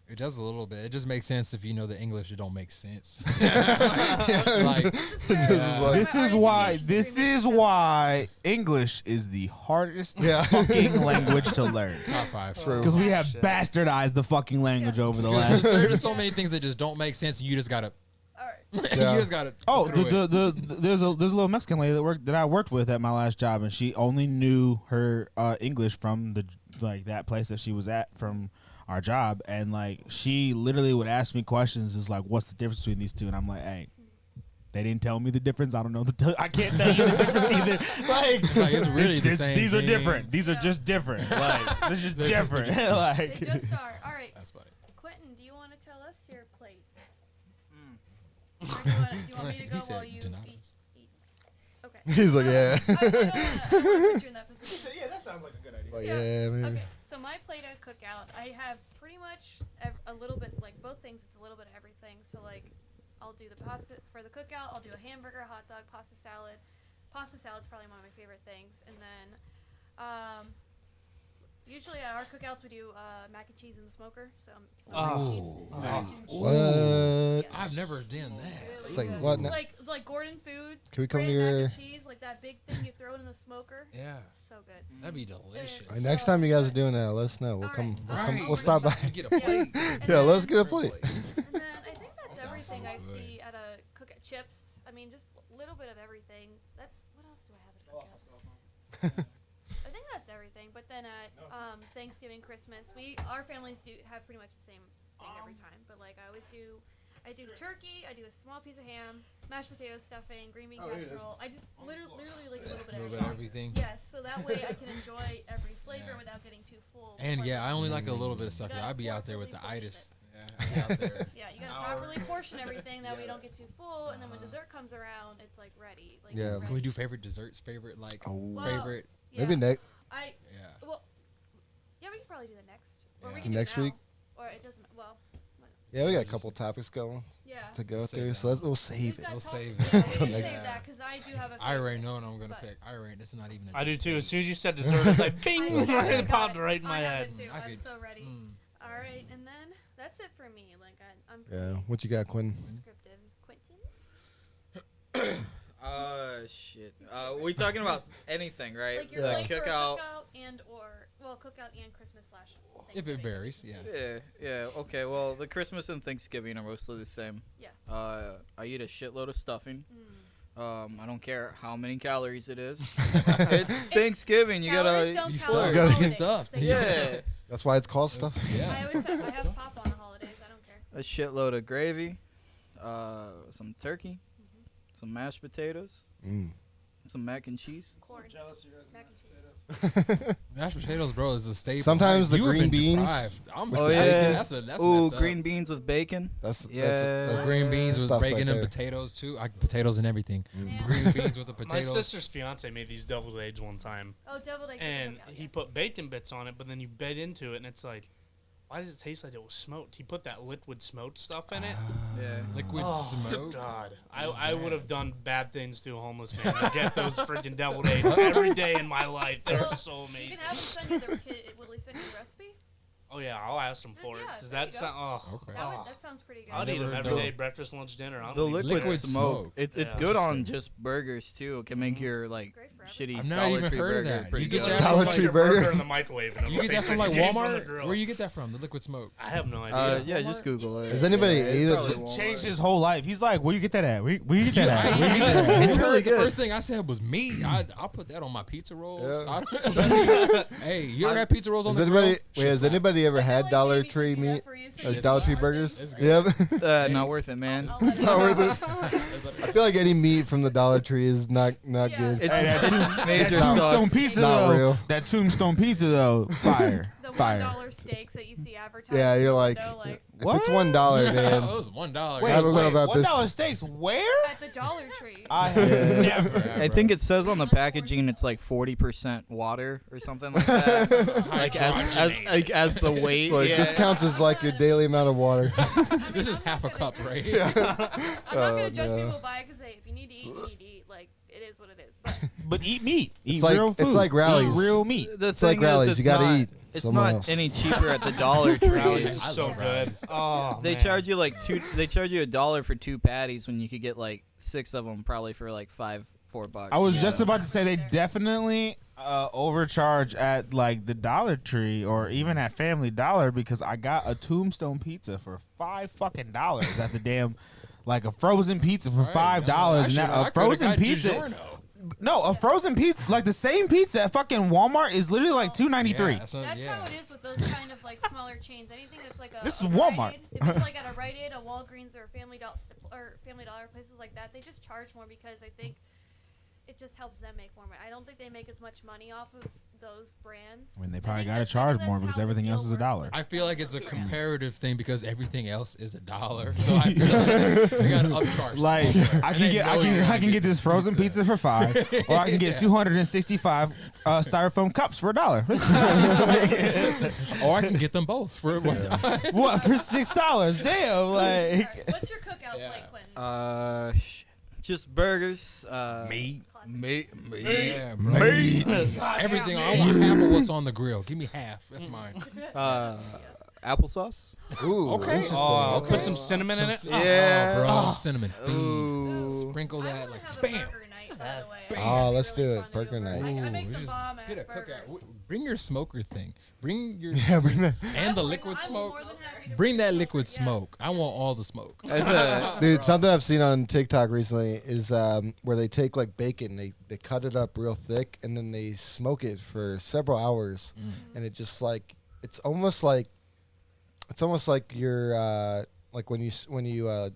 Speaker 3: It does a little bit. It just makes sense if you know the English. It don't make sense.
Speaker 1: Like,
Speaker 4: This is why. This is why English is the hardest
Speaker 1: Yeah.
Speaker 4: fucking language to learn.
Speaker 3: Top 5.
Speaker 1: True.
Speaker 4: Because we have bastardized the fucking language over the
Speaker 3: Because
Speaker 4: last.
Speaker 3: there's just so many things that just don't make sense, and you just gotta.
Speaker 5: All right.
Speaker 1: Yeah.
Speaker 3: You just gotta.
Speaker 4: Oh,
Speaker 3: through it.
Speaker 4: there's a little Mexican lady that I worked with at my last job, and she only knew her English from that place that she was at from our job, and like she literally would ask me questions, is like, what's the difference between these two? And I'm like, hey, they didn't tell me the difference. I don't know I can't tell you the difference either. Like,
Speaker 3: it's really the same
Speaker 4: These are
Speaker 3: thing.
Speaker 4: different. These are just different. Like, they're just different. Like,
Speaker 5: They just are. All right.
Speaker 3: That's funny.
Speaker 5: Quentin, do you want to tell us your plate? Or do you want me to go
Speaker 3: He said
Speaker 5: while you
Speaker 3: Donatos.
Speaker 5: eat? Okay.
Speaker 1: He's like, yeah.
Speaker 5: I don't wanna put you in that position.
Speaker 10: Yeah, that sounds like a good idea.
Speaker 1: Like, yeah, maybe.
Speaker 5: Okay, so my plate of cookout, I have pretty much a little bit, like both things, it's a little bit of everything. So like, I'll do the pasta for the cookout. I'll do a hamburger, hot dog, pasta salad. Pasta salad's probably one of my favorite things. And then, usually at our cookouts we do mac and cheese in the smoker. So mac and cheese.
Speaker 1: What?
Speaker 5: Yes.
Speaker 3: I've never done that.
Speaker 5: Really
Speaker 1: Say
Speaker 5: good.
Speaker 1: what now?
Speaker 5: Like Gordon Food.
Speaker 1: Can we come to
Speaker 5: Grand mac
Speaker 1: your?
Speaker 5: and cheese, like that big thing you throw it in the smoker.
Speaker 3: Yeah,
Speaker 5: So good.
Speaker 3: that'd be delicious.
Speaker 1: All right, next time you guys are doing that, let us know. We'll
Speaker 5: All
Speaker 1: come.
Speaker 5: right.
Speaker 1: We'll, we'll stop by.
Speaker 3: Get a plate.
Speaker 5: And
Speaker 1: Yeah, let's
Speaker 5: then-
Speaker 1: get a plate.
Speaker 5: And then I think that's
Speaker 3: Sounds
Speaker 5: everything
Speaker 3: so
Speaker 5: I
Speaker 3: good.
Speaker 5: see at a cookout. Chips. I mean, just a little bit of everything. That's what else do I have at a cookout? I think that's everything. But then at Thanksgiving, Christmas, our families do have pretty much the same thing every time. But like I do turkey. I do a small piece of ham, mashed potatoes, stuffing, green bean casserole. I just literally like a little bit
Speaker 3: A
Speaker 5: of
Speaker 3: little bit of
Speaker 5: everything.
Speaker 3: everything.
Speaker 5: Yes, so that way I can enjoy every flavor without getting too full.
Speaker 3: And
Speaker 5: before
Speaker 3: yeah, I only like a
Speaker 5: Thanksgiving.
Speaker 3: little bit of stuff.
Speaker 5: You gotta
Speaker 3: I'd be out there with the
Speaker 5: properly portion
Speaker 3: itis. Yeah, I'd be out there.
Speaker 5: Yeah, you gotta properly portion everything that we don't get too full, and then when dessert comes around, it's like ready. Like
Speaker 1: Yeah.
Speaker 5: ready.
Speaker 3: Can we do favorite desserts? Favorite like
Speaker 5: Well,
Speaker 3: favorite?
Speaker 5: yeah.
Speaker 1: Maybe next.
Speaker 3: Yeah.
Speaker 5: Well, yeah, we can probably do that next. Or
Speaker 3: Yeah.
Speaker 5: we can do it
Speaker 1: Next
Speaker 5: now.
Speaker 1: week?
Speaker 5: Or it doesn't. Well,
Speaker 1: Yeah, we got a couple topics going
Speaker 5: Yeah.
Speaker 1: to go
Speaker 3: Save
Speaker 1: through,
Speaker 3: that
Speaker 1: so we'll save it.
Speaker 3: We'll save
Speaker 5: Yeah,
Speaker 3: it.
Speaker 5: we can save that because I do have a.
Speaker 3: I already
Speaker 5: favorite,
Speaker 3: know what I'm gonna
Speaker 5: but-
Speaker 3: pick. I already. It's not even.
Speaker 2: I do too. As soon as you said dessert, it's like bing, it popped right in my
Speaker 5: I have
Speaker 2: head.
Speaker 5: it too.
Speaker 3: I
Speaker 5: I'm
Speaker 3: could-
Speaker 5: so ready. All right, and then that's it for me. Like I'm
Speaker 1: Yeah, what you got, Quinn?
Speaker 5: descriptive. Quentin.
Speaker 6: Shit. We talking about anything, right?
Speaker 5: Like you're
Speaker 1: Yeah.
Speaker 5: like for a
Speaker 6: Cookout.
Speaker 5: cookout and or cookout and Christmas /
Speaker 3: If it
Speaker 5: Thanksgiving.
Speaker 3: varies, yeah.
Speaker 6: Yeah. Okay. Well, the Christmas and Thanksgiving are mostly the same.
Speaker 5: Yeah.
Speaker 6: I eat a shitload of stuffing.
Speaker 5: Mm.
Speaker 6: I don't care how many calories it is. It's Thanksgiving. You
Speaker 5: Calories
Speaker 6: gotta.
Speaker 5: don't
Speaker 3: You
Speaker 5: count
Speaker 3: still
Speaker 5: on
Speaker 3: gotta get
Speaker 5: holidays.
Speaker 3: stuffed.
Speaker 5: They
Speaker 6: Yeah.
Speaker 5: don't.
Speaker 1: That's why it's called stuff.
Speaker 3: Yeah.
Speaker 5: I always I have pop on the holidays. I don't care.
Speaker 6: A shitload of gravy. Some turkey. Some mashed potatoes.
Speaker 1: Mm.
Speaker 6: Some mac and cheese.
Speaker 5: Corn.
Speaker 10: Jealous you guys
Speaker 5: Mac and cheese.
Speaker 3: Mashed potatoes, bro, is a staple.
Speaker 1: Sometimes the
Speaker 3: You have
Speaker 1: green
Speaker 3: been
Speaker 1: beans.
Speaker 3: deprived.
Speaker 6: Oh, yeah.
Speaker 3: That's
Speaker 6: Ooh,
Speaker 3: messed up.
Speaker 6: green beans with bacon.
Speaker 1: That's
Speaker 6: Yeah.
Speaker 3: Green beans with
Speaker 1: stuff
Speaker 3: bacon
Speaker 1: right
Speaker 3: and
Speaker 1: there.
Speaker 3: potatoes too. Potatoes and everything.
Speaker 5: Man.
Speaker 3: Green beans with the
Speaker 2: My
Speaker 3: potatoes.
Speaker 2: sister's fiance made these deviled eggs one time,
Speaker 5: Oh, deviled eggs.
Speaker 2: and
Speaker 5: cookout,
Speaker 2: he
Speaker 5: yes.
Speaker 2: put bacon bits on it, but then you bit into it, and it's like, why does it taste like it was smoked? He put that liquid smoked stuff in it.
Speaker 6: Yeah.
Speaker 3: Liquid
Speaker 2: Oh
Speaker 3: smoke.
Speaker 2: God,
Speaker 3: What is
Speaker 2: I would
Speaker 3: that?
Speaker 2: have done bad things to a homeless man to get those freaking deviled eggs every day in my life. They're
Speaker 5: Well,
Speaker 2: so
Speaker 5: You
Speaker 2: amazing.
Speaker 5: can have him send you the will he send you the recipe?
Speaker 2: Oh yeah, I'll ask him for it.
Speaker 5: Yeah,
Speaker 2: Does
Speaker 5: there you
Speaker 2: that
Speaker 5: go.
Speaker 2: sound? Oh,
Speaker 3: Okay.
Speaker 5: That sounds pretty good.
Speaker 2: I'd eat
Speaker 3: never
Speaker 2: them every
Speaker 3: know.
Speaker 2: day, breakfast, lunch, dinner. I
Speaker 6: The
Speaker 2: don't even
Speaker 6: liquid,
Speaker 3: Liquid
Speaker 6: smoke.
Speaker 3: smoke.
Speaker 6: It's
Speaker 2: Yeah.
Speaker 6: good on
Speaker 3: Interesting.
Speaker 6: just burgers too. It can make your like
Speaker 5: great for
Speaker 6: shitty
Speaker 3: I've not
Speaker 6: Dollar
Speaker 3: even
Speaker 6: Tree
Speaker 3: heard of
Speaker 6: burger
Speaker 3: that.
Speaker 6: pretty
Speaker 3: You get
Speaker 6: good.
Speaker 3: that
Speaker 1: Dollar
Speaker 2: like
Speaker 1: Tree
Speaker 2: your
Speaker 1: burger?
Speaker 2: in the microwave. And
Speaker 3: You
Speaker 2: it'll
Speaker 3: get that
Speaker 2: taste
Speaker 3: from
Speaker 2: like
Speaker 3: like
Speaker 2: it came from the
Speaker 3: Walmart?
Speaker 2: grill.
Speaker 3: Where you get that from? The liquid smoke.
Speaker 2: I have no idea.
Speaker 6: Yeah, just Google it.
Speaker 1: Has anybody
Speaker 6: Yeah, it's
Speaker 1: ate it?
Speaker 6: probably Walmart.
Speaker 4: Changed his whole life. He's like, where you get that at? Where you get that at? Where you get that at?
Speaker 6: It's really
Speaker 3: The
Speaker 6: good.
Speaker 3: first thing I said was meat. I'll put that on my pizza rolls.
Speaker 1: Yeah.
Speaker 3: Hey, you ever had pizza rolls on
Speaker 1: Has
Speaker 3: the grill?
Speaker 1: anybody? Wait, has
Speaker 3: Shit slap.
Speaker 1: anybody ever
Speaker 5: I feel
Speaker 1: had
Speaker 5: like
Speaker 1: Dollar
Speaker 5: Jamie
Speaker 1: Tree
Speaker 5: could do that
Speaker 1: meat
Speaker 5: for you, so
Speaker 1: or
Speaker 5: you
Speaker 1: Dollar
Speaker 5: can
Speaker 1: Tree
Speaker 5: start
Speaker 1: burgers?
Speaker 5: with
Speaker 1: Yep.
Speaker 6: Not worth it, man.
Speaker 5: I'll let
Speaker 1: It's not worth it. I feel like any meat from the Dollar Tree is not
Speaker 5: Yeah.
Speaker 1: good.
Speaker 6: It's
Speaker 4: Hey, that
Speaker 6: major
Speaker 4: Tombstone
Speaker 6: sauce.
Speaker 4: pizza
Speaker 1: Not
Speaker 4: though.
Speaker 1: real.
Speaker 4: That Tombstone pizza though, fire,
Speaker 5: The
Speaker 4: fire.
Speaker 5: $1 steaks that you see advertised.
Speaker 1: Yeah,
Speaker 5: in
Speaker 1: you're
Speaker 5: the
Speaker 1: like,
Speaker 5: window, like
Speaker 1: if it's $1,
Speaker 3: It
Speaker 1: man.
Speaker 3: was $1.
Speaker 1: I don't know about this.
Speaker 4: $1 steaks. Where?
Speaker 5: at the Dollar Tree.
Speaker 4: I have never.
Speaker 6: I think it says on the packaging it's like 40% water or something like that. like as the weight.
Speaker 1: It's like,
Speaker 6: yeah.
Speaker 1: this counts as like your daily amount of water.
Speaker 3: This is
Speaker 5: I'm
Speaker 3: half a
Speaker 5: not
Speaker 3: cup,
Speaker 5: gonna-
Speaker 3: right?
Speaker 5: I'm not gonna judge
Speaker 1: no.
Speaker 5: people by it because if you need to eat, you need to eat. Like it is what it is. But
Speaker 4: But eat meat. Eat
Speaker 1: It's like-
Speaker 4: real
Speaker 1: it's
Speaker 4: food.
Speaker 1: like rallies.
Speaker 4: Eat real meat.
Speaker 6: The
Speaker 1: It's like
Speaker 6: thing is,
Speaker 1: rallies.
Speaker 6: it's
Speaker 1: You gotta
Speaker 6: not,
Speaker 1: eat
Speaker 6: It's
Speaker 1: somewhere
Speaker 6: not
Speaker 1: else.
Speaker 6: any cheaper at the Dollar Tree.
Speaker 2: Rallies is
Speaker 3: I
Speaker 2: so
Speaker 3: love
Speaker 2: good.
Speaker 3: Rallies.
Speaker 2: Oh,
Speaker 6: They
Speaker 2: man.
Speaker 6: charge you like They charge you $1 for 2 patties when you could get like 6 of them probably for like $4.
Speaker 4: I was
Speaker 5: Yeah.
Speaker 4: just about to say they definitely overcharge at like the Dollar Tree or even at Family Dollar because I got a Tombstone pizza for $5 at the damn like a frozen pizza for $5 and that, a frozen pizza. No, a frozen pizza like the same pizza at fucking Walmart is literally like $2.93.
Speaker 5: that's how it is with those kind of like smaller chains. Anything that's like a
Speaker 4: This
Speaker 5: a
Speaker 4: is
Speaker 5: Rite
Speaker 4: Walmart.
Speaker 5: Aid, if it's like at a Rite Aid, a Walgreens, or Family Dollar places like that, they just charge more because I think it just helps them make more money. I don't think they make as much money off of those brands.
Speaker 4: I mean, they
Speaker 5: I
Speaker 4: probably
Speaker 5: think
Speaker 4: gotta
Speaker 5: that's-
Speaker 4: charge
Speaker 5: that's
Speaker 4: more
Speaker 5: how
Speaker 4: because
Speaker 5: the
Speaker 4: everything
Speaker 5: deal
Speaker 4: else is a
Speaker 5: works
Speaker 4: dollar.
Speaker 5: with
Speaker 3: I feel like it's a
Speaker 5: brands.
Speaker 3: comparative thing because everything else is $1. So I feel like they got to upcharge.
Speaker 4: Like
Speaker 3: somewhere.
Speaker 4: I
Speaker 3: And
Speaker 4: can
Speaker 3: they
Speaker 4: get
Speaker 3: know you're
Speaker 4: I
Speaker 3: gonna
Speaker 4: can get this frozen pizza for $5, or I can get 265 styrofoam cups for $1.
Speaker 3: Or I can get them both for $1.
Speaker 4: What for $6? Damn,
Speaker 5: All
Speaker 4: like
Speaker 5: right, what's your cookout plate, Quentin?
Speaker 6: Just burgers.
Speaker 3: Meat.
Speaker 6: Meat.
Speaker 3: Yeah, bro. Everything. I want half of what's on the grill. Give me half. That's mine.
Speaker 6: Applesauce.
Speaker 1: Ooh,
Speaker 3: Okay.
Speaker 1: interesting.
Speaker 2: Oh,
Speaker 1: Okay.
Speaker 2: put some cinnamon in it.
Speaker 6: Yeah.
Speaker 3: Oh, bro. Cinnamon.
Speaker 6: Ooh.
Speaker 3: Sprinkle
Speaker 5: I
Speaker 3: that
Speaker 5: wanna
Speaker 3: like
Speaker 5: have a
Speaker 3: bam.
Speaker 5: burger night, by the way.
Speaker 3: Bam.
Speaker 5: I think
Speaker 1: Oh,
Speaker 5: it'd be
Speaker 1: let's
Speaker 5: really
Speaker 1: do it.
Speaker 5: fun to
Speaker 1: Burger
Speaker 5: do.
Speaker 1: night.
Speaker 5: I make
Speaker 3: Ooh,
Speaker 5: some
Speaker 3: just
Speaker 5: bomb
Speaker 3: Get a
Speaker 5: ass
Speaker 3: cookout.
Speaker 5: burgers.
Speaker 3: Bring your smoker thing. Bring your
Speaker 1: Yeah, bring that.
Speaker 3: and the
Speaker 5: I'm
Speaker 3: liquid
Speaker 5: more
Speaker 3: smoke.
Speaker 5: than happy to
Speaker 3: Bring that
Speaker 5: smoker,
Speaker 3: liquid
Speaker 5: yes.
Speaker 3: smoke. I want all the smoke.
Speaker 6: As a,
Speaker 1: Dude, something I've seen on TikTok recently is where they take like bacon, they cut it up real thick, and then they smoke it for several hours, and it just like it's almost like you're like when you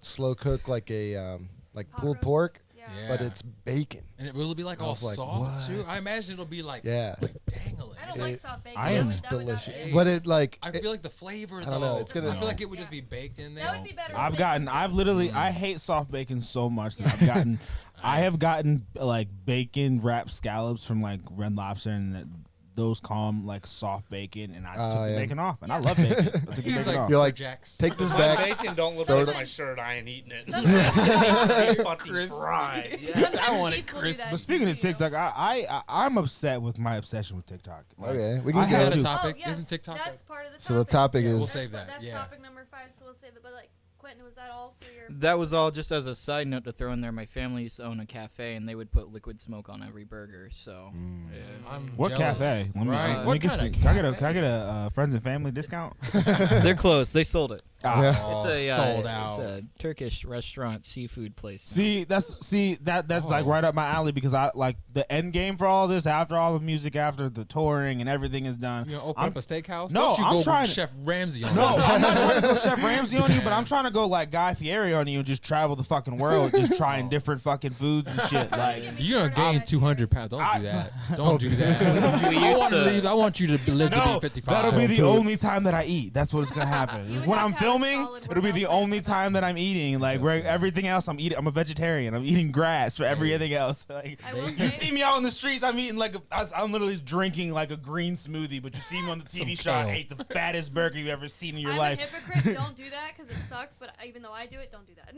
Speaker 1: slow cook like a like
Speaker 5: Pot
Speaker 1: pulled
Speaker 5: roast?
Speaker 1: pork,
Speaker 3: Yeah.
Speaker 1: but it's bacon.
Speaker 3: And it will be like
Speaker 1: I
Speaker 3: all
Speaker 1: was like,
Speaker 3: soft too.
Speaker 1: what?
Speaker 3: I imagine it'll be like
Speaker 1: Yeah,
Speaker 3: dangling.
Speaker 5: I don't like soft bacon.
Speaker 4: I
Speaker 5: That
Speaker 4: am
Speaker 5: would- that would not
Speaker 1: delicious.
Speaker 5: be-
Speaker 1: But it like
Speaker 3: I feel like the flavor
Speaker 1: I
Speaker 3: though.
Speaker 1: don't know, it's gonna-
Speaker 3: I feel like it would just be baked in there.
Speaker 5: That would be better.
Speaker 4: I've
Speaker 5: if
Speaker 4: gotten
Speaker 5: they-
Speaker 4: I've literally I hate soft bacon so much that I've gotten I have gotten like bacon wrapped scallops from like Red Lobster and those calm, like soft bacon, and I took the
Speaker 1: yeah.
Speaker 4: bacon off, and I love bacon. I took the
Speaker 3: He's
Speaker 4: bacon
Speaker 3: like,
Speaker 4: off.
Speaker 1: You're like,
Speaker 3: Jacks.
Speaker 1: take this
Speaker 2: My
Speaker 1: back.
Speaker 2: bacon don't look
Speaker 1: throw
Speaker 2: like
Speaker 1: it-
Speaker 2: my shirt. I ain't eating it.
Speaker 5: Sometimes-
Speaker 2: Fucking fried.
Speaker 3: Yes, I
Speaker 5: Sometimes
Speaker 3: want it
Speaker 5: sheets will do
Speaker 3: crisp.
Speaker 5: that
Speaker 4: But speaking of
Speaker 5: to you.
Speaker 4: TikTok, I'm upset with my obsession with TikTok. Like,
Speaker 1: Okay, we
Speaker 4: I
Speaker 1: can
Speaker 3: Is that
Speaker 1: go.
Speaker 3: a topic?
Speaker 5: Oh, yes,
Speaker 3: Isn't TikTok?
Speaker 5: That's part of the topic.
Speaker 1: So the topic
Speaker 3: Yeah,
Speaker 1: is.
Speaker 3: we'll save that.
Speaker 5: That's
Speaker 3: Yeah.
Speaker 5: topic number 5, so we'll save it. But like, Quentin, was that all for your?
Speaker 6: That was all just as a side note to throw in there. My family used to own a cafe, and they would put liquid smoke on every burger. So yeah.
Speaker 3: I'm
Speaker 4: What
Speaker 3: jealous.
Speaker 4: cafe? Let me,
Speaker 3: Right.
Speaker 4: let me
Speaker 3: What
Speaker 4: get
Speaker 3: kind
Speaker 4: some-
Speaker 3: of
Speaker 4: can I get a
Speaker 3: cafe?
Speaker 4: friends and family discount?
Speaker 6: They're closed. They sold it.
Speaker 1: Yeah.
Speaker 3: Oh,
Speaker 6: It's a
Speaker 3: sold out.
Speaker 6: It's a Turkish restaurant seafood place. now.
Speaker 4: That's like right up my alley because I like the end game for all this. After all the music, after the touring and everything is done,
Speaker 3: You know, open
Speaker 4: I'm-
Speaker 3: up a steakhouse?
Speaker 4: No,
Speaker 3: Don't you
Speaker 4: I'm
Speaker 3: go
Speaker 4: trying
Speaker 3: with
Speaker 4: to-
Speaker 3: Chef Ramsay on
Speaker 4: No,
Speaker 3: that.
Speaker 4: I'm not trying to go Chef Ramsay on you, but I'm trying to go like Guy Fieri on you and just travel the fucking world, just trying different fucking foods and shit. Like,
Speaker 3: You're gonna gain 200 pounds. Don't do that. Don't do that.
Speaker 6: We
Speaker 3: I
Speaker 6: used
Speaker 3: want to
Speaker 6: to-
Speaker 3: leave. I want you to live to
Speaker 4: no,
Speaker 3: be 55.
Speaker 4: that'll be the
Speaker 1: do it.
Speaker 4: only time that I eat. That's what's gonna happen.
Speaker 5: You would
Speaker 4: When
Speaker 5: have
Speaker 4: I'm
Speaker 5: to have a
Speaker 4: filming,
Speaker 5: solid
Speaker 4: it'll be the
Speaker 5: workout plan
Speaker 4: only
Speaker 5: for that.
Speaker 4: time that I'm eating. Like where everything else, I'm eating. I'm a vegetarian. I'm eating grass for everything else. Like,
Speaker 5: I will
Speaker 4: you
Speaker 5: say-
Speaker 4: see me out in the streets, I'm eating like I'm literally drinking like a green smoothie. But you see me on the TV show, I
Speaker 3: kale.
Speaker 4: ate the fattest burger you've ever seen in your
Speaker 5: I'm
Speaker 4: life.
Speaker 5: a hypocrite. Don't do that because it sucks. But even though I do it, don't do that.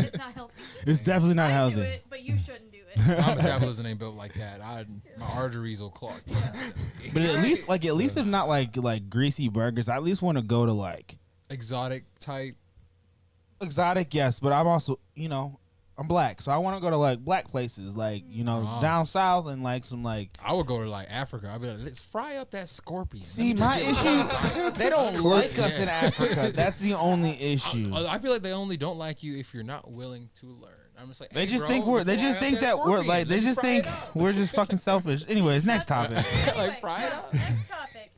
Speaker 5: It's not healthy.
Speaker 4: It's definitely not
Speaker 5: I
Speaker 4: healthy.
Speaker 5: do it, but you shouldn't do it.
Speaker 3: My metabolism ain't built like that. My arteries will clog.
Speaker 4: But at least if not like greasy burgers, I at least want to go to like
Speaker 3: Exotic type.
Speaker 4: exotic, yes. But I'm also I'm black, so I want to go to like black places, like
Speaker 3: Oh.
Speaker 4: down south and like some like.
Speaker 3: I would go to like Africa. I'd be like, let's fry up that scorpion.
Speaker 4: See,
Speaker 3: Let me just
Speaker 4: my
Speaker 3: get
Speaker 4: issue,
Speaker 3: one.
Speaker 4: they don't like us
Speaker 3: Yeah.
Speaker 4: in Africa. That's the only issue.
Speaker 3: I feel like they only don't like you if you're not willing to learn. I'm just like,
Speaker 4: They
Speaker 3: hey,
Speaker 4: just
Speaker 3: bro,
Speaker 4: think they
Speaker 3: fry
Speaker 4: just
Speaker 3: up
Speaker 4: think that we're
Speaker 3: scorpion.
Speaker 4: like, they
Speaker 3: Let me
Speaker 4: just
Speaker 3: fry
Speaker 4: think
Speaker 3: it up.
Speaker 4: we're just fucking selfish. Anyways, next topic.
Speaker 5: Anyway,
Speaker 3: fry it
Speaker 5: so
Speaker 3: up.
Speaker 5: next topic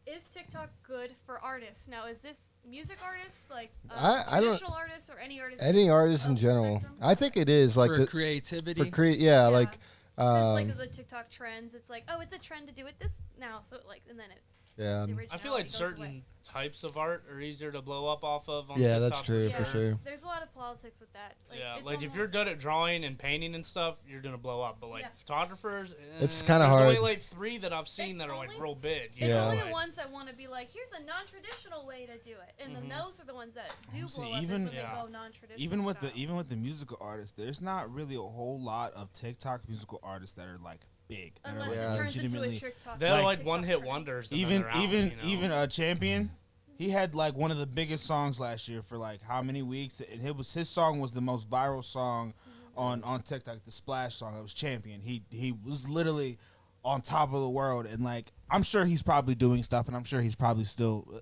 Speaker 5: is TikTok good for artists? Now, is this music artists, like
Speaker 1: I don't-
Speaker 5: traditional artists, or any artist?
Speaker 1: Any artist in
Speaker 5: of the
Speaker 1: general.
Speaker 5: spectrum?
Speaker 1: I think it is like
Speaker 3: For
Speaker 1: the
Speaker 3: creativity.
Speaker 1: for yeah, like
Speaker 5: Just like the TikTok trends, it's like, oh, it's a trend to do it this now, so like, and then it.
Speaker 1: yeah.
Speaker 5: the
Speaker 2: I feel like
Speaker 5: originality goes
Speaker 2: certain
Speaker 5: away.
Speaker 2: types of art are easier to blow up off of. On
Speaker 1: Yeah,
Speaker 2: TikTok
Speaker 1: that's true, for sure.
Speaker 5: There's a lot of politics with that. Like,
Speaker 2: Yeah,
Speaker 5: it's
Speaker 2: like if you're
Speaker 5: almost-
Speaker 2: good at drawing and painting and stuff, you're gonna blow up. But like
Speaker 5: Yes.
Speaker 2: photographers,
Speaker 1: It's kinda
Speaker 2: there's
Speaker 1: hard.
Speaker 2: only like 3 that I've seen
Speaker 5: It's
Speaker 2: that are like
Speaker 5: only-
Speaker 2: real big.
Speaker 5: It's
Speaker 2: you know,
Speaker 5: only
Speaker 2: like-
Speaker 5: the ones that want to be like, here's a non-traditional way to do it, and then those are the ones that do
Speaker 4: Honestly,
Speaker 5: blow up.
Speaker 4: even-
Speaker 5: is when
Speaker 2: Yeah.
Speaker 5: they go non-traditional.
Speaker 4: Even with
Speaker 5: style.
Speaker 4: the musical artists, there's not really a whole lot of TikTok musical artists that are like big. That are,
Speaker 5: Unless
Speaker 4: like,
Speaker 5: it turns into a
Speaker 4: legitimately-
Speaker 5: TikTok.
Speaker 2: They're like
Speaker 5: TikTok
Speaker 2: one-hit
Speaker 5: trend.
Speaker 2: wonders. and then
Speaker 4: even
Speaker 2: they're out,
Speaker 4: even
Speaker 2: you know?
Speaker 4: even a champion. He had like one of the biggest songs last year for like how many weeks? And his song was the most viral song on TikTok, the Splash song. It was Champion. He was literally on top of the world, and like I'm sure he's probably doing stuff, and I'm sure he's probably still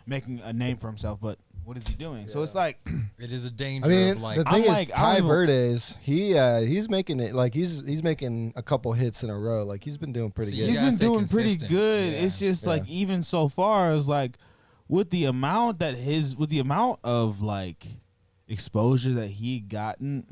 Speaker 4: making a name for himself. But what is he doing? So it's like
Speaker 3: It is a danger
Speaker 1: I mean,
Speaker 3: of like.
Speaker 1: the thing
Speaker 4: I'm
Speaker 1: is,
Speaker 4: like, I
Speaker 1: Ty
Speaker 4: don't even-
Speaker 1: Verdes, he's making it like he's making a couple hits in a row. Like he's been doing pretty
Speaker 3: See,
Speaker 1: good.
Speaker 4: he's
Speaker 3: gotta
Speaker 4: been
Speaker 3: stay
Speaker 4: doing pretty
Speaker 3: consistent.
Speaker 4: good.
Speaker 3: Yeah.
Speaker 4: It's just like
Speaker 1: Yeah.
Speaker 4: even so far as like with the amount of like exposure that he gotten,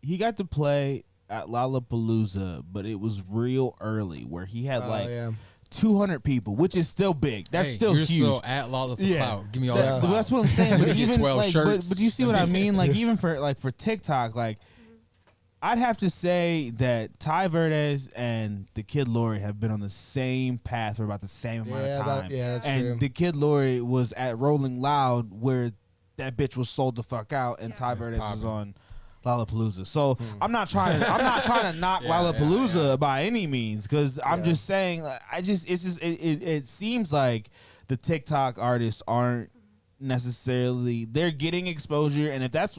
Speaker 4: he got to play at Lollapalooza, but it was real early where he had
Speaker 1: yeah.
Speaker 4: 200 people, which is still big. That's
Speaker 3: hey,
Speaker 4: still
Speaker 3: you're
Speaker 4: huge.
Speaker 3: So at Lolla for
Speaker 4: Yeah.
Speaker 3: clout. Give me all that. Clout.
Speaker 4: That's what I'm saying. But
Speaker 3: Get
Speaker 4: even
Speaker 3: 12
Speaker 4: like,
Speaker 3: shirts.
Speaker 4: but you see what I mean? Like even for TikTok, like I'd have to say that Ty Verdes and the Kid Laroi have been on the same path for about the same amount of time.
Speaker 1: that's
Speaker 4: and
Speaker 1: true.
Speaker 4: the Kid Laroi was at Rolling Loud where that bitch was sold the fuck out, and
Speaker 5: Yeah.
Speaker 4: Ty
Speaker 3: It's
Speaker 4: Verdes was
Speaker 3: popping.
Speaker 4: on Lollapalooza. So I'm not trying to knock
Speaker 3: Yeah,
Speaker 4: Lollapalooza by any means, because I'm
Speaker 1: Yeah.
Speaker 4: just saying like, it seems like the TikTok artists aren't necessarily, they're getting exposure, and if that's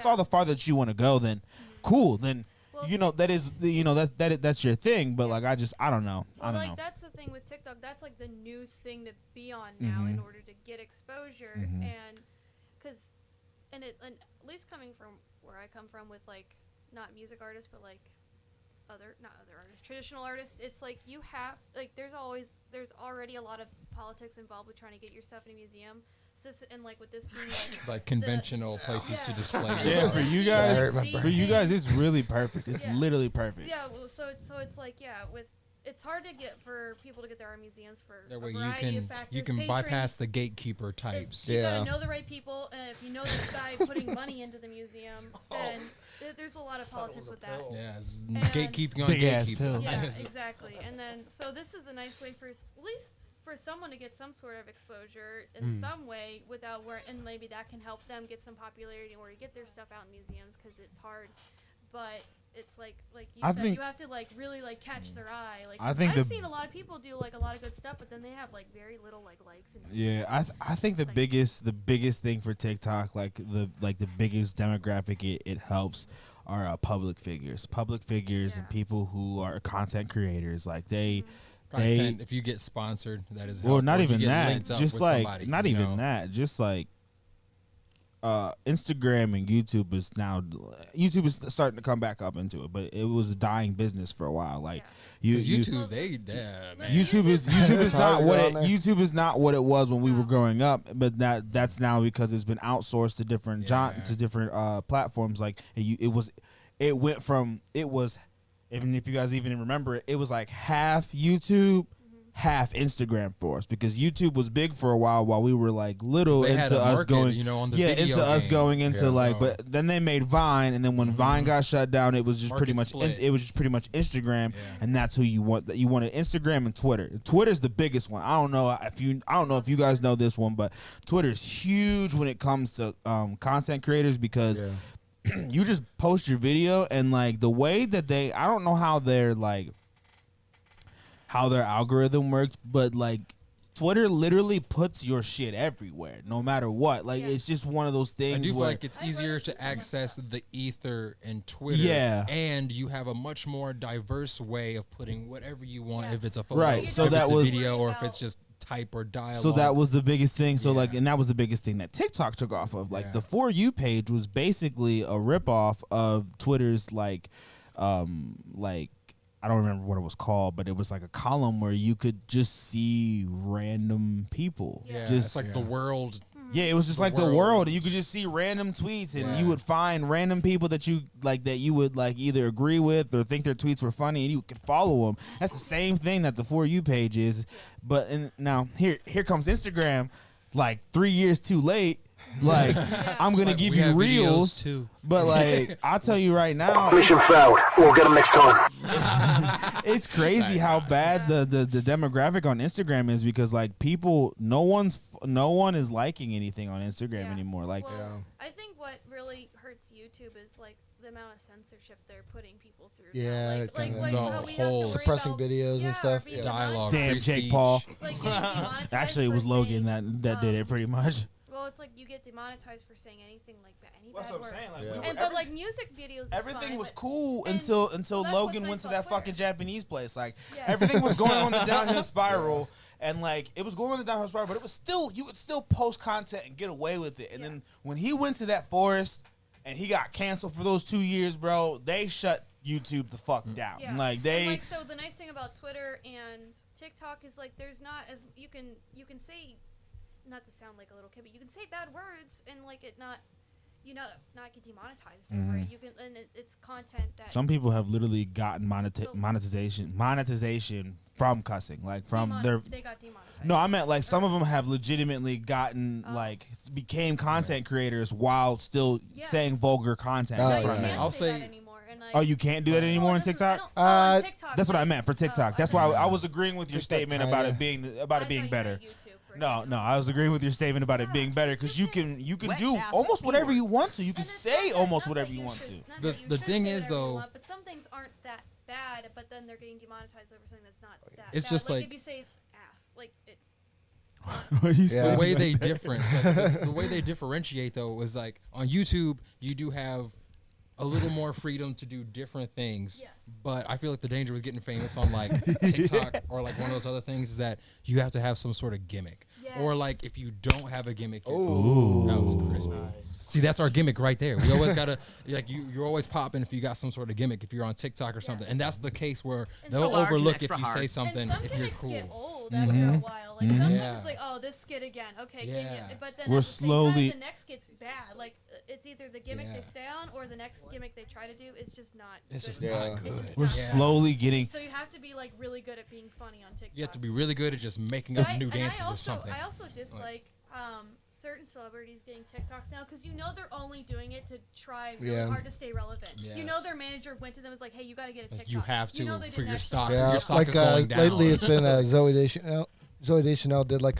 Speaker 4: all the farther that you want to go, then cool, then
Speaker 5: Well,
Speaker 4: that is that's your thing. But like I don't know.
Speaker 5: Well,
Speaker 4: I don't
Speaker 5: like
Speaker 4: know.
Speaker 5: that's the thing with TikTok. That's like the new thing to be on now in order to get exposure, and at least coming from where I come from with like not music artists, but like not other artists, traditional artists. It's like you have like there's already a lot of politics involved with trying to get your stuff in a museum. So, and like with this being
Speaker 3: like conventional places to
Speaker 5: Yeah.
Speaker 3: display. it.
Speaker 4: Yeah, for you guys,
Speaker 1: Hurt my
Speaker 4: for you guys, it's really perfect. It's
Speaker 5: Yeah.
Speaker 4: literally perfect.
Speaker 5: Yeah, well, so it's like with it's hard to get for people to get their art museums for
Speaker 3: That
Speaker 5: a
Speaker 3: way
Speaker 5: variety of factors.
Speaker 3: you can
Speaker 5: Patrons,
Speaker 3: bypass the gatekeeper types.
Speaker 5: You gotta know the right people, and if you know this guy putting money into the museum, then there's a lot of politics with that.
Speaker 3: Yeah, it's
Speaker 5: And-
Speaker 3: gatekeeping on
Speaker 4: Big ass
Speaker 3: gatekeeping.
Speaker 4: pill.
Speaker 5: Yeah, exactly. And then, so this is a nice way for at least for someone to get some sort of exposure in some way without where, and maybe that can help them get some popularity or get their stuff out in museums because it's hard. But it's like you said, you have to like really like catch their eye. Like I've seen a lot of people do like a lot of good stuff, but then they have like very little like likes and
Speaker 4: I think the biggest thing for TikTok, like the biggest demographic it helps are public figures and people who are content creators. Like
Speaker 3: Content, if you get sponsored, that is
Speaker 4: well,
Speaker 3: helpful.
Speaker 4: not
Speaker 3: You
Speaker 4: even
Speaker 3: get
Speaker 4: that,
Speaker 3: linked up
Speaker 4: just
Speaker 3: with
Speaker 4: like
Speaker 3: somebody,
Speaker 4: not
Speaker 3: you
Speaker 4: even
Speaker 3: know?
Speaker 4: that, just like Instagram and YouTube is starting to come back up into it, but it was a dying business for a while. Like
Speaker 3: YouTube
Speaker 4: is not what it was when we were growing up, but that's now because it's been outsourced to different platforms. Like it went from even if you guys even remember it, it was like half YouTube, half Instagram for us, because YouTube was big for a while we were like little into us going,
Speaker 3: on the video
Speaker 4: into us
Speaker 3: game.
Speaker 4: going into
Speaker 3: Yeah,
Speaker 4: but then they made Vine, and then when Vine got shut down, it was just pretty much Instagram, and that's who you want. You wanted Instagram and Twitter. Twitter's the biggest one. I don't know if you guys know this one, but Twitter's huge when it comes to content creators because. You just post your video, and like the way that I don't know how their algorithm works, but like Twitter literally puts your shit everywhere, no matter what. Like it's just one of those things.
Speaker 3: I do feel
Speaker 4: where
Speaker 3: like it's easier to access the ether and Twitter.
Speaker 4: Yeah.
Speaker 3: And you have a much more diverse way of putting whatever you want. If it's a photo,
Speaker 4: right. So
Speaker 3: if
Speaker 4: that
Speaker 3: it's a
Speaker 4: was
Speaker 3: video, or if it's just type or dialogue.
Speaker 4: So that was the biggest thing. So and that was the biggest thing that TikTok took off of. Like the For You page was basically a ripoff of Twitter's I don't remember what it was called, but it was like a column where you could just see random people.
Speaker 3: Yeah,
Speaker 4: just
Speaker 3: it's like the world.
Speaker 4: Yeah, it was just like the world. You could just see random tweets, and you would find random people that you would like either agree with or think their tweets were funny, and you could follow them. That's the same thing that the For You page is. But now here comes Instagram, like 3 years too late. Like I'm gonna give you reels
Speaker 3: too,
Speaker 4: but like I'll tell you right now,
Speaker 11: Mission failed. We'll get them next time.
Speaker 4: it's crazy how bad the demographic on Instagram is, because like no one is liking anything on Instagram anymore. Like
Speaker 5: I think what really hurts YouTube is like the amount of censorship they're putting people through.
Speaker 1: Yeah,
Speaker 5: like
Speaker 1: the
Speaker 5: how we have to worry
Speaker 1: suppressing
Speaker 5: about,
Speaker 1: videos and stuff.
Speaker 5: or being
Speaker 3: Dialogue.
Speaker 4: damn
Speaker 3: free
Speaker 4: Jake
Speaker 3: speech.
Speaker 4: Paul.
Speaker 5: like getting demonetized
Speaker 4: Actually, it
Speaker 5: for
Speaker 4: was Logan
Speaker 5: saying,
Speaker 4: that did it pretty much.
Speaker 5: Well, it's like you get demonetized for saying anything like any
Speaker 4: That's
Speaker 5: bad
Speaker 4: what I'm
Speaker 5: word.
Speaker 4: saying. Like,
Speaker 5: And but like music videos, it's
Speaker 4: everything
Speaker 5: fine,
Speaker 4: was
Speaker 5: but-
Speaker 4: cool
Speaker 5: and
Speaker 4: until
Speaker 5: so that's
Speaker 4: Logan
Speaker 5: what's
Speaker 4: went to
Speaker 5: nice
Speaker 4: that
Speaker 5: about
Speaker 4: fucking
Speaker 5: Twitter.
Speaker 4: Japanese place. Like
Speaker 5: Yeah.
Speaker 4: everything was going on the downhill spiral, and like it was going on the downhill spiral, but it was still, you could still post content and get away with it. And then when he went to that forest and he got canceled for those 2 years, bro, they shut YouTube the fuck down.
Speaker 5: Yeah.
Speaker 4: Like they
Speaker 5: and like, so the nice thing about Twitter and TikTok is like there's not as you can say, not to sound like a little kid, but you can say bad words and like it not get demonetized over it. You can, and it's content that
Speaker 4: some people have literally gotten monetization from cussing, like from their.
Speaker 5: they got demonetized.
Speaker 4: No, I meant like some of them have legitimately gotten became content creators while still saying vulgar content.
Speaker 1: Oh,
Speaker 4: That's
Speaker 1: yeah.
Speaker 4: what I meant.
Speaker 3: I'll say.
Speaker 5: Anymore, and
Speaker 4: Oh, you can't do that anymore on TikTok?
Speaker 5: on TikTok.
Speaker 4: That's what I meant for TikTok. That's why I was agreeing with your
Speaker 1: Just that
Speaker 4: statement
Speaker 1: kinda-
Speaker 4: about it being better. No, I was agreeing with your statement about it being better, because you can do almost whatever you want to. You can say almost whatever you want to.
Speaker 3: The thing is though,
Speaker 5: but some things aren't that bad, but then they're getting demonetized over something that's not that
Speaker 3: It's
Speaker 5: bad.
Speaker 3: just like-
Speaker 5: if you say ass, like it's
Speaker 3: the way they the way they differentiate though is like on YouTube you do have a little more freedom to do different things.
Speaker 5: Yes.
Speaker 3: But I feel like the danger with getting famous on like TikTok or like one of those other things is that you have to have some sort of gimmick. Or like if you don't have a gimmick, that was crispy. See, that's our gimmick right there. We always gotta like you're always popping if you got some sort of gimmick if you're on TikTok or something. And that's the case where they'll
Speaker 9: large and
Speaker 3: overlook if
Speaker 9: extra
Speaker 3: you
Speaker 9: hard.
Speaker 3: say something
Speaker 5: and some
Speaker 3: if you're
Speaker 5: gimmicks
Speaker 3: cool.
Speaker 5: get old after a while. Like sometimes it's like, oh, this skit again. Okay, can you? But then
Speaker 4: We're
Speaker 5: at the same
Speaker 4: slowly-
Speaker 5: time, the next skit's bad. Like it's either the gimmick they stay on or the next gimmick they try to do is just not.
Speaker 3: It's just
Speaker 5: good.
Speaker 3: not good.
Speaker 5: It's just
Speaker 4: We're
Speaker 5: not
Speaker 4: slowly getting.
Speaker 5: So you have to be like really good at being funny on TikTok.
Speaker 3: You have to be really good at just making up new dances or something.
Speaker 5: I also dislike certain celebrities getting TikToks now because you know they're only doing it to try really hard to stay relevant. You know their manager went to them and was like, hey, you got to get a TikTok.
Speaker 3: You have to
Speaker 5: know they
Speaker 3: for
Speaker 5: didn't
Speaker 3: your
Speaker 5: actually
Speaker 3: stock.
Speaker 5: do it.
Speaker 1: Yeah,
Speaker 3: Your stock
Speaker 1: like
Speaker 3: is going down.
Speaker 1: lately it's been Zoe Deschanel. Zoe Deschanel did like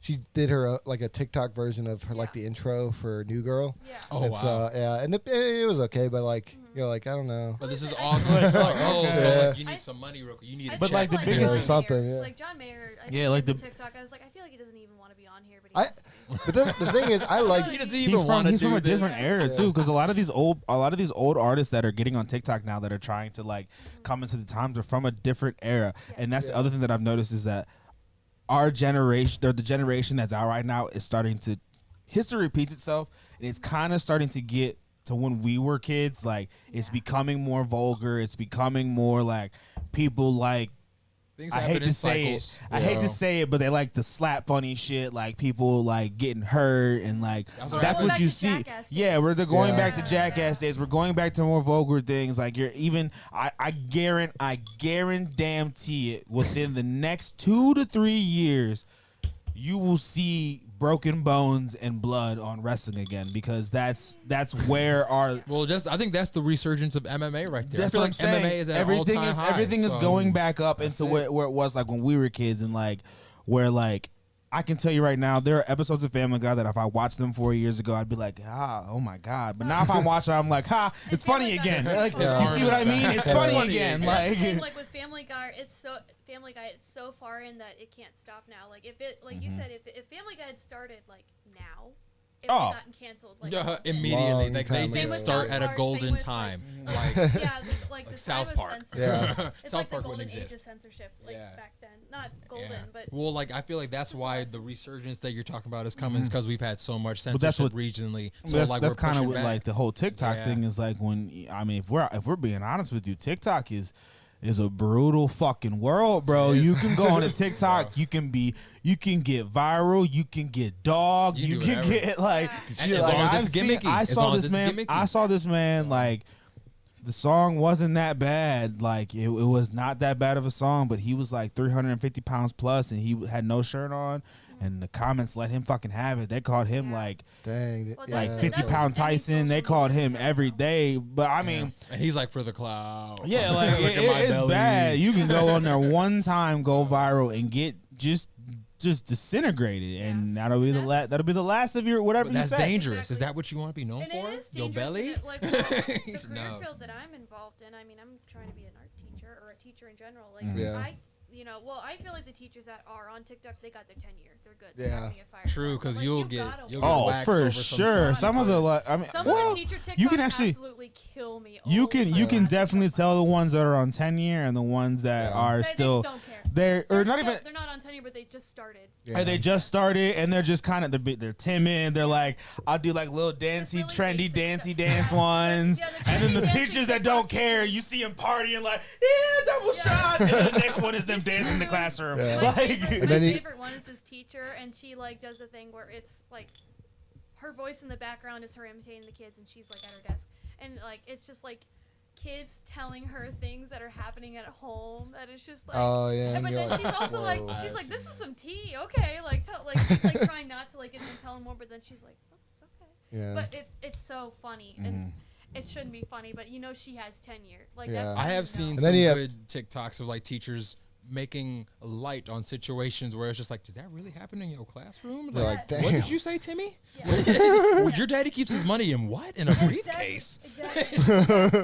Speaker 1: she did her like a TikTok version of her like the intro for New Girl.
Speaker 5: Yeah.
Speaker 3: Oh,
Speaker 1: and
Speaker 3: wow.
Speaker 1: So, yeah, and it was okay, but like you're like I don't know.
Speaker 3: But this is awkward. It's like, so
Speaker 1: Yeah.
Speaker 3: like you need some money real quick. You need a
Speaker 4: But,
Speaker 3: check.
Speaker 4: like, the
Speaker 5: John
Speaker 4: biggest-
Speaker 5: Mayer,
Speaker 1: something, yeah.
Speaker 5: Like John Mayer. I
Speaker 4: Yeah,
Speaker 5: think
Speaker 4: like
Speaker 5: he
Speaker 4: the-
Speaker 5: has a TikTok. I was like, I feel like he doesn't even want to be on here, but he
Speaker 1: I-
Speaker 5: has to be.
Speaker 1: But the thing is, I like
Speaker 3: He doesn't
Speaker 4: He's
Speaker 3: even
Speaker 4: from,
Speaker 3: want to
Speaker 4: he's
Speaker 3: do
Speaker 4: from a
Speaker 3: this.
Speaker 4: different era too, because a lot of these old artists that are getting on TikTok now that are trying to like come into the times are from a different era, and that's the other thing that I've noticed is that our generation, or the generation that's out right now, is starting to history repeats itself, and it's kind of starting to get to when we were kids. Like it's becoming more vulgar. It's becoming more like people like.
Speaker 3: Things
Speaker 4: I
Speaker 3: happen
Speaker 4: hate
Speaker 3: in
Speaker 4: to say
Speaker 3: cycles.
Speaker 4: it. I hate to say it, but they like the slap funny shit, like people like getting hurt and like
Speaker 3: That's
Speaker 4: that's
Speaker 5: going
Speaker 4: what
Speaker 5: back
Speaker 4: you
Speaker 5: to
Speaker 4: see.
Speaker 5: Jackass
Speaker 4: Yeah,
Speaker 5: days.
Speaker 4: we're going
Speaker 1: Yeah.
Speaker 4: back to Jackass days. We're going back to more vulgar things. Like you're even I guarantee it within the next 2 to 3 years, you will see broken bones and blood on wrestling again, because that's where our
Speaker 3: Well, I think that's the resurgence of MMA right there.
Speaker 4: that's
Speaker 3: I feel
Speaker 4: what
Speaker 3: like
Speaker 4: I'm saying.
Speaker 3: MMA is at
Speaker 4: everything
Speaker 3: all-time
Speaker 4: is
Speaker 3: high,
Speaker 4: everything is
Speaker 3: so
Speaker 4: going back up
Speaker 3: that's
Speaker 4: into
Speaker 3: it.
Speaker 4: where it was like when we were kids, and like where like I can tell you right now, there are episodes of Family Guy that if I watched them 4 years ago, I'd be like, oh my god. But now if I'm watching, I'm like, it's funny
Speaker 5: Family Guy
Speaker 4: again.
Speaker 5: is
Speaker 4: Like,
Speaker 5: funny.
Speaker 4: you see what I mean? It's funny again.
Speaker 5: And that's the
Speaker 4: Like,
Speaker 5: thing, like with Family Guy, it's so far in that it can't stop now. Like if it, like you said, if Family Guy had started like now, it would have gotten canceled. Like
Speaker 3: immediately.
Speaker 1: Long
Speaker 3: Like they
Speaker 1: time
Speaker 3: did
Speaker 1: ago.
Speaker 3: start at a
Speaker 5: Same
Speaker 3: golden
Speaker 5: with,
Speaker 3: time.
Speaker 5: like,
Speaker 3: Like
Speaker 5: yeah, like the
Speaker 3: South
Speaker 5: time of
Speaker 3: Park.
Speaker 5: censorship.
Speaker 1: Yeah.
Speaker 5: It's
Speaker 3: South
Speaker 5: like
Speaker 3: Park
Speaker 5: the
Speaker 3: wouldn't
Speaker 5: golden age
Speaker 3: exist.
Speaker 5: of censorship, like
Speaker 3: Yeah.
Speaker 5: back then. Not golden, but
Speaker 3: well, like I feel like that's
Speaker 5: Just
Speaker 3: why
Speaker 5: lessons.
Speaker 3: the resurgence that you're talking about is coming, because we've had so much
Speaker 4: But
Speaker 3: censorship
Speaker 4: that's what-
Speaker 3: regionally. So
Speaker 4: that's
Speaker 3: like
Speaker 4: that's
Speaker 3: we're
Speaker 4: kind of
Speaker 3: pushing
Speaker 4: what
Speaker 3: back.
Speaker 4: like the whole TikTok
Speaker 3: Yeah.
Speaker 4: thing is like. When I mean, if we're being honest with you, TikTok is a brutal fucking world, bro.
Speaker 3: It is.
Speaker 4: You can go on a TikTok, you can get viral, you can get dogged,
Speaker 3: You
Speaker 4: you
Speaker 3: do
Speaker 4: can
Speaker 3: whatever.
Speaker 4: get like,
Speaker 3: And
Speaker 4: shit,
Speaker 3: as
Speaker 4: like,
Speaker 3: long as
Speaker 4: I've
Speaker 3: it's
Speaker 4: seen-
Speaker 3: gimmicky.
Speaker 4: I
Speaker 3: As
Speaker 4: saw
Speaker 3: long as
Speaker 4: this
Speaker 3: it's
Speaker 4: man.
Speaker 3: gimmicky.
Speaker 4: I saw this man like. The song wasn't that bad. Like it was not that bad of a song, but he was like 350 pounds plus, and he had no shirt on. And the comments let him fucking have it. They called him like
Speaker 1: Dang.
Speaker 5: Well,
Speaker 4: like
Speaker 5: that's-
Speaker 4: 50
Speaker 5: that was
Speaker 4: pound
Speaker 5: any
Speaker 4: Tyson. They
Speaker 5: social
Speaker 4: called
Speaker 5: media
Speaker 4: him
Speaker 5: right
Speaker 4: every
Speaker 5: now.
Speaker 4: day. But I mean,
Speaker 3: and he's like for the cloud.
Speaker 4: yeah, like
Speaker 3: Look at my
Speaker 4: it's
Speaker 3: belly.
Speaker 4: bad. You can go on there one time, go viral, and get just disintegrated, and that'll be the last of your whatever
Speaker 3: But
Speaker 4: you
Speaker 3: that's
Speaker 4: say.
Speaker 3: dangerous.
Speaker 5: Exactly.
Speaker 3: Is that what you want to be known
Speaker 5: and
Speaker 3: for?
Speaker 5: it is
Speaker 3: Your
Speaker 5: dangerous.
Speaker 3: belly?
Speaker 5: And it, like, well, the career
Speaker 3: No.
Speaker 5: field that I'm involved in, I mean, I'm trying to be an art teacher or a teacher in general. Like,
Speaker 1: Yeah.
Speaker 5: I feel like the teachers that are on TikTok, they got their tenure. They're good.
Speaker 1: Yeah.
Speaker 5: They're not gonna get fired.
Speaker 3: True,
Speaker 5: But,
Speaker 3: because
Speaker 5: like,
Speaker 3: you'll
Speaker 5: you
Speaker 3: get
Speaker 5: gotta
Speaker 3: you'll
Speaker 5: work.
Speaker 3: get
Speaker 4: Oh,
Speaker 3: waxed
Speaker 4: for
Speaker 3: over
Speaker 4: sure. Some of the like, I mean,
Speaker 5: Some
Speaker 4: well,
Speaker 5: of the teacher TikToks
Speaker 4: you can actually
Speaker 5: absolutely kill me.
Speaker 4: you
Speaker 5: all
Speaker 4: can
Speaker 5: the
Speaker 4: you
Speaker 5: time.
Speaker 4: can
Speaker 5: It's so
Speaker 4: definitely
Speaker 5: funny.
Speaker 4: tell the ones that are on tenure and the ones that
Speaker 1: Yeah.
Speaker 4: are
Speaker 5: They
Speaker 4: still
Speaker 5: just don't care.
Speaker 4: they're or not
Speaker 5: still-
Speaker 4: even.
Speaker 5: They're not on tenure, but they just started.
Speaker 1: Yeah.
Speaker 4: Or they just started and they're just kind of they're timid. They're like, I'll do like little dancey,
Speaker 5: really
Speaker 4: trendy,
Speaker 5: basic
Speaker 4: dancey
Speaker 5: stuff.
Speaker 4: dance
Speaker 5: Yeah.
Speaker 4: ones.
Speaker 5: Yeah, the
Speaker 4: And then
Speaker 5: trendy
Speaker 4: the
Speaker 5: dancing
Speaker 4: teachers that
Speaker 5: TikTok
Speaker 4: don't care,
Speaker 5: teachers.
Speaker 4: you see them partying like, yeah, double shot. And then the next one is them dancing in the classroom.
Speaker 1: Yeah.
Speaker 5: My
Speaker 4: Like,
Speaker 5: favorite,
Speaker 1: And
Speaker 5: my
Speaker 1: then he-
Speaker 5: favorite one is this teacher, and she like does a thing where it's like her voice in the background is her imitating the kids, and she's like at her desk, and like it's just like kids telling her things that are happening at home. That is just like.
Speaker 1: Oh yeah.
Speaker 5: And, but
Speaker 1: you're
Speaker 5: then
Speaker 1: like,
Speaker 5: she's also like,
Speaker 1: whoa.
Speaker 5: she's like, this is some tea, okay? Like, she's like trying not to like get them telling more, but then she's like, oh, okay.
Speaker 1: Yeah.
Speaker 5: But it's so funny, and it shouldn't be funny, but you know she has tenure. Like
Speaker 1: Yeah.
Speaker 5: that's
Speaker 3: I
Speaker 5: how
Speaker 3: have
Speaker 5: you
Speaker 3: seen
Speaker 5: know.
Speaker 1: And
Speaker 3: some
Speaker 1: then you have-
Speaker 3: good TikToks of like teachers making light on situations where it's just like, does that really happen in your classroom?
Speaker 1: They're like,
Speaker 3: what
Speaker 1: damn.
Speaker 3: did you say, Timmy?
Speaker 5: Yeah.
Speaker 3: Well, your daddy keeps his money in what? In a briefcase?
Speaker 5: Exactly.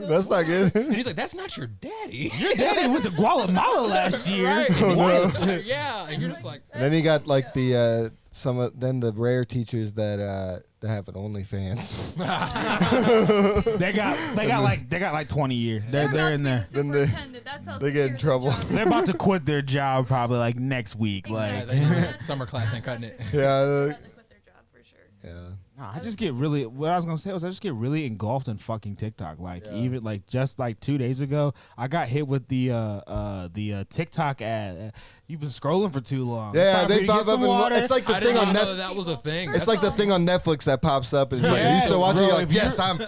Speaker 1: That's not good.
Speaker 3: And he's like, that's not your daddy.
Speaker 4: your daddy went to Guatemala last year.
Speaker 3: Right?
Speaker 1: Oh,
Speaker 3: And what? Yeah. And you're just like,
Speaker 1: And then you got like the the rare teachers that have an OnlyFans.
Speaker 4: They got like 20 years. They're
Speaker 5: about
Speaker 4: in
Speaker 5: to be
Speaker 4: there.
Speaker 5: the
Speaker 1: Then they-
Speaker 5: superintendent. That's how
Speaker 1: they get in
Speaker 5: secure their
Speaker 1: trouble.
Speaker 5: job is.
Speaker 4: They're about to quit their job probably like next week.
Speaker 3: yeah,
Speaker 4: Like
Speaker 3: they know that summer class ain't cutting it.
Speaker 1: Yeah,
Speaker 5: They're about to quit their job for sure.
Speaker 1: Yeah.
Speaker 4: No, I just get really. What I was gonna say was I just get really engulfed in fucking TikTok. Like even like just like 2 days ago, I got hit with the TikTok ad. You've been scrolling for too long.
Speaker 1: Yeah, they pop up. It's like the thing on Netflix.
Speaker 3: That was a thing.
Speaker 1: It's like the thing on Netflix that pops up. It's like you used to watch it. You're like, yes, I'm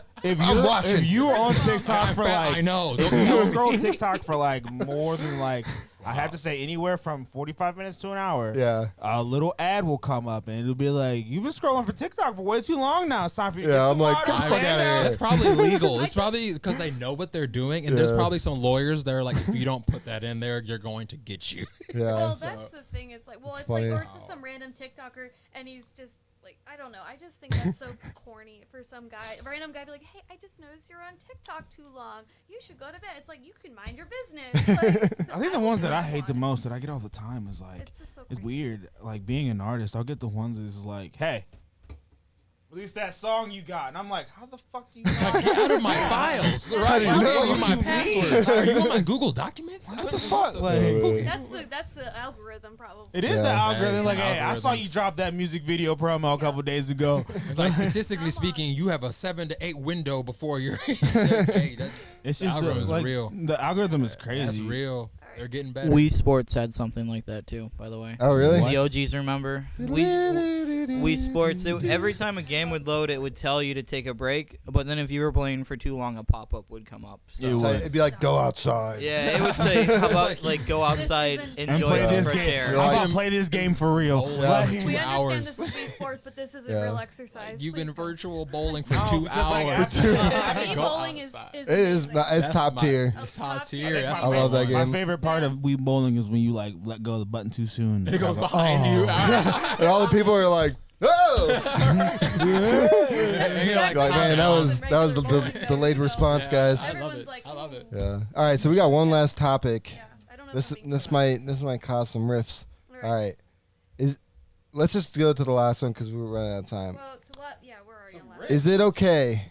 Speaker 1: watching.
Speaker 4: If you're on TikTok for like,
Speaker 3: I know.
Speaker 4: If you scroll TikTok for like more than like. I have to say anywhere from 45 minutes to an hour.
Speaker 1: Yeah.
Speaker 4: A little ad will come up and it'll be like, you've been scrolling for TikTok for way too long now. It's time for you to get some water.
Speaker 1: Get the fuck out of here.
Speaker 3: It's probably legal. It's probably because they know what they're doing, and there's probably some lawyers that are like, if you don't put that in there, you're going to get you.
Speaker 1: Yeah.
Speaker 5: Well, that's the thing. It's like, well, it's like, or it's just some random TikToker, and he's just like, I don't know. I just think that's so corny for some guy, random guy, be like, hey, I just noticed you're on TikTok too long. You should go to bed. It's like, you can mind your business. Like,
Speaker 4: I think the ones that I hate the most that I get all the time is like,
Speaker 5: it's just so
Speaker 4: it's
Speaker 5: crazy.
Speaker 4: weird. Like being an artist, I'll get the ones that's like, hey, release that song you got. And I'm like, how the fuck do you know?
Speaker 3: Get out of my files. Right?
Speaker 1: How do you know?
Speaker 3: What my password? Are you on my Google documents?
Speaker 4: What the fuck? Like,
Speaker 5: That's the algorithm problem.
Speaker 4: it is the algorithm. Like, hey, I saw
Speaker 3: Algorithms.
Speaker 4: you drop that music video promo a couple days ago.
Speaker 3: Like statistically speaking, you have a 7 to 8 window before you're. Hey,
Speaker 4: It's
Speaker 3: the
Speaker 4: just
Speaker 3: algorithm is
Speaker 4: like,
Speaker 3: real.
Speaker 4: The algorithm is crazy.
Speaker 3: That's real. They're getting better.
Speaker 6: Wii Sports had something like that too, by the way.
Speaker 1: Oh, really?
Speaker 6: The OGs remember. Wii Sports. Every time a game would load, it would tell you to take a break. But then if you were playing for too long, a pop-up would come up. So.
Speaker 1: It'd be like, go outside.
Speaker 6: Yeah, it would say, how about like go outside,
Speaker 4: And
Speaker 6: enjoy
Speaker 4: play
Speaker 6: some
Speaker 4: this
Speaker 6: fresh
Speaker 4: game.
Speaker 6: air.
Speaker 4: How about play this game for real?
Speaker 1: Yeah.
Speaker 5: We understand
Speaker 3: hours.
Speaker 5: this is Wii Sports, but this isn't real exercise.
Speaker 3: You've
Speaker 5: Please
Speaker 3: been
Speaker 5: don't.
Speaker 3: virtual bowling for
Speaker 4: No,
Speaker 3: 2
Speaker 4: because, like,
Speaker 3: hours.
Speaker 5: Wii
Speaker 3: Go
Speaker 5: bowling is
Speaker 3: outside.
Speaker 1: It is.
Speaker 5: amazing.
Speaker 1: It's top tier.
Speaker 3: It's top
Speaker 5: tier.
Speaker 3: tier.
Speaker 5: I
Speaker 3: That's
Speaker 1: I love that
Speaker 4: My
Speaker 1: game.
Speaker 4: favorite part of Wii bowling is when you like let go of the button too soon.
Speaker 3: It goes
Speaker 4: Like,
Speaker 3: behind you.
Speaker 1: And all the people are like, oh!
Speaker 3: And you're
Speaker 1: Like, man, that was the
Speaker 5: Regular
Speaker 1: delayed
Speaker 5: bowling,
Speaker 1: response,
Speaker 3: Yeah,
Speaker 1: guys.
Speaker 3: I love
Speaker 5: Everyone's
Speaker 3: it.
Speaker 5: like,
Speaker 3: I love it.
Speaker 5: ooh.
Speaker 1: Yeah. All right, so we got one last topic.
Speaker 5: Yeah, I don't know.
Speaker 1: This
Speaker 5: if I'm being
Speaker 1: this
Speaker 5: so
Speaker 1: might cause some riffs. All right. Let's just go to the last one because we're running out of time.
Speaker 5: Well, we're already on last.
Speaker 1: Is it okay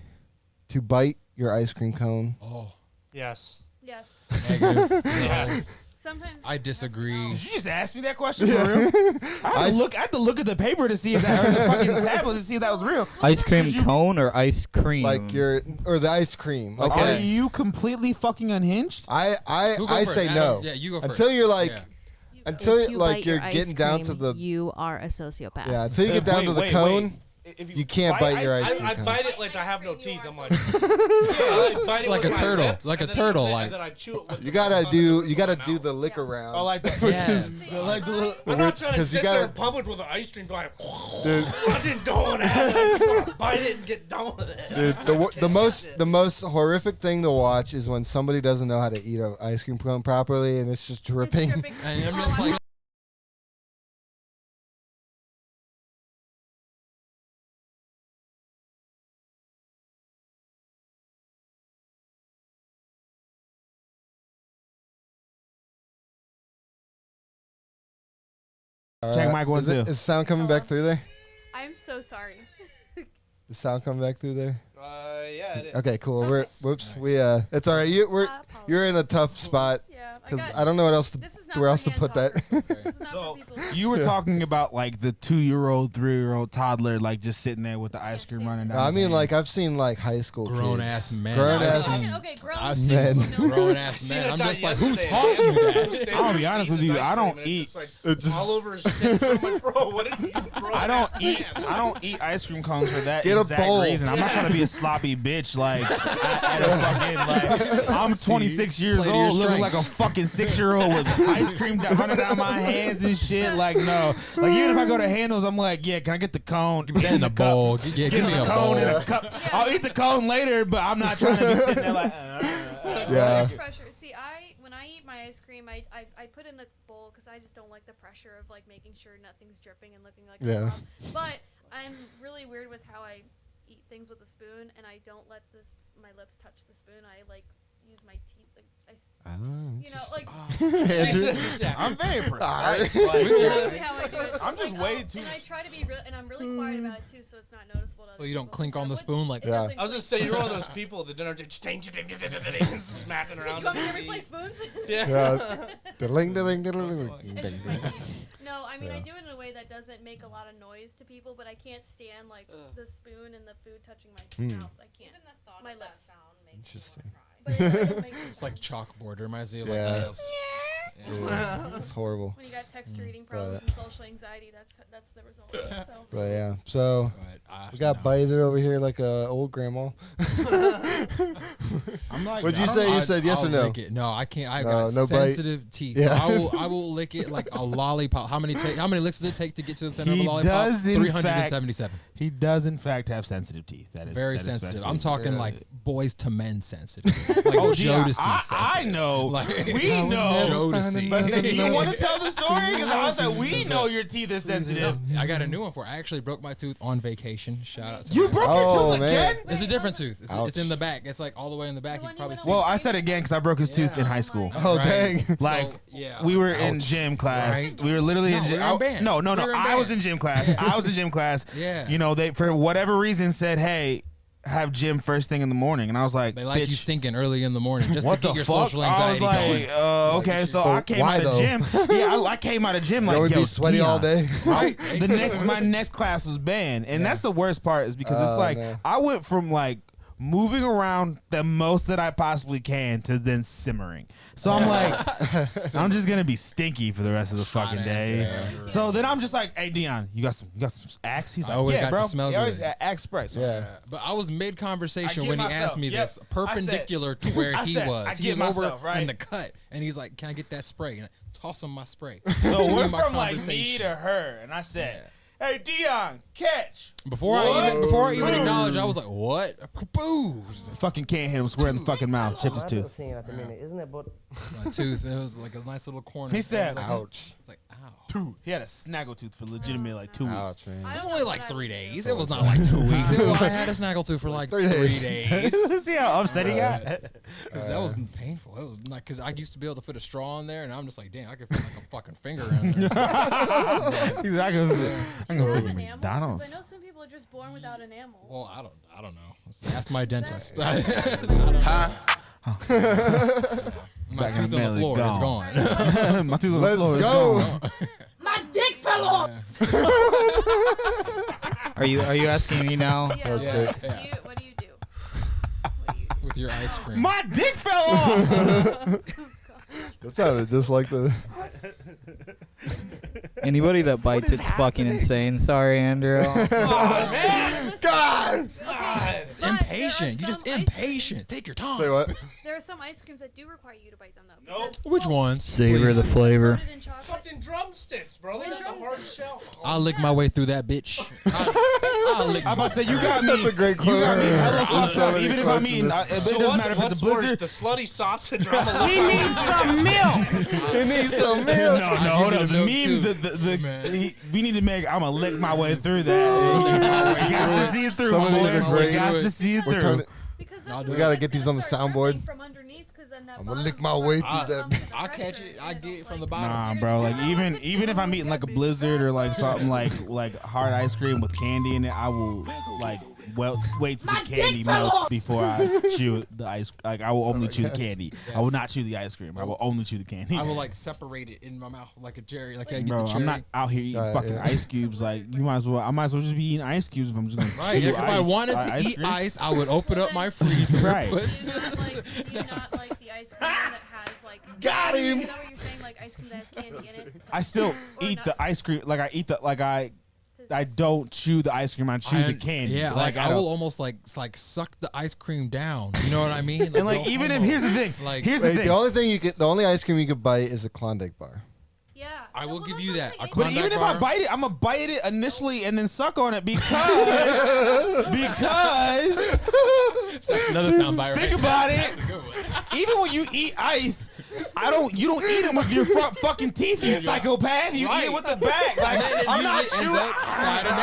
Speaker 1: to bite your ice cream cone?
Speaker 3: Oh,
Speaker 2: Yes.
Speaker 5: Yes.
Speaker 3: negative.
Speaker 2: Yes.
Speaker 5: Sometimes.
Speaker 3: I disagree.
Speaker 4: Did you just ask me that question for real? I had to look at the paper to see if that, or the fucking tablet to see if that was real.
Speaker 6: Ice cream cone or ice cream?
Speaker 1: Like the ice cream. Like
Speaker 6: Okay.
Speaker 4: Are you completely fucking unhinged?
Speaker 3: Who go
Speaker 1: I
Speaker 3: first?
Speaker 1: say
Speaker 3: Adam?
Speaker 1: no.
Speaker 3: Yeah, you go first.
Speaker 1: Until you're like
Speaker 3: Yeah.
Speaker 1: until
Speaker 13: If you
Speaker 1: like
Speaker 13: bite
Speaker 1: you're
Speaker 13: your ice
Speaker 1: getting down to
Speaker 13: cream,
Speaker 1: the
Speaker 13: you are a sociopath.
Speaker 1: yeah, until you get down
Speaker 4: Wait,
Speaker 1: to the
Speaker 4: wait,
Speaker 1: cone.
Speaker 4: wait. If
Speaker 1: You can't bite your ice cream
Speaker 2: I
Speaker 1: cone.
Speaker 2: bite it like I have no teeth. I'm like,
Speaker 5: yeah,
Speaker 2: I bite it
Speaker 3: Like
Speaker 2: with
Speaker 3: a
Speaker 2: my
Speaker 3: turtle,
Speaker 2: lips,
Speaker 3: like a
Speaker 2: and then
Speaker 3: turtle,
Speaker 2: I-
Speaker 3: like-
Speaker 2: and then I chew it with
Speaker 1: You
Speaker 2: my
Speaker 1: gotta
Speaker 2: tongue and
Speaker 1: do
Speaker 2: my
Speaker 1: the
Speaker 2: mouth.
Speaker 1: lick around.
Speaker 4: I like that.
Speaker 3: Yes.
Speaker 4: Like the little,
Speaker 2: I'm not trying to
Speaker 1: 'cause you
Speaker 2: sit there
Speaker 1: gotta-
Speaker 2: in public with an ice cream going,
Speaker 1: Dude.
Speaker 2: I didn't know that. I just want to bite it and get done with it.
Speaker 1: Dude, the most horrific thing to watch is when somebody doesn't know how to eat an ice cream cone properly and it's just dripping.
Speaker 5: It's dripping.
Speaker 3: And I'm
Speaker 5: Oh,
Speaker 3: just like,
Speaker 4: Check mic 1 2.
Speaker 1: Is sound coming back through there?
Speaker 5: I'm so sorry.
Speaker 1: Is sound coming back through there?
Speaker 6: Yeah, it is.
Speaker 1: Okay, cool.
Speaker 5: That's-
Speaker 1: Whoops. We it's all right. You're in a tough spot
Speaker 5: Yeah,
Speaker 1: because I don't know what else to
Speaker 5: This is not
Speaker 1: where
Speaker 5: for
Speaker 1: else to
Speaker 5: hand
Speaker 1: put that.
Speaker 5: talkers. This is not
Speaker 4: So,
Speaker 5: for people.
Speaker 4: you were talking about like the 2-year-old, 3-year-old toddler, like just sitting there with the ice cream running down.
Speaker 1: I
Speaker 4: his
Speaker 1: mean,
Speaker 4: hand.
Speaker 1: like I've seen like high school
Speaker 3: grown
Speaker 1: kids.
Speaker 3: ass man.
Speaker 1: Grown
Speaker 3: I've
Speaker 1: ass-
Speaker 3: seen-
Speaker 5: Okay, grown.
Speaker 3: I've seen
Speaker 1: Men.
Speaker 3: some grown ass
Speaker 2: Seen
Speaker 3: man.
Speaker 2: a
Speaker 3: I'm
Speaker 2: guy
Speaker 3: just like, who
Speaker 2: yesterday.
Speaker 3: taught you that?
Speaker 4: I'll be honest with you, I don't eat.
Speaker 2: It's just all over his shit. I'm like, bro, what did you grow?
Speaker 4: I don't eat ice cream cones for that
Speaker 1: Get a
Speaker 4: exact
Speaker 1: bowl.
Speaker 4: reason. I'm not trying to be a sloppy bitch. Like, at a fucking, like I'm 26 years
Speaker 3: play to your
Speaker 4: old, looking like a
Speaker 3: strengths.
Speaker 4: fucking 6-year-old with ice cream running down my hands and shit. Like, no. Like, even if I go to Handles, I'm like, yeah, can I get the cone?
Speaker 3: Give me in a bowl. Yeah, give me a
Speaker 4: cone
Speaker 3: bowl.
Speaker 4: in a cup. I'll eat the cone later, but I'm not trying to be sitting there like.
Speaker 5: It's
Speaker 1: Yeah.
Speaker 5: so much pressure. See, when I eat my ice cream, I put it in a bowl because I just don't like the pressure of like making sure nothing's dripping and looking like a
Speaker 1: Yeah.
Speaker 5: slob. But I'm really weird with how I eat things with a spoon, and I don't let my lips touch the spoon. I like use my teeth. Like,
Speaker 1: Oh,
Speaker 5: you know, like.
Speaker 4: I'm very precise.
Speaker 5: Exactly how I do it.
Speaker 4: I'm just way too.
Speaker 5: And I try to be real, and I'm really quiet about it too, so it's not noticeable to other
Speaker 3: So you don't
Speaker 5: people,
Speaker 3: clink
Speaker 5: 'cause
Speaker 3: on the
Speaker 5: that
Speaker 3: spoon like
Speaker 5: it
Speaker 1: Yeah.
Speaker 5: doesn't
Speaker 2: I was just
Speaker 5: clink.
Speaker 2: saying, you're one of those people at the dinner smacking around.
Speaker 5: You want me
Speaker 2: the
Speaker 5: to replace spoons?
Speaker 2: Yeah.
Speaker 1: Yeah. Ding, ding, ding, ding,
Speaker 5: It's
Speaker 1: ding,
Speaker 5: just my
Speaker 1: ding.
Speaker 5: teeth. No, I mean I
Speaker 1: Yeah.
Speaker 5: do it in a way that doesn't make a lot of noise to people, but I can't stand like the spoon and the food touching my mouth. I can't.
Speaker 13: Even the thought
Speaker 5: My
Speaker 13: of
Speaker 5: lips.
Speaker 13: that sound makes
Speaker 1: Interesting.
Speaker 13: me want to cry.
Speaker 5: But it'll make
Speaker 3: It's like chalkboard. It reminds me of like
Speaker 1: Yeah.
Speaker 3: nails.
Speaker 1: Yeah, it's horrible.
Speaker 5: when you got texture eating problems
Speaker 1: But-
Speaker 5: and social anxiety, that's the result. So
Speaker 1: But yeah, so
Speaker 3: But,
Speaker 1: we got bited over here like a old grandma.
Speaker 4: I'm like,
Speaker 1: What'd you say? You said yes
Speaker 3: I'll
Speaker 1: or no?
Speaker 3: lick it. No, I can't. I
Speaker 1: No,
Speaker 3: got
Speaker 1: no bite.
Speaker 3: sensitive teeth.
Speaker 1: Yeah.
Speaker 3: So I will lick it like a lollipop. How many licks does it take to get to the center of a
Speaker 4: He
Speaker 3: lollipop?
Speaker 4: does, in
Speaker 3: 377.
Speaker 4: He does in fact have sensitive teeth. That is
Speaker 3: Very
Speaker 4: that is
Speaker 3: sensitive.
Speaker 4: factual.
Speaker 3: I'm talking
Speaker 1: Yeah.
Speaker 3: like boys to men sensitive. Like
Speaker 4: Oh, gee,
Speaker 3: Jodeci
Speaker 4: I
Speaker 3: sensitive.
Speaker 4: know.
Speaker 3: Like,
Speaker 4: We know.
Speaker 3: Jodeci.
Speaker 4: But do you want to tell the story? Because I was like, we know your teeth are sensitive.
Speaker 3: I got a new one for. I actually broke my tooth on vacation. Shout out to
Speaker 4: You
Speaker 3: my-
Speaker 4: broke
Speaker 1: Oh,
Speaker 4: your tooth
Speaker 1: man.
Speaker 4: again?
Speaker 3: It's a different tooth.
Speaker 1: Ouch.
Speaker 3: It's in the back. It's like all the way in the back.
Speaker 5: The
Speaker 3: You
Speaker 5: one you
Speaker 3: probably
Speaker 5: went
Speaker 3: see.
Speaker 5: on
Speaker 4: Well, I said it again because I broke his tooth in high school.
Speaker 1: Oh,
Speaker 3: Right.
Speaker 1: dang.
Speaker 4: Like,
Speaker 3: So, yeah.
Speaker 4: we were in
Speaker 3: Ouch.
Speaker 4: gym class.
Speaker 3: Right.
Speaker 4: We were literally
Speaker 3: No,
Speaker 4: in
Speaker 3: we
Speaker 4: gym.
Speaker 3: were in band.
Speaker 4: No,
Speaker 3: We were in
Speaker 4: I was
Speaker 3: band.
Speaker 4: in gym class. I was in gym class.
Speaker 3: Yeah.
Speaker 4: You know, they for whatever reason said, "Hey, have gym first thing in the morning," and I was like,
Speaker 3: They like
Speaker 4: "Bitch,
Speaker 3: you stinking early in the morning just
Speaker 4: what
Speaker 3: to get
Speaker 4: the
Speaker 3: your
Speaker 4: fuck?"
Speaker 3: social
Speaker 4: I was
Speaker 3: anxiety
Speaker 4: like,
Speaker 3: going.
Speaker 4: okay, so
Speaker 1: But
Speaker 4: I came
Speaker 1: why
Speaker 4: out of
Speaker 1: though?
Speaker 4: gym. Yeah, I came out of gym
Speaker 1: You
Speaker 4: like,
Speaker 1: would
Speaker 4: yo,
Speaker 1: be sweaty all
Speaker 4: Dion.
Speaker 1: day.
Speaker 3: Right.
Speaker 4: My next class was band, and that's the worst part is because it's
Speaker 1: Oh,
Speaker 4: like
Speaker 1: no.
Speaker 4: I went from like moving around the most that I possibly can to then simmering. So I'm like, I'm just gonna be stinky for the rest of the fucking
Speaker 3: Hot
Speaker 4: day.
Speaker 3: ass,
Speaker 4: So then I'm just like, hey Dion, you got some Axe? He's
Speaker 3: I
Speaker 4: like,
Speaker 3: always
Speaker 4: yeah,
Speaker 3: got
Speaker 4: bro.
Speaker 3: to smell
Speaker 4: He always
Speaker 3: good.
Speaker 4: Axe spray. So
Speaker 1: Yeah.
Speaker 3: But I was mid conversation
Speaker 4: I
Speaker 3: when he
Speaker 4: get
Speaker 3: asked me
Speaker 4: myself.
Speaker 3: this,
Speaker 4: Yep.
Speaker 3: perpendicular to where
Speaker 4: I
Speaker 3: he
Speaker 4: said,
Speaker 3: was.
Speaker 4: I
Speaker 3: He
Speaker 4: get
Speaker 3: was over
Speaker 4: myself, right?
Speaker 3: in the cut, and he's like, "Can I get that spray?" And I toss him my spray.
Speaker 4: So
Speaker 3: Continue
Speaker 4: we're
Speaker 3: my
Speaker 4: from like me
Speaker 3: conversation.
Speaker 4: to her, and I said, hey Dion, catch.
Speaker 3: Before I even acknowledged, I was like, "What?" Boo!
Speaker 4: Fucking can't hit him square in the fucking mouth. Chipped his tooth.
Speaker 8: At the minute, isn't it? But
Speaker 3: My tooth. It was like a nice little corner.
Speaker 4: He said,
Speaker 1: Ouch.
Speaker 3: It's like, ow.
Speaker 4: He had a snaggle tooth for legitimately like 2 weeks.
Speaker 1: Ouch, man.
Speaker 5: I
Speaker 3: It was
Speaker 5: don't
Speaker 3: only
Speaker 5: know
Speaker 3: like
Speaker 5: what I
Speaker 3: 3
Speaker 5: would do.
Speaker 3: days. It was not like 2 weeks. I had a snaggle tooth for like
Speaker 1: 3
Speaker 3: 3
Speaker 1: days.
Speaker 3: days.
Speaker 4: See how upset he got?
Speaker 3: Because that was painful. It was like, because I used to be able to fit a straw in there, and I'm just like, damn, I could fit like a fucking finger in there.
Speaker 4: He's like, I'm
Speaker 5: Do
Speaker 4: gonna
Speaker 5: you
Speaker 4: go
Speaker 5: have
Speaker 4: to
Speaker 5: enamel?
Speaker 4: McDonald's.
Speaker 5: 'Cause I know some people are just born without enamel.
Speaker 3: Well, I don't know. Ask my dentist.
Speaker 4: Huh?
Speaker 3: My
Speaker 4: Back in
Speaker 3: tooth
Speaker 4: the
Speaker 3: on the
Speaker 4: belly,
Speaker 3: floor is
Speaker 4: gone.
Speaker 3: gone.
Speaker 4: My tooth on
Speaker 1: Let's
Speaker 4: the floor is
Speaker 1: go.
Speaker 4: gone.
Speaker 13: My dick fell off.
Speaker 6: Are you asking me now?
Speaker 5: Yeah,
Speaker 1: That's
Speaker 5: what,
Speaker 1: great.
Speaker 5: do you, what do you do? What do you do?
Speaker 3: With your ice cream.
Speaker 4: My dick fell off.
Speaker 1: That sounded just like the.
Speaker 6: Anybody that bites, it's fucking insane. Sorry, Andrew.
Speaker 4: Oh, man.
Speaker 1: God!
Speaker 5: Okay,
Speaker 3: It's
Speaker 5: but
Speaker 3: impatient. You're
Speaker 5: there are
Speaker 3: just
Speaker 5: some ice
Speaker 3: impatient.
Speaker 5: creams-
Speaker 3: Take your time.
Speaker 1: Say what?
Speaker 5: There are some ice creams that do require you to bite them though.
Speaker 2: Nope.
Speaker 5: because-
Speaker 3: Which
Speaker 5: well,
Speaker 3: ones?
Speaker 6: Savor the flavor.
Speaker 5: coated in chocolate.
Speaker 2: Fucking drumsticks, bro. They got the hard shell.
Speaker 3: I'll lick my way through that bitch. I'll lick
Speaker 4: I'm about to say, you got me.
Speaker 1: That's a great quote.
Speaker 4: You got me hella
Speaker 1: There's
Speaker 4: fucked
Speaker 1: so
Speaker 4: up.
Speaker 1: many
Speaker 4: Even if
Speaker 1: quotes
Speaker 4: I'm
Speaker 1: in
Speaker 4: eating,
Speaker 1: this.
Speaker 4: it doesn't matter if it's a
Speaker 2: What's
Speaker 4: blizzard.
Speaker 2: worse, the slutty sausage or I'm a
Speaker 13: He needs some milk.
Speaker 1: He needs some milk.
Speaker 4: No, hold
Speaker 3: give
Speaker 4: up.
Speaker 3: you
Speaker 4: The
Speaker 3: the milk,
Speaker 4: meme, we need to make. I'm gonna lick my way through that. You got to see it through.
Speaker 1: Some
Speaker 4: my
Speaker 1: of these
Speaker 4: boy.
Speaker 1: are great.
Speaker 4: You got to see it
Speaker 1: We're
Speaker 4: through.
Speaker 1: turning-
Speaker 5: Because
Speaker 3: I'll
Speaker 5: that's
Speaker 3: do
Speaker 5: what
Speaker 3: it.
Speaker 1: gotta
Speaker 5: it's
Speaker 1: get these
Speaker 5: gonna
Speaker 1: on the
Speaker 5: start
Speaker 1: soundboard.
Speaker 5: dripping from underneath, 'cause then that
Speaker 1: I'm gonna
Speaker 5: bottom
Speaker 1: lick my
Speaker 5: part
Speaker 1: way
Speaker 5: comes
Speaker 1: through that
Speaker 5: from the
Speaker 1: bitch.
Speaker 3: I'll catch
Speaker 5: pressure,
Speaker 3: it.
Speaker 5: and
Speaker 3: I
Speaker 5: it'll,
Speaker 3: get it from
Speaker 5: like,
Speaker 3: the bottom.
Speaker 4: Nah, bro. Like even if I'm eating like a blizzard or like something like hard ice cream with candy in it, I will like wait till the candy melts before I chew the ice. Like I will only chew the candy. I will not chew the ice cream. I will only chew the candy.
Speaker 3: I will like separate it in my mouth like a cherry. Like I get
Speaker 4: Bro,
Speaker 3: the cherry.
Speaker 4: I'm not out here eating fucking
Speaker 1: yeah.
Speaker 4: ice cubes. Like you might as well. I might as well just be eating ice cubes if I'm just gonna.
Speaker 3: Right.
Speaker 4: chew
Speaker 3: If I
Speaker 4: ice-
Speaker 3: wanted to
Speaker 4: ice
Speaker 3: eat
Speaker 4: cream.
Speaker 3: ice, I would open up my freezer.
Speaker 4: Right.
Speaker 3: Put
Speaker 5: Do you not like the ice cream that has like?
Speaker 1: Got him.
Speaker 5: Is that what you're saying? Like ice cream that has candy in it?
Speaker 4: I still
Speaker 5: Or
Speaker 4: eat the
Speaker 5: nuts.
Speaker 4: ice cream. Like I eat the like I don't chew the ice cream. I chew the candy.
Speaker 3: Yeah, like I
Speaker 4: don't-
Speaker 3: will almost like suck the ice cream down. You know what I mean?
Speaker 4: And like
Speaker 3: go,
Speaker 4: even
Speaker 3: oh,
Speaker 4: if here's the thing,
Speaker 3: Like-
Speaker 4: here's
Speaker 1: Wait,
Speaker 4: the thing.
Speaker 1: the only ice cream you could bite is a Klondike bar.
Speaker 5: Yeah.
Speaker 3: I will
Speaker 5: Well,
Speaker 3: give
Speaker 5: that's
Speaker 3: you
Speaker 5: what I'm
Speaker 3: that.
Speaker 5: saying.
Speaker 3: A
Speaker 4: But
Speaker 3: Klondike
Speaker 4: even if I
Speaker 3: bar?
Speaker 4: bite it, I'm gonna bite it initially and then suck on it because
Speaker 3: That's another soundbite.
Speaker 4: think about it. Even when you eat ice, you don't eat it with your front fucking teeth, you psychopath. You eat it with the back. Like
Speaker 3: And then it
Speaker 4: I'm not
Speaker 3: usually
Speaker 4: chewing.
Speaker 3: ends up sliding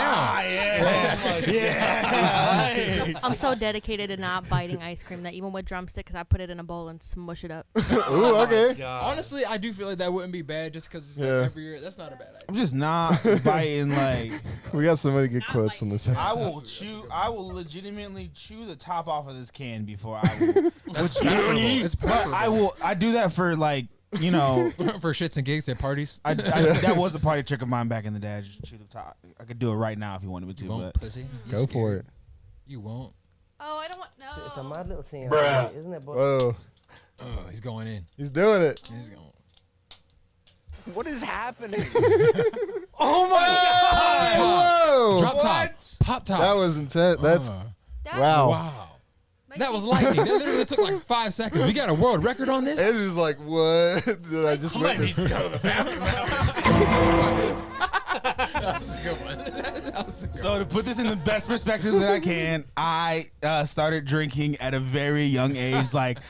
Speaker 3: down.
Speaker 4: Yeah.
Speaker 14: I'm so dedicated to not biting ice cream that even with drumsticks, I put it in a bowl and smush it up.
Speaker 1: Ooh, okay.
Speaker 3: Honestly, I do feel like that wouldn't be bad just because like every year. That's not a bad idea.
Speaker 4: I'm just not biting like.
Speaker 1: We got so many good quotes on this episode.
Speaker 4: I will chew. I will legitimately chew the top off of this can before I will.
Speaker 3: That's preferable. It's preferable.
Speaker 4: I will. I do that for like. You know,
Speaker 3: for shits and gigs at parties.
Speaker 4: That was a party trick of mine back in the day. I just chew the top. I could do it right now if you wanted me to.
Speaker 3: You won't,
Speaker 4: but
Speaker 3: pussy.
Speaker 1: Go for it.
Speaker 3: You won't.
Speaker 5: Oh, I don't want no.
Speaker 8: It's a mad little scene,
Speaker 1: Bruh.
Speaker 8: isn't it? Boy?
Speaker 1: Whoa.
Speaker 3: Oh, he's going in.
Speaker 1: He's doing it.
Speaker 3: He's going.
Speaker 8: What is happening?
Speaker 2: Oh my God!
Speaker 1: Whoa.
Speaker 3: Drop
Speaker 2: What?
Speaker 3: top. Pop top.
Speaker 1: That was intense. That's wow.
Speaker 3: Wow. That was lightning. That literally took like 5 seconds. We got a world record on this.
Speaker 1: It was like, what did I just witness?
Speaker 2: to go to the bathroom.
Speaker 3: That was a good one. That was a good
Speaker 4: So to put this in the best perspective that I can, I started drinking at a very young age, like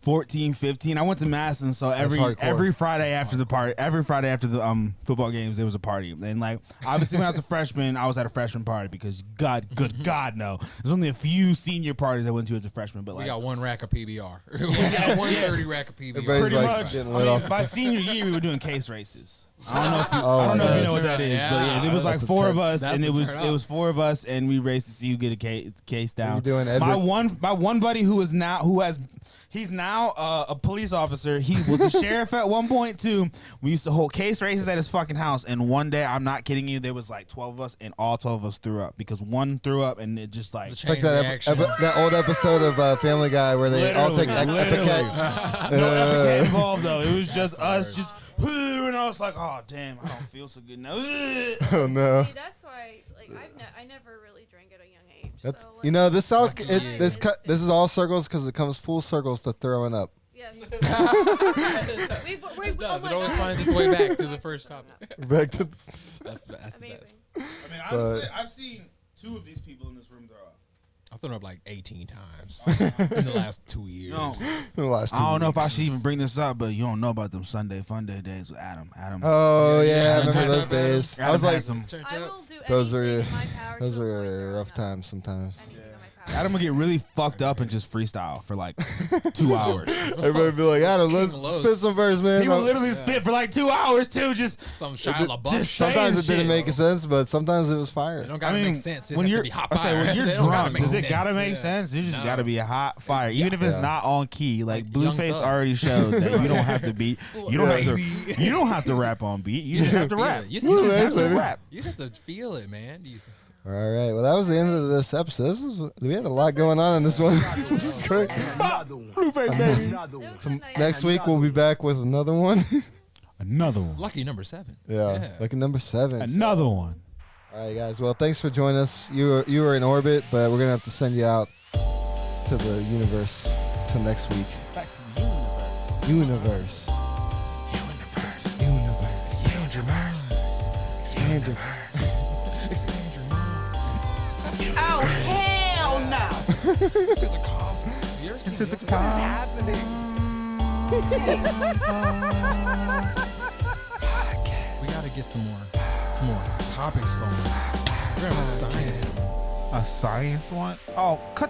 Speaker 4: 14, 15. I went to mass, and so every Friday after the party, every Friday after the football games, there was a party. And like obviously when I was a freshman, I was at a freshman party because good God, no. There's only a few senior parties I went to as a freshman, but
Speaker 3: We
Speaker 4: like
Speaker 3: got one rack of PBR. We got 130 rack of PBR.
Speaker 1: Everybody's
Speaker 4: pretty
Speaker 1: like
Speaker 4: much.
Speaker 1: getting
Speaker 4: I
Speaker 1: lit
Speaker 4: mean,
Speaker 1: off.
Speaker 4: by senior year, we were doing case races. I don't know if you,
Speaker 1: Oh,
Speaker 4: I don't know if you
Speaker 1: yeah.
Speaker 4: know what that is, but yeah, there was like
Speaker 1: That's
Speaker 4: four of
Speaker 1: intense.
Speaker 4: us, and it was 4 of us, and we raced to see who get a case down.
Speaker 1: you doing,
Speaker 4: my
Speaker 1: Edward?
Speaker 4: one buddy he's now a police officer. He was a sheriff at one point too. We used to hold case races at his fucking house, and one day, I'm not kidding you, there was like 12 of us, and all 12 of us threw up because one threw up, and it just like
Speaker 1: It's like that old episode of Family Guy where they all take
Speaker 4: literally.
Speaker 1: Epicat.
Speaker 4: No Epicat involved though. It was just us, just and I was like, oh damn, I don't feel so good now.
Speaker 1: Oh no.
Speaker 5: See, that's why, like, I never really drank at a young age.
Speaker 1: That's
Speaker 5: so, like,
Speaker 1: you know this all this is all circles because it comes full circles to throwing up.
Speaker 5: Yes.
Speaker 3: It does. It always finds its way back to the first topic.
Speaker 1: Back to
Speaker 3: That's the best.
Speaker 2: I mean, honestly, I've seen 2 of these people in this room throw up.
Speaker 3: I've thrown up like 18 times in the last 2 years.
Speaker 4: No.
Speaker 1: the last 2
Speaker 4: I don't know if I
Speaker 1: weeks.
Speaker 4: should even bring this up, but you don't know about them Sunday fun day days with Adam.
Speaker 1: Oh yeah, I remember
Speaker 3: Turns
Speaker 1: those
Speaker 3: up,
Speaker 1: days.
Speaker 4: Adam.
Speaker 1: I was like,
Speaker 4: Adam has
Speaker 5: I will do
Speaker 1: those
Speaker 5: anything
Speaker 1: are
Speaker 5: in my power
Speaker 1: those
Speaker 5: to avoid
Speaker 1: are
Speaker 5: throwing
Speaker 1: rough
Speaker 5: up.
Speaker 1: times sometimes.
Speaker 5: Anything in my power.
Speaker 4: Adam would get really fucked up and just freestyle for like 2 hours.
Speaker 1: Everybody would be like, Adam, let's spit some verse, man.
Speaker 4: He would literally spit for like 2 hours too. Just
Speaker 3: some Shia LaBeouf shit.
Speaker 1: Sometimes it didn't make sense, but sometimes it was fire.
Speaker 3: It don't gotta make sense. It
Speaker 4: when
Speaker 3: has
Speaker 4: you're,
Speaker 3: to be hot
Speaker 4: I say,
Speaker 3: fire.
Speaker 4: when you're
Speaker 3: It don't gotta
Speaker 4: drunk,
Speaker 3: make
Speaker 4: does it
Speaker 3: sense.
Speaker 4: gotta make sense? You just gotta be a hot fire, even if it's
Speaker 1: Yeah.
Speaker 4: not on key. Like
Speaker 3: Young
Speaker 4: Blueface
Speaker 3: Thug.
Speaker 4: already showed that you don't have to beat. You don't have to. You don't have to rap on beat. You just have to rap.
Speaker 3: You
Speaker 1: Woo,
Speaker 3: just have to
Speaker 1: baby.
Speaker 3: rap. You just have to feel it, man.
Speaker 1: All right, well that was the end of this episode. We had a lot going on in this one. This is great.
Speaker 4: Blueface, baby.
Speaker 1: So next week we'll be back with another one.
Speaker 4: Another one.
Speaker 3: Lucky number 7.
Speaker 1: Yeah, like number 7.
Speaker 4: Another one.
Speaker 1: All right, guys. Well, thanks for joining us. You were in orbit, but we're gonna have to send you out to the universe till next week.
Speaker 4: Back to the universe.
Speaker 1: Universe.
Speaker 3: Expand your verse.
Speaker 1: Expand your
Speaker 3: Expand your mind.
Speaker 13: Oh, hell no!
Speaker 3: To the cosmos. You ever seen the
Speaker 13: What is happening?
Speaker 3: We gotta get some more topics going. We're gonna have a science one.
Speaker 4: A science one? Oh, cut the